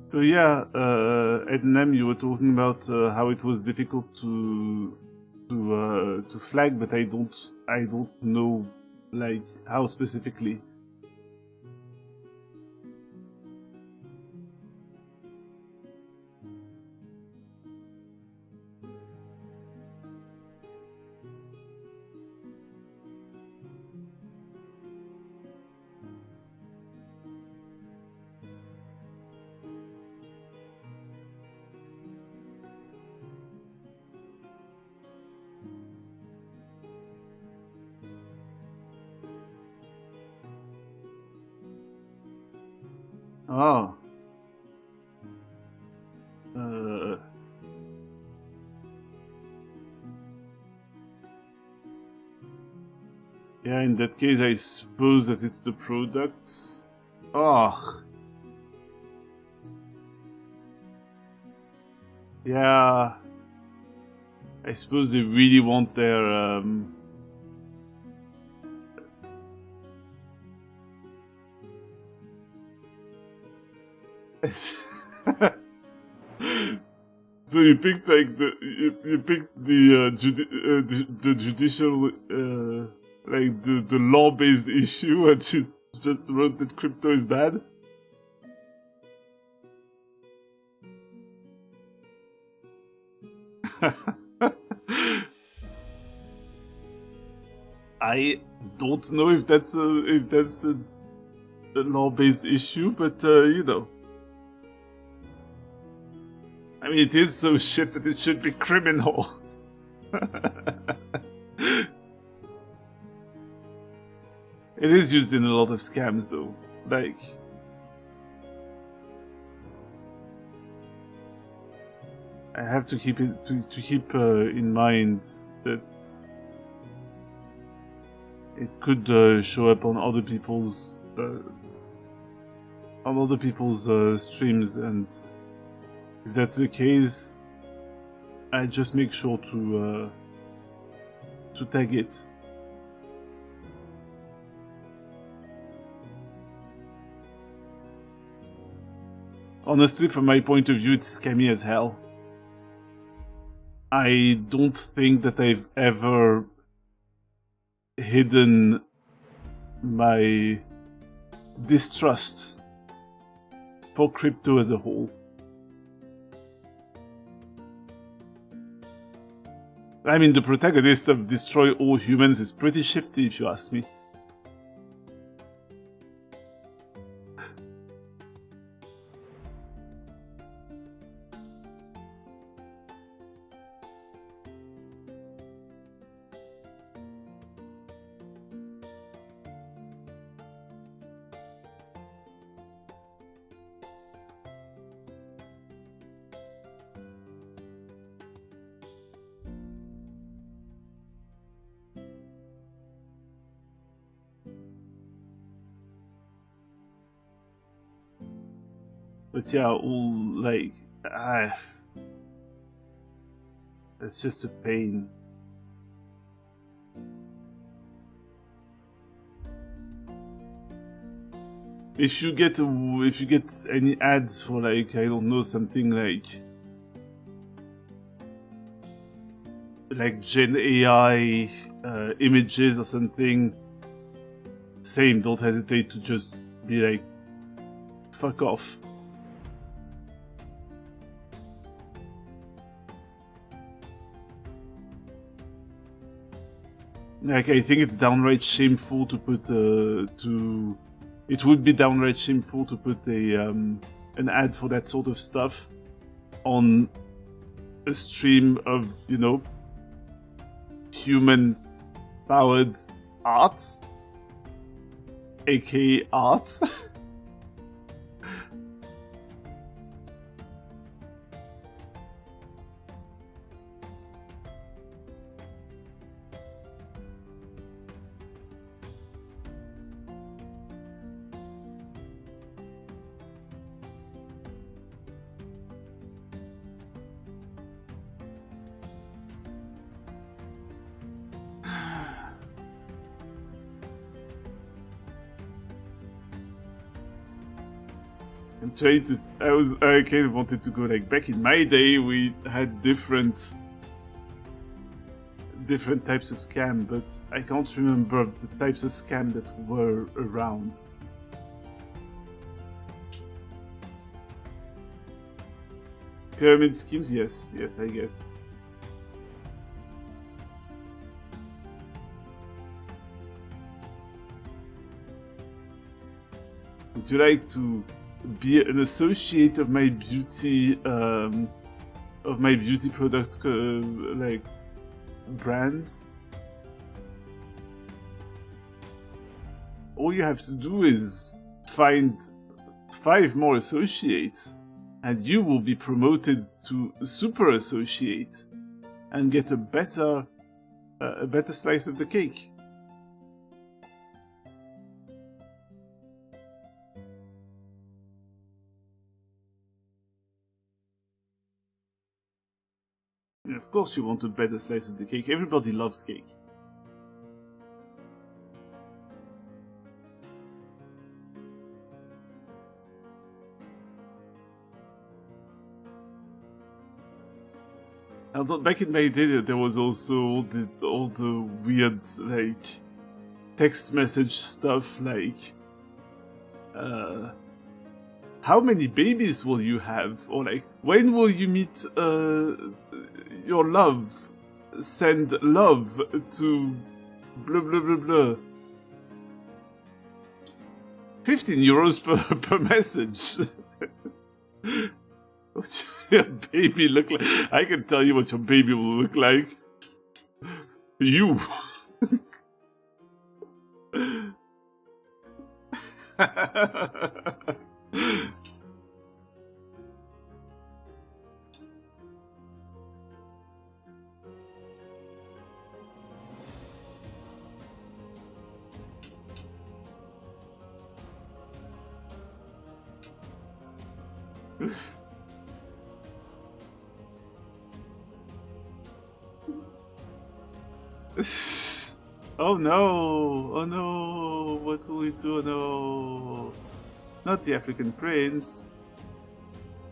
So yeah, at NEM you were talking about how it was difficult to flag, but I don't know like how specifically. Oh. Yeah, in that case, I suppose that it's the products. Oh. Yeah. I suppose they really want their So you picked like you picked the judicial like the law-based issue, and you just wrote that crypto is bad. I don't know if that's a law-based issue, but you know. I mean, it is so shit that it should be criminal. It is used in a lot of scams, though. Like, I have to keep it to keep in mind that it could show up on other people's streams, and if that's the case, I just make sure to tag it. Honestly, from my point of view, it's scammy as hell. I don't think that I've ever hidden my distrust for crypto as a whole. I mean, the protagonist of Destroy All Humans is pretty shifty, if you ask me. But yeah, it's just a pain. If you get any ads for I don't know, something like Gen AI images or something, same, don't hesitate to just be like, fuck off. I think it's downright shameful to put it would be downright shameful to put an ad for that sort of stuff on a stream of, human-powered art, aka art. I'm trying to. I kind of wanted to go back in my day. We had different types of scam, but I can't remember the types of scam that were around. Pyramid schemes, yes, I guess. Would you like to be an associate of my beauty product brands? All you have to do is find 5 more associates, and you will be promoted to super associate and get a better slice of the cake. And of course you want a better slice of the cake. Everybody loves cake. Although back in my day, there was also all the weird text message stuff how many babies will you have? Or when will you meet your love? Send love to blah blah blah blah. 15 euros per message. What's your baby look like? I can tell you what your baby will look like. You. Oh no! Oh no! What will we do? Oh no! Not the African prince!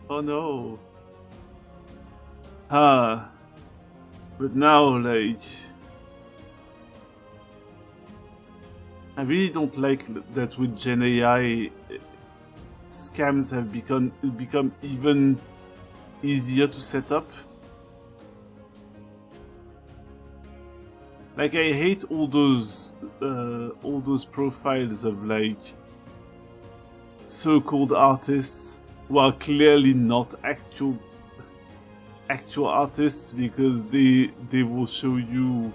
Oh no! But now, like, I really don't like that with Gen AI, scams have become even easier to set up. Like, I hate all those profiles of like so-called artists who are clearly not actual artists, because they will show you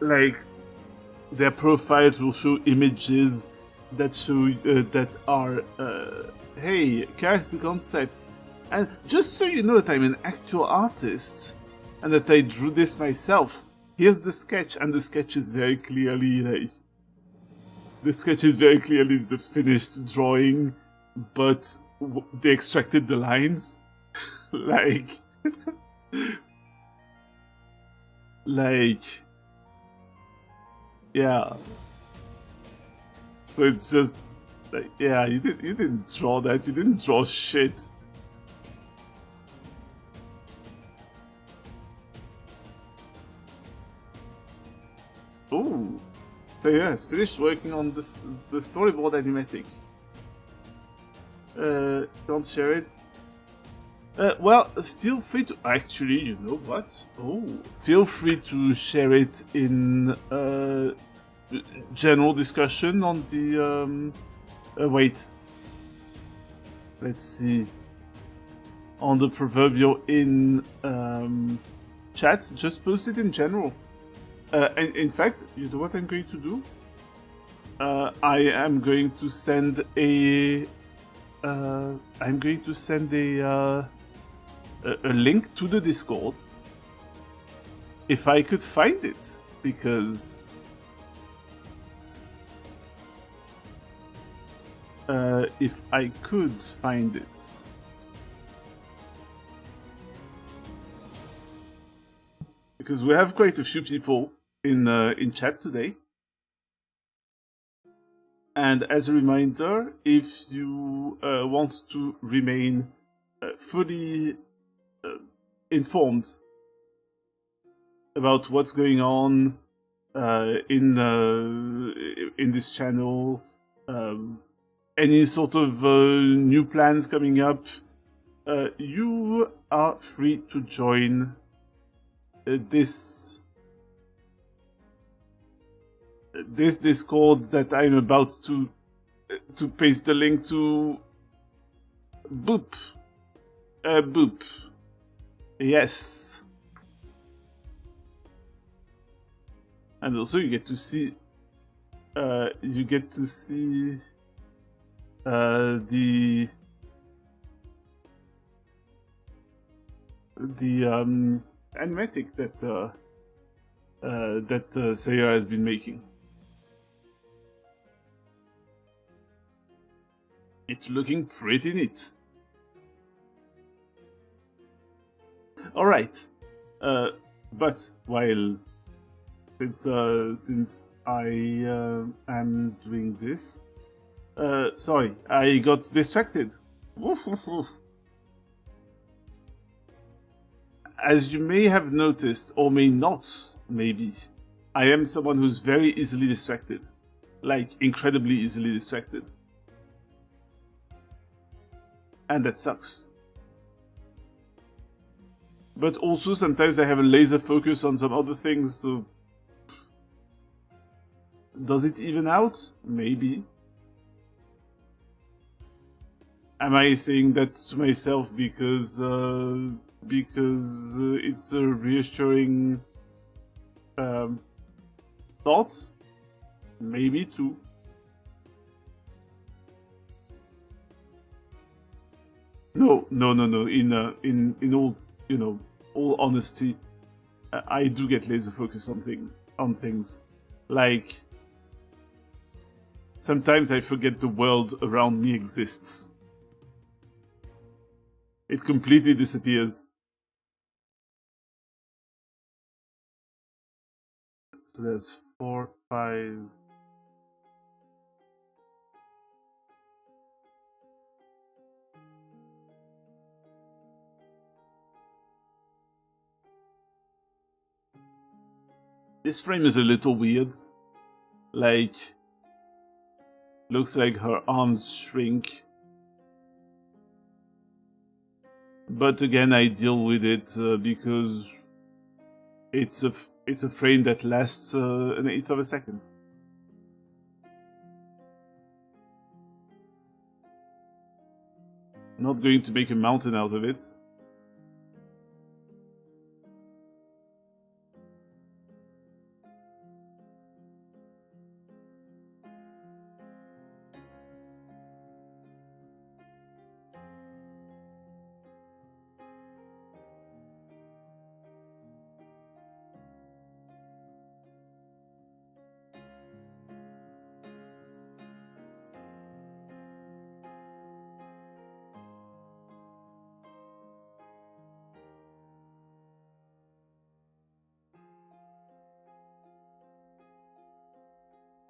like their profiles will show images that show that are hey, character concept. And just so you know that I'm an actual artist and that I drew this myself, here's the sketch, and the sketch is very clearly like the finished drawing, but they extracted the lines. like yeah. So it's just like, yeah, you didn't draw that, you didn't draw shit. Oh, so yes, finished working on the storyboard animatic. Can't share it. Well, feel free to. Actually, you know what? Oh, feel free to share it in general discussion on the. Wait. Let's see. On the Proverbial Inn chat, just post it in general. And in fact, you know what I'm going to do? I am going to send a. I'm going to send a link to the Discord, if I could find it, because if I could find it. Because we have quite a few people in chat today. And as a reminder, if you want to remain fully informed about what's going on in this channel, any sort of new plans coming up, you are free to join this Discord that I'm about to paste the link to. Boop. Boop. Yes. And also you get to see the animatic that Saya has been making. It's looking pretty neat. Alright. But while since I am doing this, sorry, I got distracted. As you may have noticed, or may not, maybe, I am someone who's very easily distracted. Like, incredibly easily distracted. And that sucks. But also sometimes I have a laser focus on some other things, so... Does it even out? Maybe. Am I saying that to myself because it's a reassuring thought? Maybe too. No. In all, all honesty, I do get laser focus on things. Like, Sometimes I forget the world around me exists. It completely disappears. So there's 4, 5... This frame is a little weird. Like, looks like her arms shrink. But again, I deal with it because it's a frame that lasts an eighth of a second. Not going to make a mountain out of it.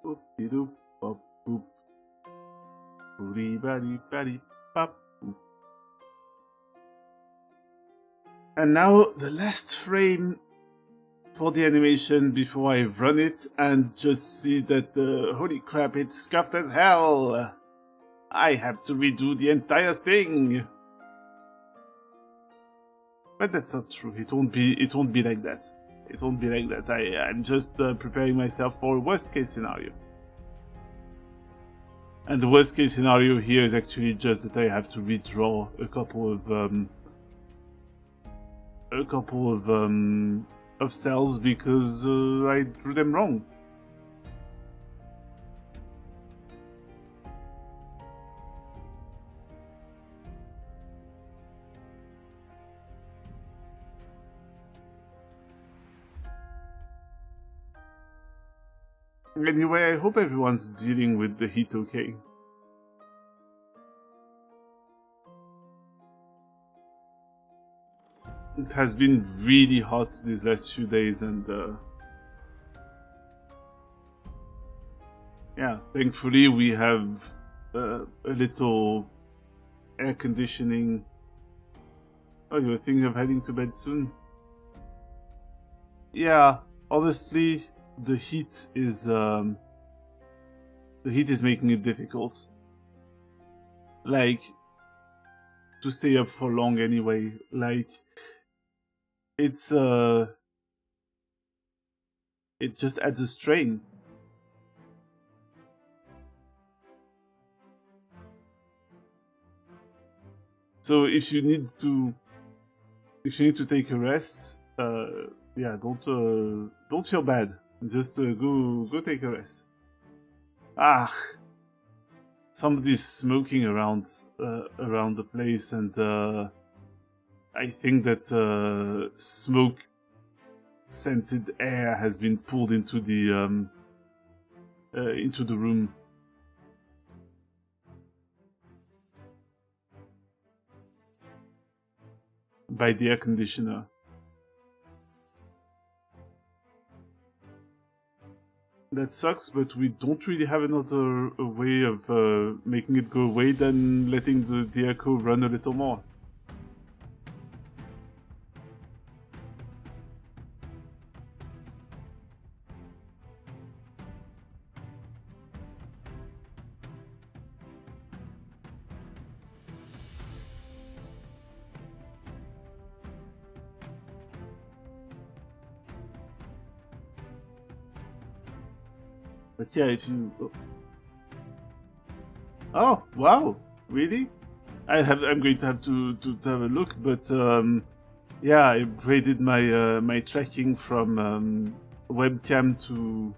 Boop-de-doop, bop, boop. Boop-de-ba-dee-ba-dee-bop, boop. And now the last frame for the animation before I run it and just see that holy crap, it's scuffed as hell. I have to redo the entire thing. But that's not true. It won't be like that. It won't be like that. I'm just preparing myself for a worst case scenario. And the worst case scenario here is actually just that I have to redraw a couple of cells because I drew them wrong. Anyway, I hope everyone's dealing with the heat okay. It has been really hot these last few days and yeah, thankfully we have a little air conditioning. Oh, you were thinking of heading to bed soon? Yeah, honestly, the heat is making it difficult. Like, to stay up for long anyway. Like, it just adds a strain. So if you need to take a rest, yeah, don't feel bad. Just go take a rest. Ah, somebody's smoking around the place, and I think that smoke scented air has been pulled into the room. By the air conditioner. That sucks, but we don't really have another way of making it go away than letting the echo run a little more. But yeah, if you... Oh, wow! Really? I'm going to have to have a look, but yeah, I upgraded my my tracking from webcam to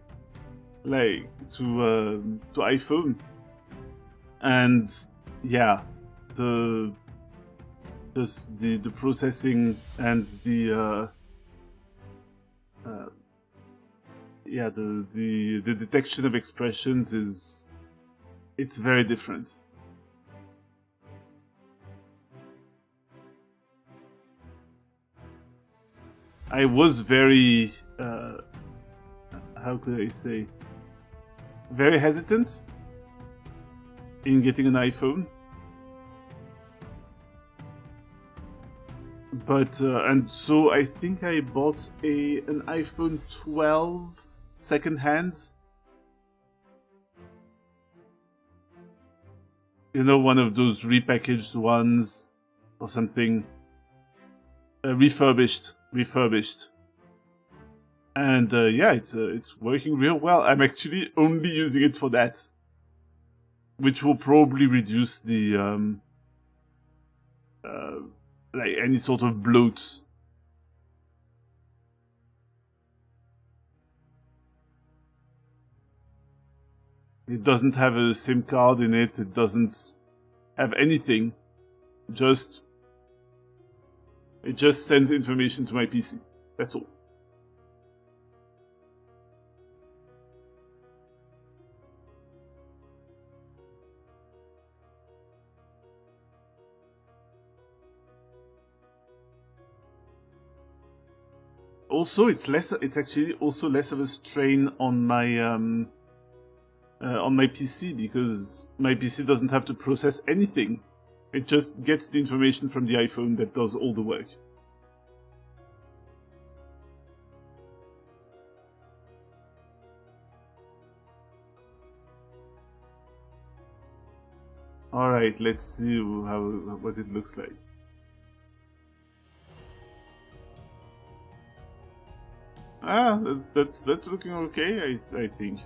iPhone, and yeah, the processing and the yeah, the detection of expressions is It's very different. I was very, how could I say, very hesitant in getting an iPhone. But, and so I think I bought an iPhone 12 secondhand. You know, one of those repackaged ones or something. Refurbished. And yeah, it's working real well. I'm actually only using it for that, which will probably reduce the like any sort of bloat. It doesn't have a SIM card in it. It doesn't have anything. It just sends information to my PC. That's all. Also, it's actually also less of a strain on my PC, because my PC doesn't have to process anything. It just gets the information from the iPhone that does all the work. Alright, let's see what it looks like. Ah, that's looking okay, I think.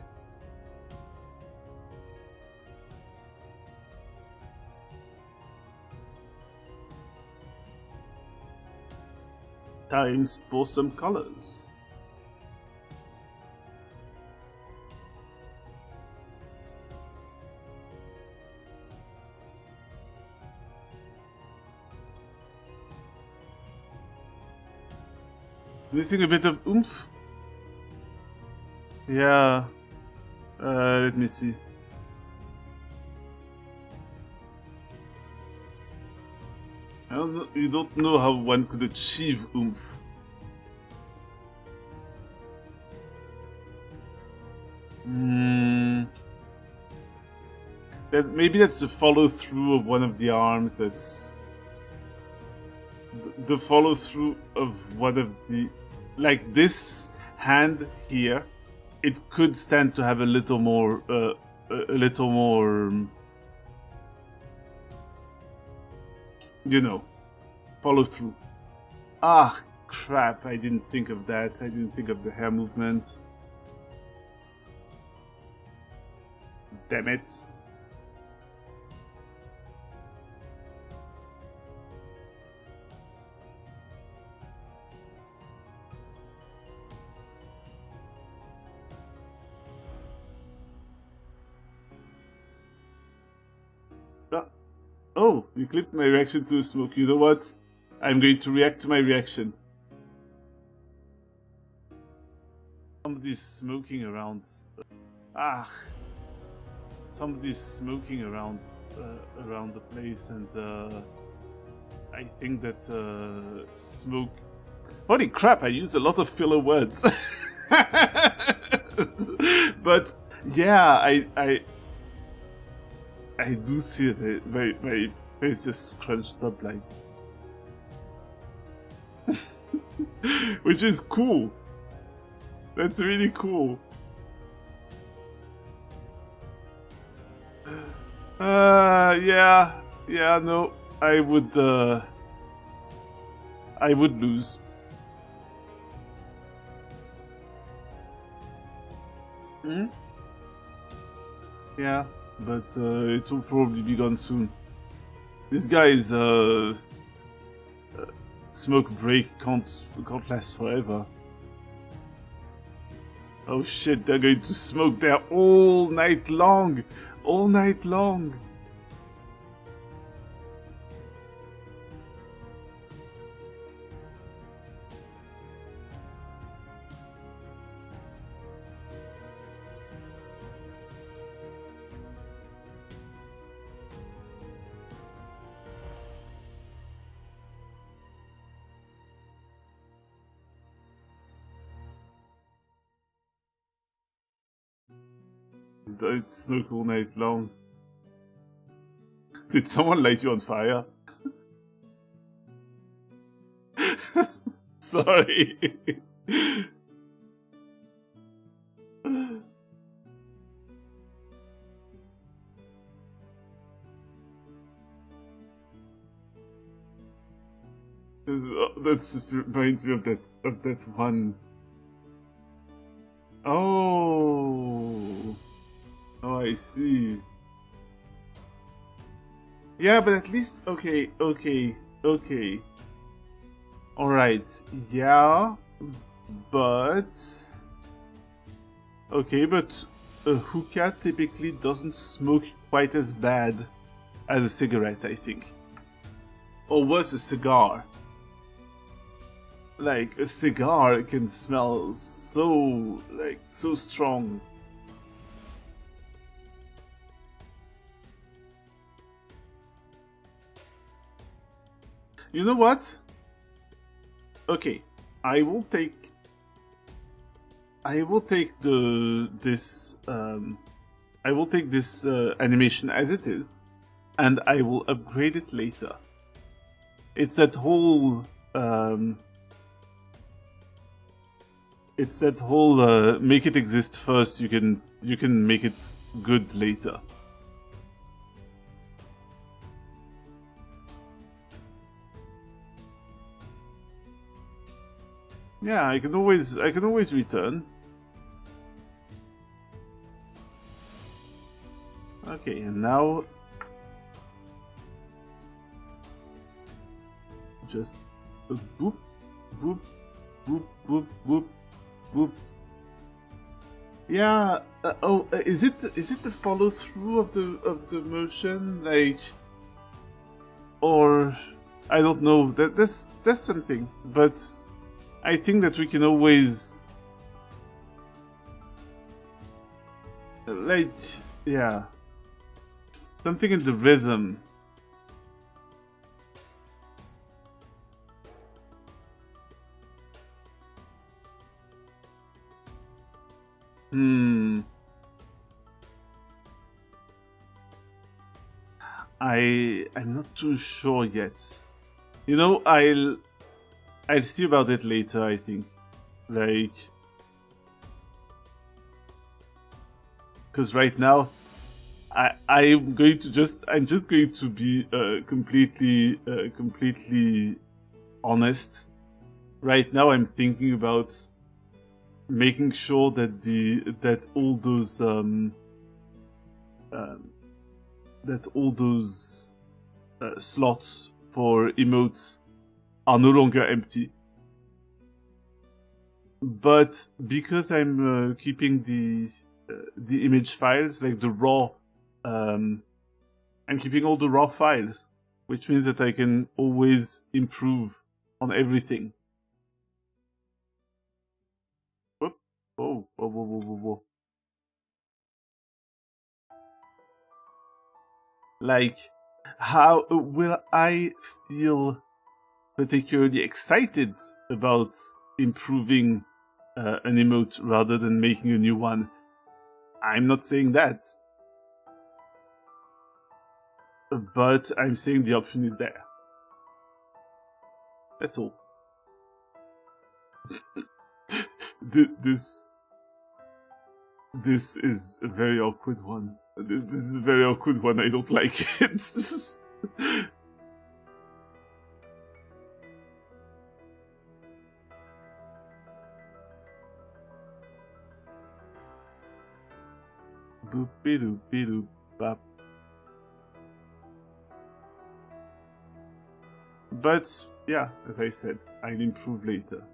Times for some colors. Missing a bit of oomph. Yeah. Let me see. You don't know how one could achieve oomph. Maybe that's a follow through of one of the arms. That's the follow through of one of the, like this hand here. It could stand to have a little more, you know, follow through. Ah, crap, I didn't think of that. I didn't think of the hair movement. Damn it. Oh, you clipped my reaction to the smoke. You know what? I'm going to react to my reaction. Somebody's smoking around. Ah. Somebody's smoking around the place, and I think that smoke. Holy crap! I use a lot of filler words. But yeah, I do see it. My face just scrunched up like, which is cool. That's really cool. Yeah, no, I would lose. Yeah, but it will probably be gone soon. This guy's smoke break can't last forever. Oh shit, they're going to smoke there all night long! All night long! I'd smoke all night long. Did someone light you on fire? Sorry. That just reminds me of that one. Oh, I see. Yeah, but at least okay. All right, yeah, but okay, but a hookah typically doesn't smoke quite as bad as a cigarette, I think, or worse, a cigar. Like, a cigar can smell so strong. You know what? Okay, I will take this animation as it is, and I will upgrade it later. It's that whole make it exist first. You can make it good later. Yeah, I can always return. Okay, and now just boop, boop, boop, boop, boop, boop. Yeah. Is it the follow through of the motion, like, or I don't know. That's something, but I think that we can always, like, yeah, something in the rhythm. I'm not too sure yet. You know, I'll see about it later, I think. Like, because right now I'm just going to be completely honest. Right now I'm thinking about making sure that all those slots for emotes are no longer empty. But because I'm keeping the image files, like the raw, I'm keeping all the raw files, which means that I can always improve on everything. Whoop. Oh, whoa, whoa, whoa, whoa, whoa. Like, how will I feel particularly excited about improving an emote rather than making a new one? I'm not saying that, but I'm saying the option is there. That's all. This is a very awkward one. This is a very awkward one. I don't like it. Boop-be-doop-be-doop bop. But yeah, as I said, I'll improve later.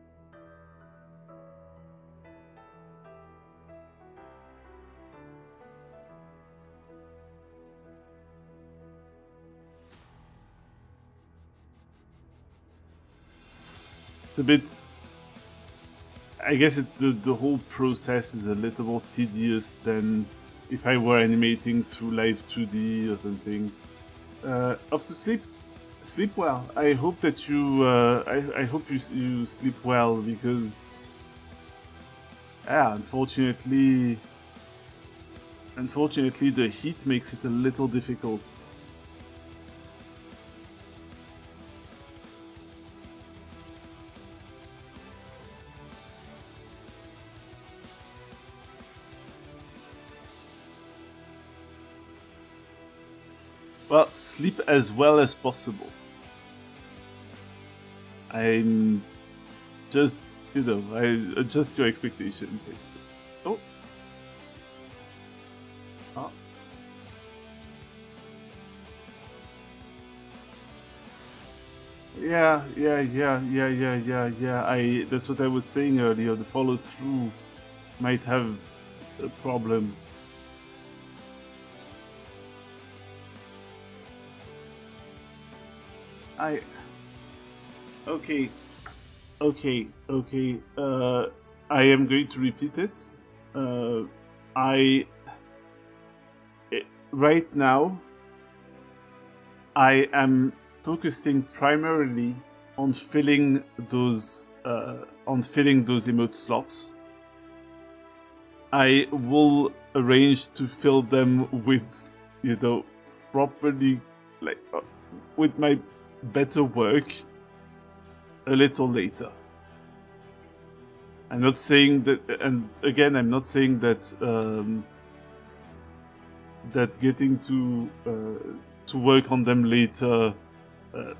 It's a bit, I guess the whole process is a little more tedious than if I were animating through Live 2D or something. Off to sleep? Sleep well. I hope that you, I hope you sleep well, because, yeah, unfortunately, Unfortunately, the heat makes it a little difficult. Well, sleep as well as possible. I'm just, I adjust your expectations, I suppose. Oh. Ah. Yeah. That's what I was saying earlier. The follow through might have a problem. Okay. I am going to repeat it. Right now, I am focusing primarily on filling those emote slots. I will arrange to fill them with, properly, with my better work a little later. I'm not saying that, and again, I'm not saying that that getting to work on them later,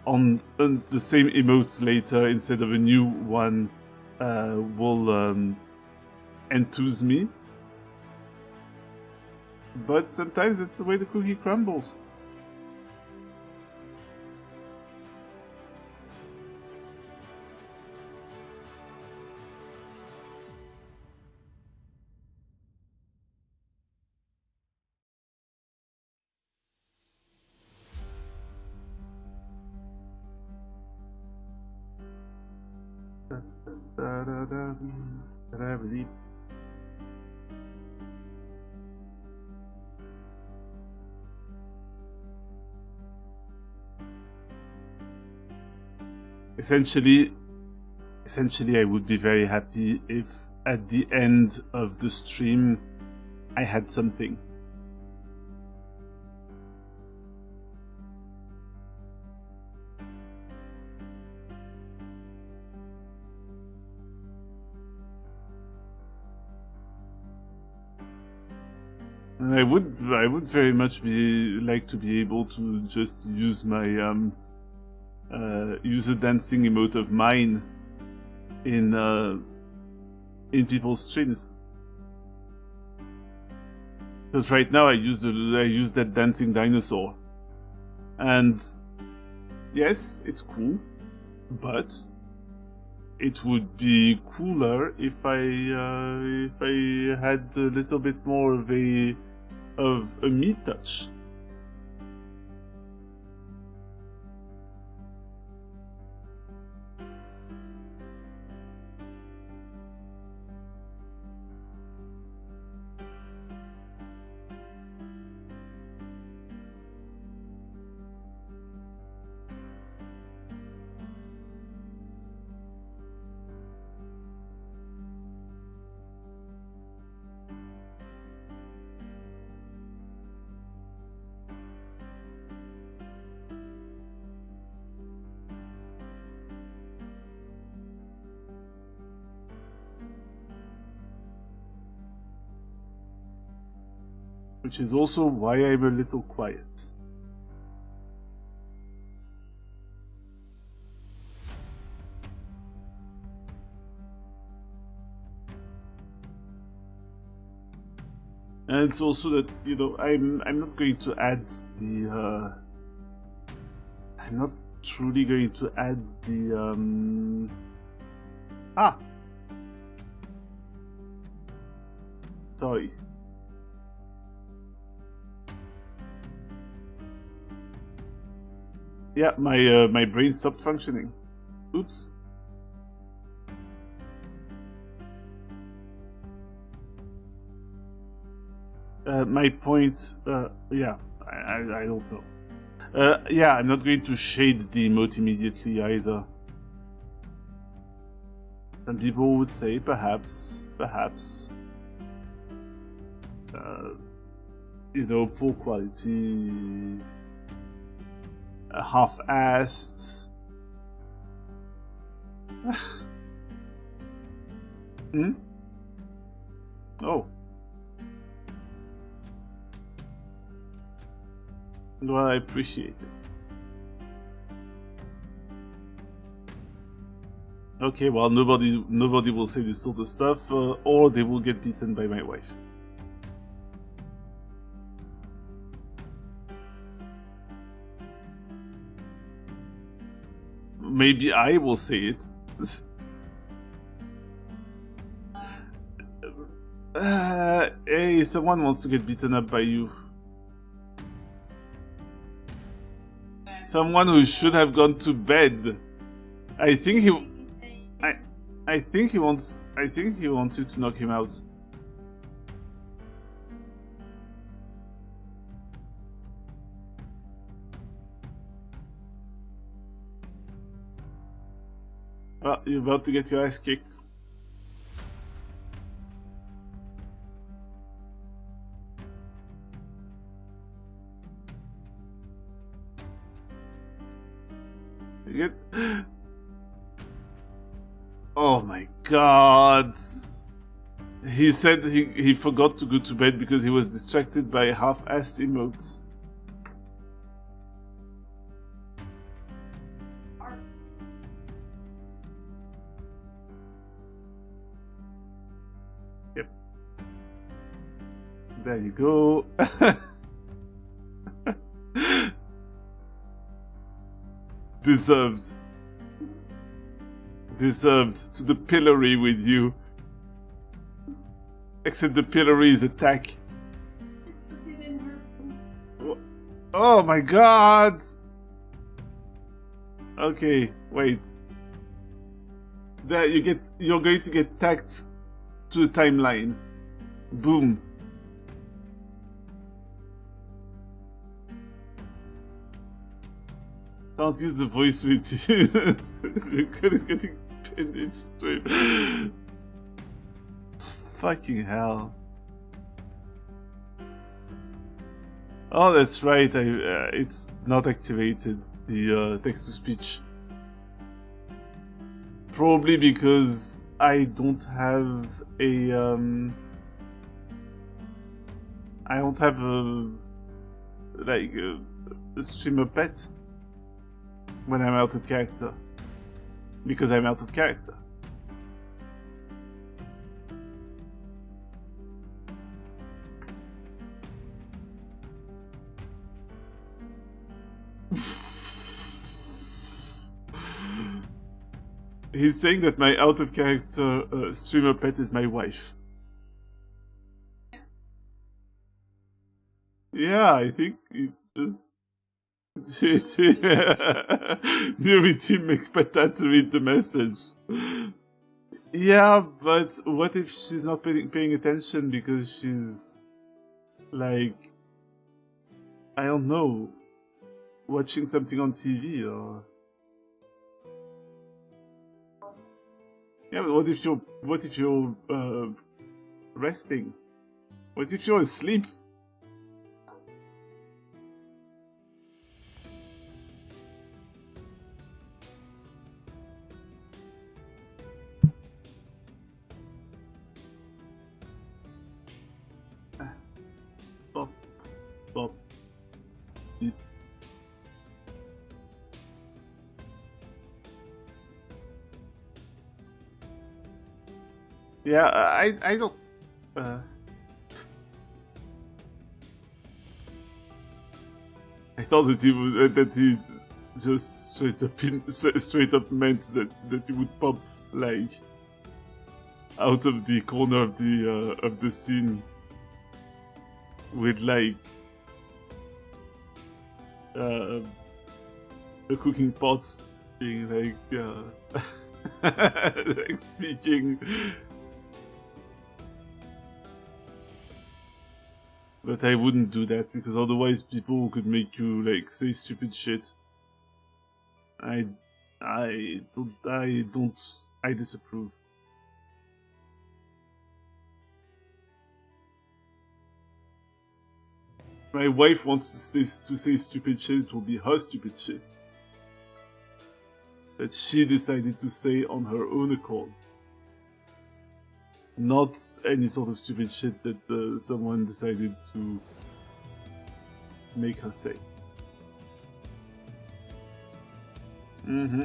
on the same emote later instead of a new one, will enthuse me. But sometimes it's the way the cookie crumbles. Essentially, I would be very happy if at the end of the stream I had something. And I would very much like to be able to just use my use a dancing emote of mine in people's streams. Because right now I use that dancing dinosaur, and yes, it's cool, but it would be cooler if I had a little bit more of a me touch. Which is also why I'm a little quiet. And it's also that, I'm not going to add the I'm not truly going to add the sorry. Yeah, my brain stopped functioning. Oops. My point, yeah, I don't know. Yeah, I'm not going to shade the emote immediately either. Some people would say perhaps. you know, poor quality, half-assed. Hmm? Oh. Well, I appreciate it. Okay, well, nobody will say this sort of stuff, or they will get beaten by my wife. Maybe I will say it. Hey, someone wants to get beaten up by you. Someone who should have gone to bed. I think he wants you to knock him out. Well, you're about to get your ass kicked. You get... Oh my god. He said he forgot to go to bed because he was distracted by half-assed emotes. Yep. There you go. Deserved. Deserved to the pillory with you. Except the pillory is attack. Oh my god! Okay, wait. There you're going to get tacked to the timeline. Boom. Don't use the voice with you. It's getting pinned straight. Fucking hell. Oh, that's right. It's not activated, the text-to-speech. Probably because I don't have a I don't have a streamer pet when I'm out of character. Because I'm out of character. He's saying that my out of character streamer pet is my wife. Yeah, I think it just... New team make Patat to read the message. Yeah, but what if she's not paying attention because she's like, I don't know, watching something on TV or... Yeah, but what if you're resting? What if you're asleep? Bop, bop. Beep. Yeah, I don't. I thought that he just straight up meant that he would pop like out of the corner of the scene with like the cooking pots being like like speaking. But I wouldn't do that because otherwise people could make you like say stupid shit. I disapprove. my wife wants to say stupid shit, it will be her stupid shit. That she decided to say on her own accord. Not any sort of stupid shit that someone decided to make her say. Mm-hmm.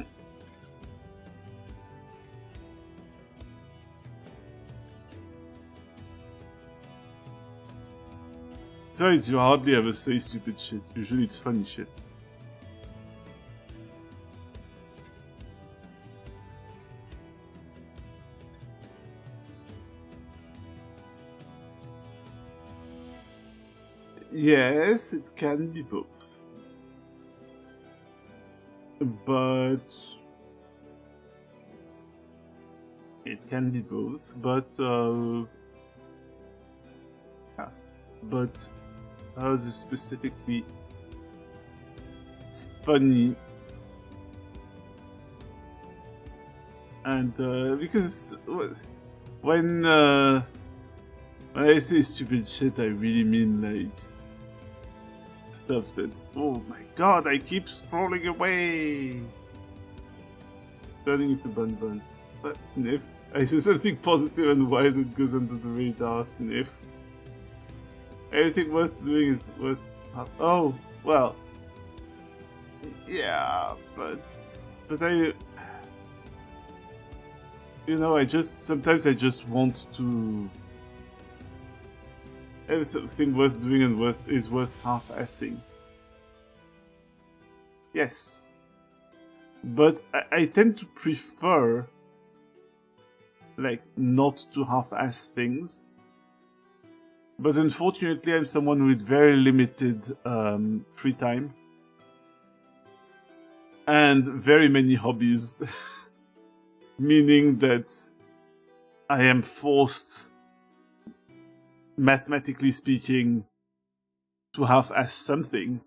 Besides, you hardly ever say stupid shit. Usually it's funny shit. Yes, it can be both. But it can be both, but yeah. But hers is specifically funny, and because when I say stupid shit, I really mean like stuff that's, oh my god, I keep scrolling away, turning into Bun Bun. But sniff. I say something positive and wise that goes under the radar. Sniff. Everything worth doing is worth. Oh well. Yeah, but I. Sometimes I just want to. Everything worth doing and is worth half-assing. Yes. But I tend to prefer, like, not to half-ass things. But unfortunately, I'm someone with very limited free time. And very many hobbies. Meaning that I am forced, mathematically speaking, to half-ass something.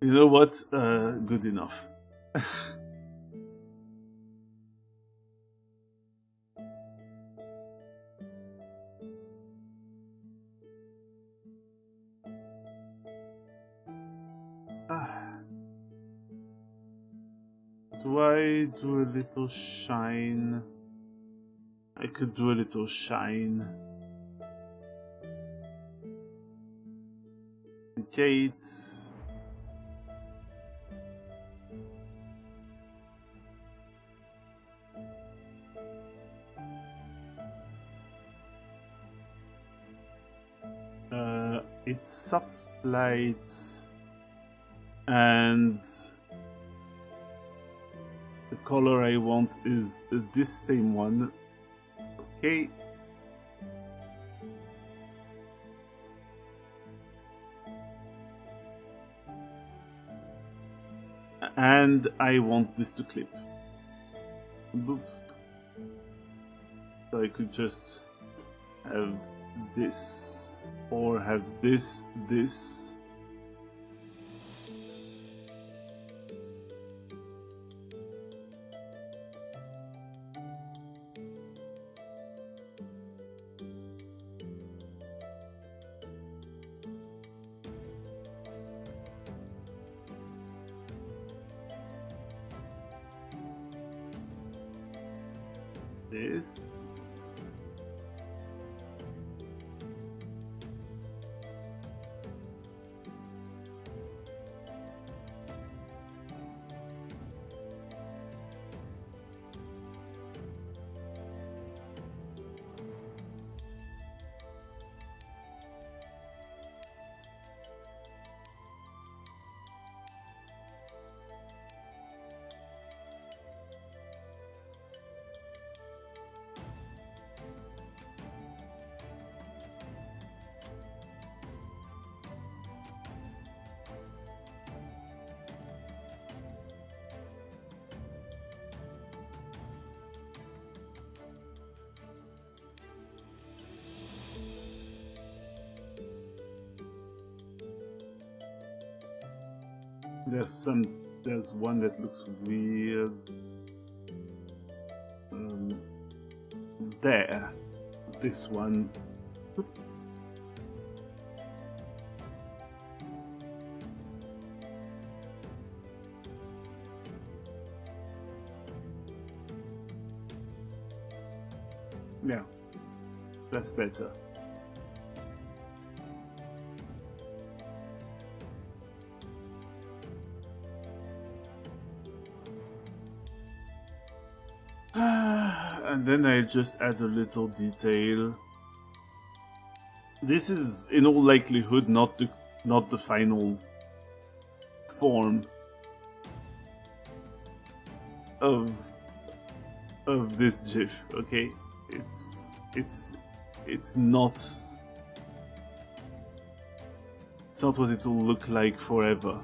You know what? Good enough. Do I do a little shine? I could do a little shine. Gates. It's soft light and the color I want is this same one. Okay. And I want this to clip. Boop. So I could just have this, or have this. This. There's one that looks weird. There. This one. Yeah, that's better. And then I just add a little detail. This is in all likelihood not the final form of this GIF, okay? It's not what it will look like forever.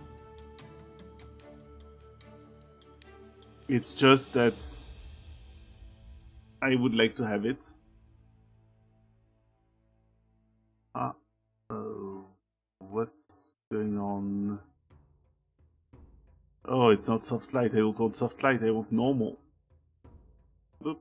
It's just that I would like to have it. Oh, what's going on? Oh, it's not soft light. I don't want soft light. I want normal. Oop.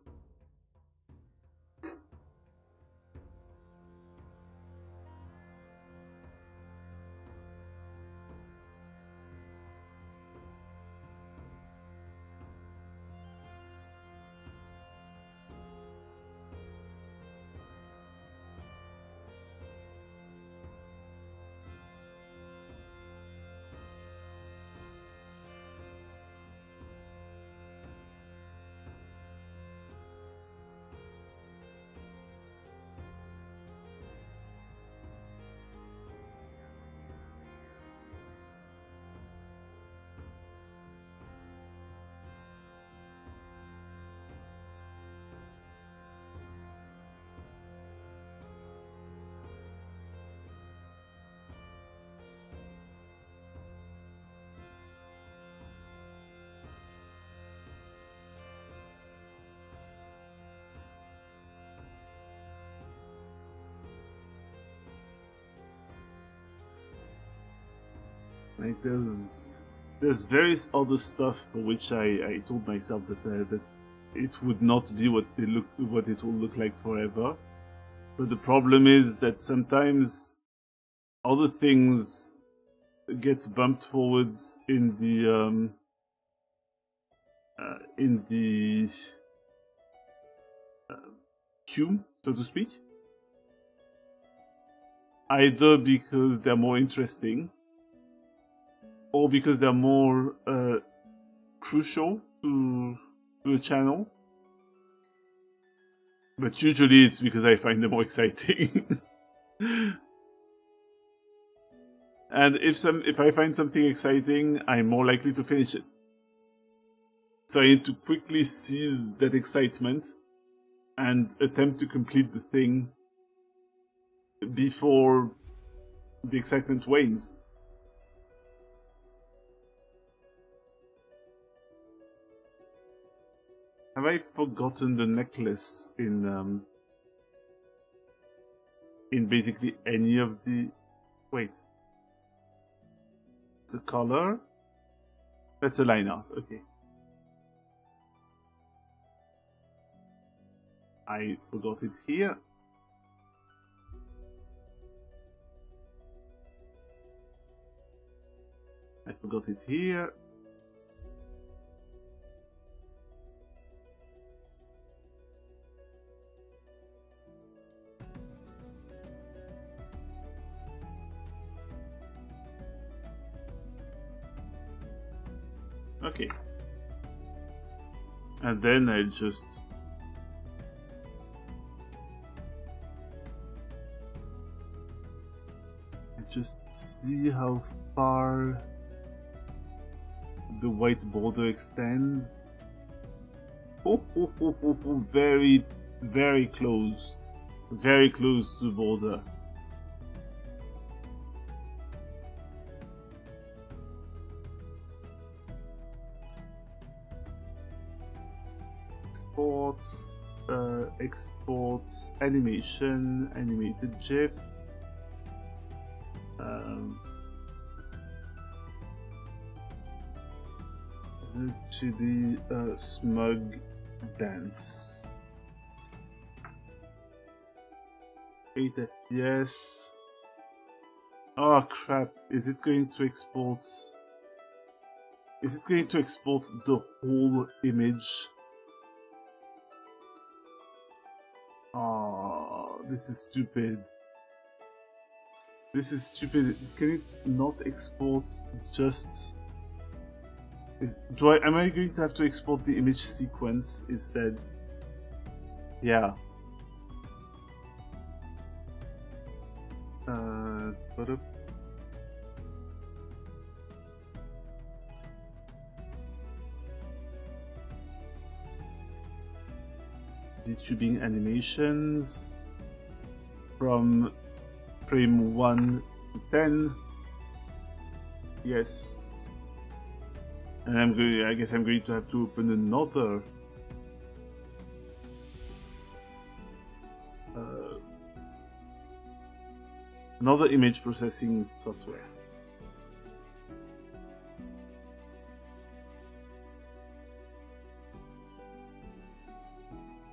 Like there's various other stuff for which I told myself that it would not be what it will look like forever. But the problem is that sometimes other things get bumped forwards in the queue, so to speak. Either because they're more interesting, or because they're more crucial to the channel. But usually it's because I find them more exciting. And if I find something exciting, I'm more likely to finish it. So I need to quickly seize that excitement and attempt to complete the thing before the excitement wanes. Have I forgotten the necklace in basically any of the... Wait. It's a color? That's a line art, okay. I forgot it here. I forgot it here. Okay. And then I just see how far the white border extends. Oh, very, very close. Very close to the border. Exports, animation, animated GIF. chili smug dance. 8 FPS. Oh crap, is it going to export? Is it going to export the whole image? Oh, this is stupid. This is stupid. Can it not export just... Am I going to have to export the image sequence instead? Yeah. Put up. VTubing animations from frame 1 to 10. Yes. And I guess I'm going to have to open another image processing software.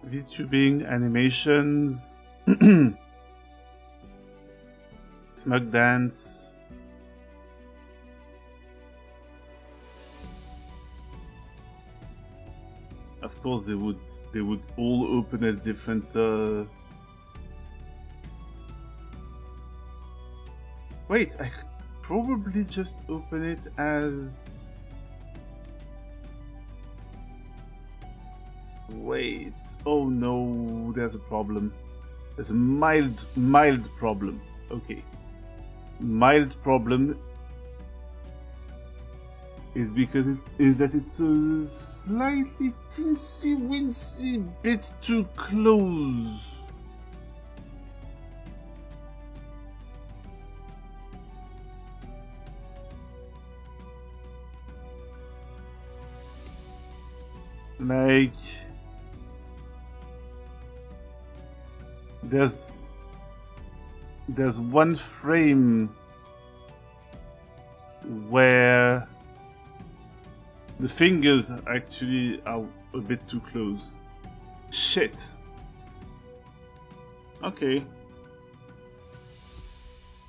VTubing animations, smug dance. Of course, they would all open as different. Wait, I could probably just open it as. Wait. Oh no, there's a problem. There's a mild problem. Okay. Mild problem is because it's a slightly teensy wincy bit too close. Like there's one frame where the fingers actually are a bit too close. Shit. Okay.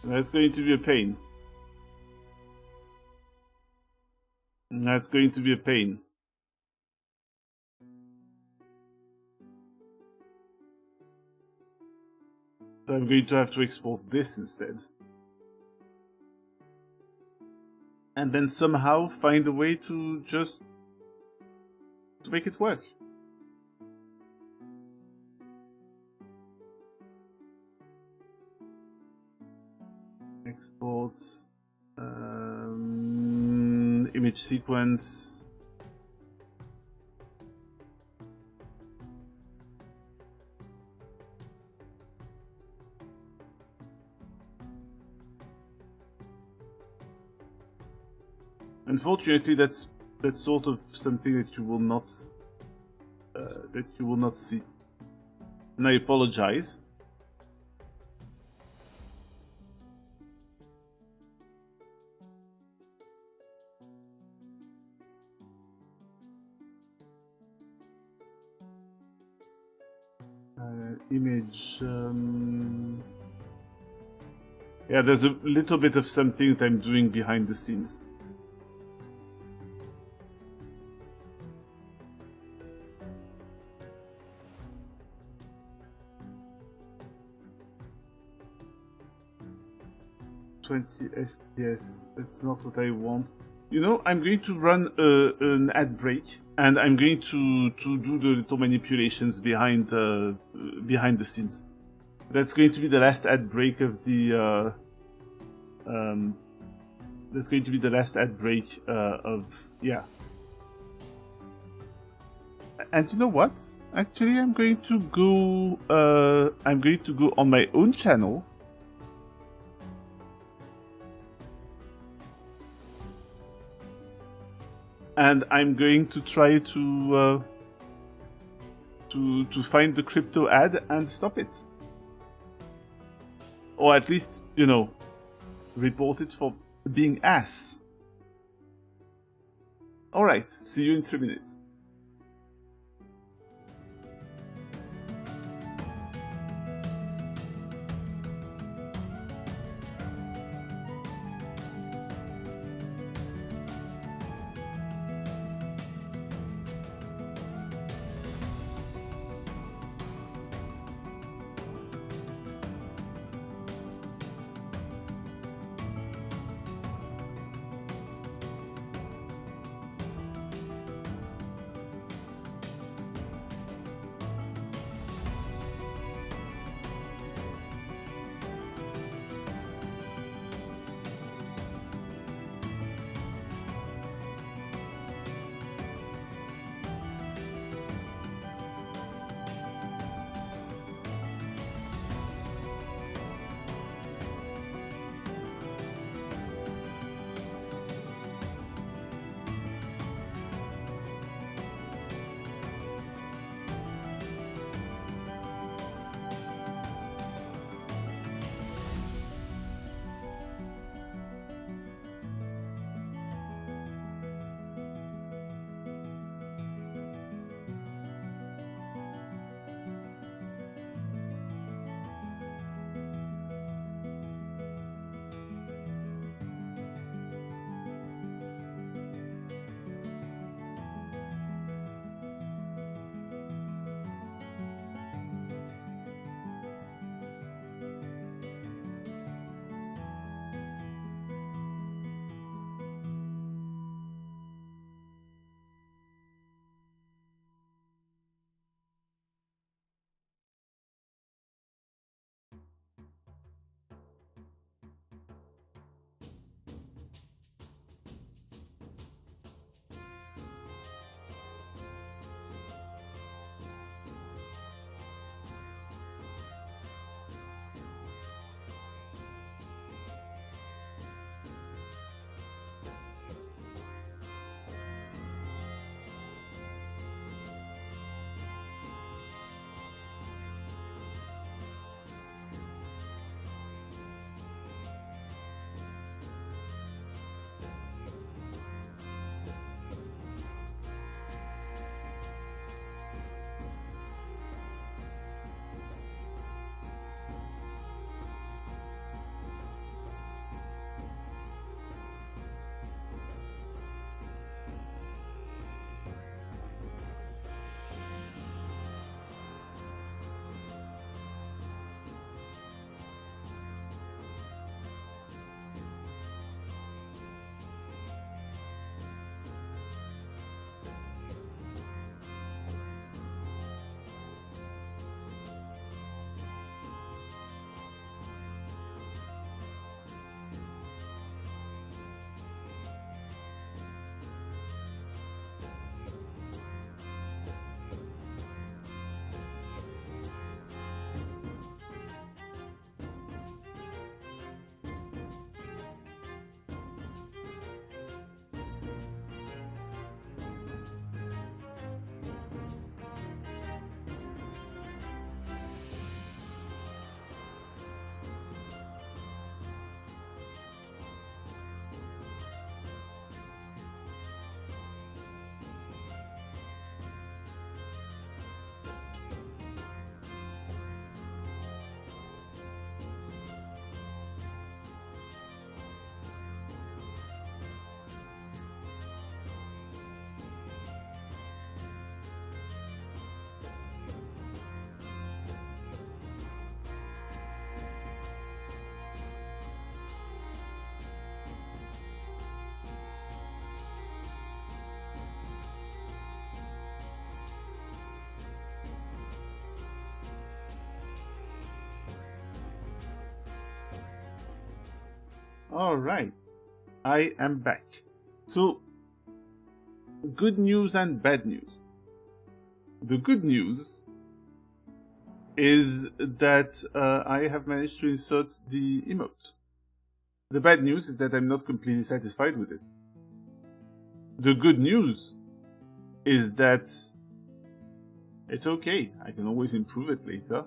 That's going to be a pain. That's going to be a pain. So I'm going to have to export this instead. And then somehow find a way to just make it work. Export image sequence. Unfortunately, that's sort of something that you will not see. And I apologize. Image. Yeah, there's a little bit of something that I'm doing behind the scenes. FPS. That's not what I want. You know, I'm going to run an ad break, and I'm going to do the little manipulations behind the scenes. That's going to be the last ad break of the. That's going to be the last ad break yeah. And you know what? Actually, I'm going to go. I'm going to go on my own channel. And I'm going to try to find the crypto ad and stop it, or at least, you know, report it for being ass. Alright, see you in 3 minutes. Alright, I am back. So, good news and bad news. The good news is that I have managed to insert the emote. The bad news is that I'm not completely satisfied with it. The good news is that it's okay, I can always improve it later.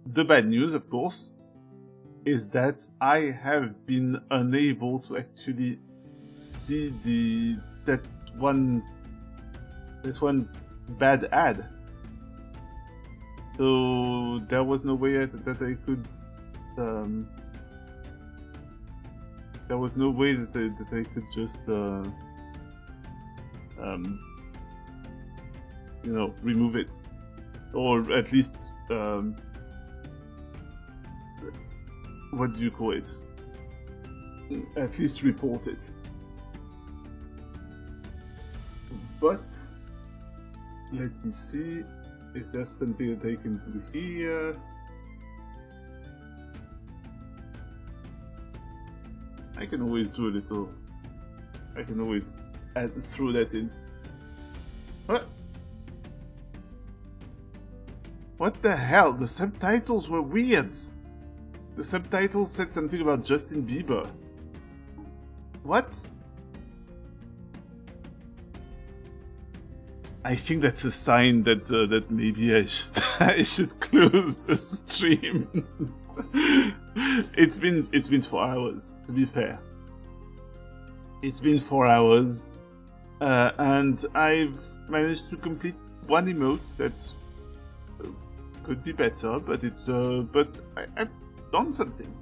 The bad news, of course, is that I have been unable to actually see that one bad ad. So there was no way that I could. There was no way that I could just remove it, or at least what do you call it? At least report it. But let me see. Is there something that I can do here? I can always do a little. I can always throw that in. What? What the hell? The subtitles were weird. The subtitles said something about Justin Bieber. What? I think that's a sign that maybe I should close the stream. It's been 4 hours, to be fair. It's been 4 hours, and I've managed to complete one emote that could be better, but I've done something.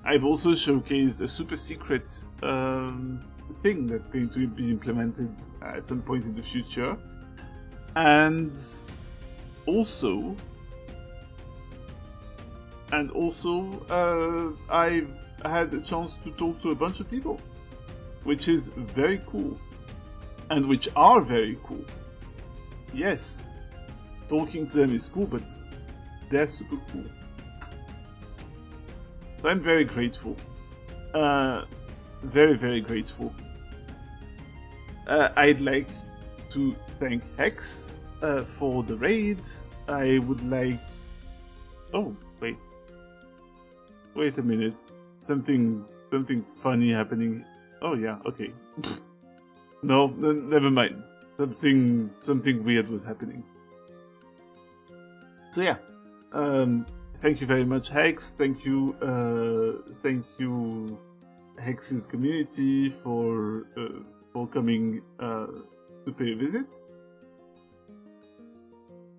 I've also showcased a super secret thing that's going to be implemented at some point in the future, and also I've had a chance to talk to a bunch of people, which is very cool, and which are very cool. Yes, talking to them is cool, but they're super cool. So I'm very grateful. Very, very grateful. I'd like to thank Hex for the raid. I would like... Oh, wait a minute. Something funny happening. Oh yeah, okay. No, never mind. Something weird was happening. So yeah, thank you very much, Hex. Thank you, Hex's community for coming to pay a visit.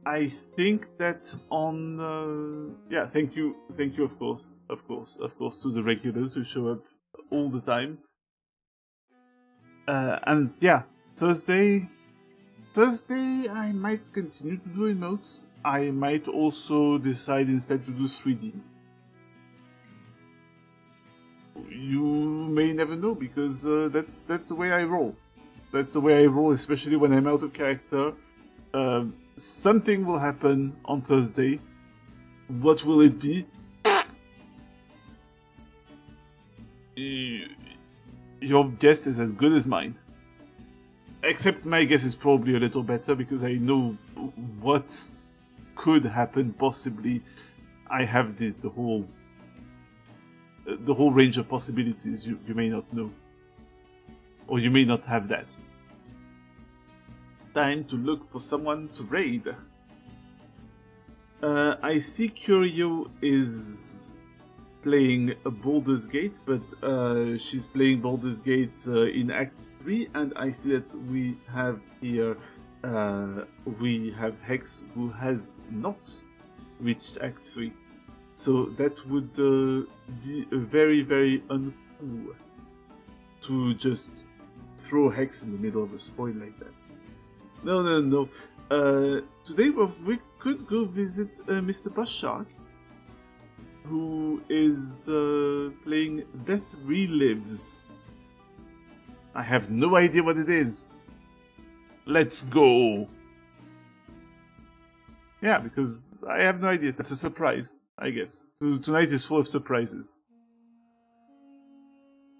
I think that on thank you of course to the regulars who show up all the time. And yeah, Thursday I might continue to do emotes. I might also decide instead to do 3D. You may never know, because that's the way I roll. That's the way I roll, especially when I'm out of character. Something will happen on Thursday. What will it be? Your guess is as good as mine. Except my guess is probably a little better, because I know what could happen possibly. I have the whole range of possibilities you may not know. Or you may not have that. Time to look for someone to raid. I see Curio is playing Baldur's Gate, but she's playing Baldur's Gate in Act 3, and I see that we have here Hex, who has not reached Act 3. So that would be very, very uncool to just throw Hex in the middle of a spoil like that. No. Today we could go visit Mr. Bus Shark, who is playing Death Relives. I have no idea what it is. Let's go. Yeah, because I have no idea. That's a surprise, I guess. Tonight is full of surprises.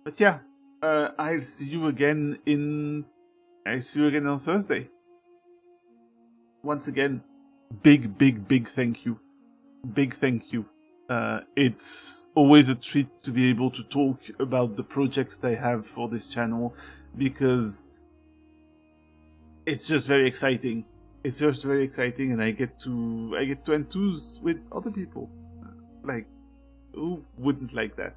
But yeah, I'll see you again on Thursday. Once again, big thank you. Big thank you. It's always a treat to be able to talk about the projects that I have for this channel, because it's just very exciting. It's just very exciting, and I get to enthuse with other people. Like, who wouldn't like that?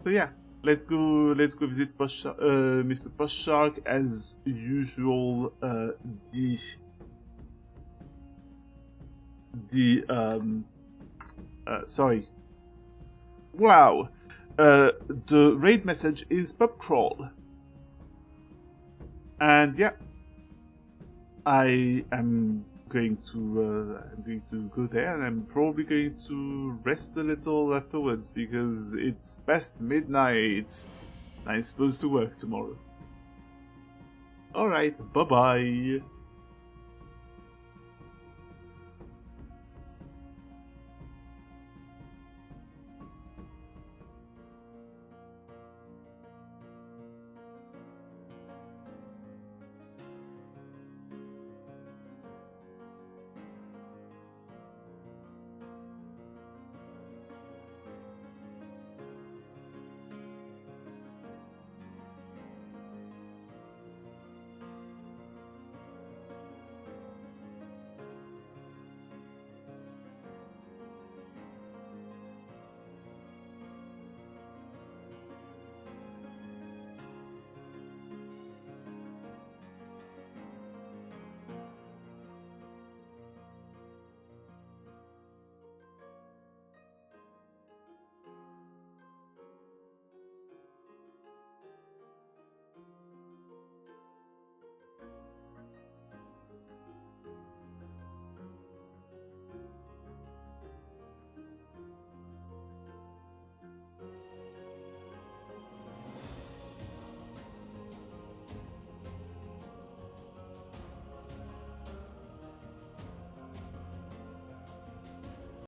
So yeah, let's go visit Mr. Postshark as usual. Sorry. Wow. The raid message is pub crawl. And yeah, I'm going to go there, and I'm probably going to rest a little afterwards because it's past midnight. I'm supposed to work tomorrow. Alright, bye bye.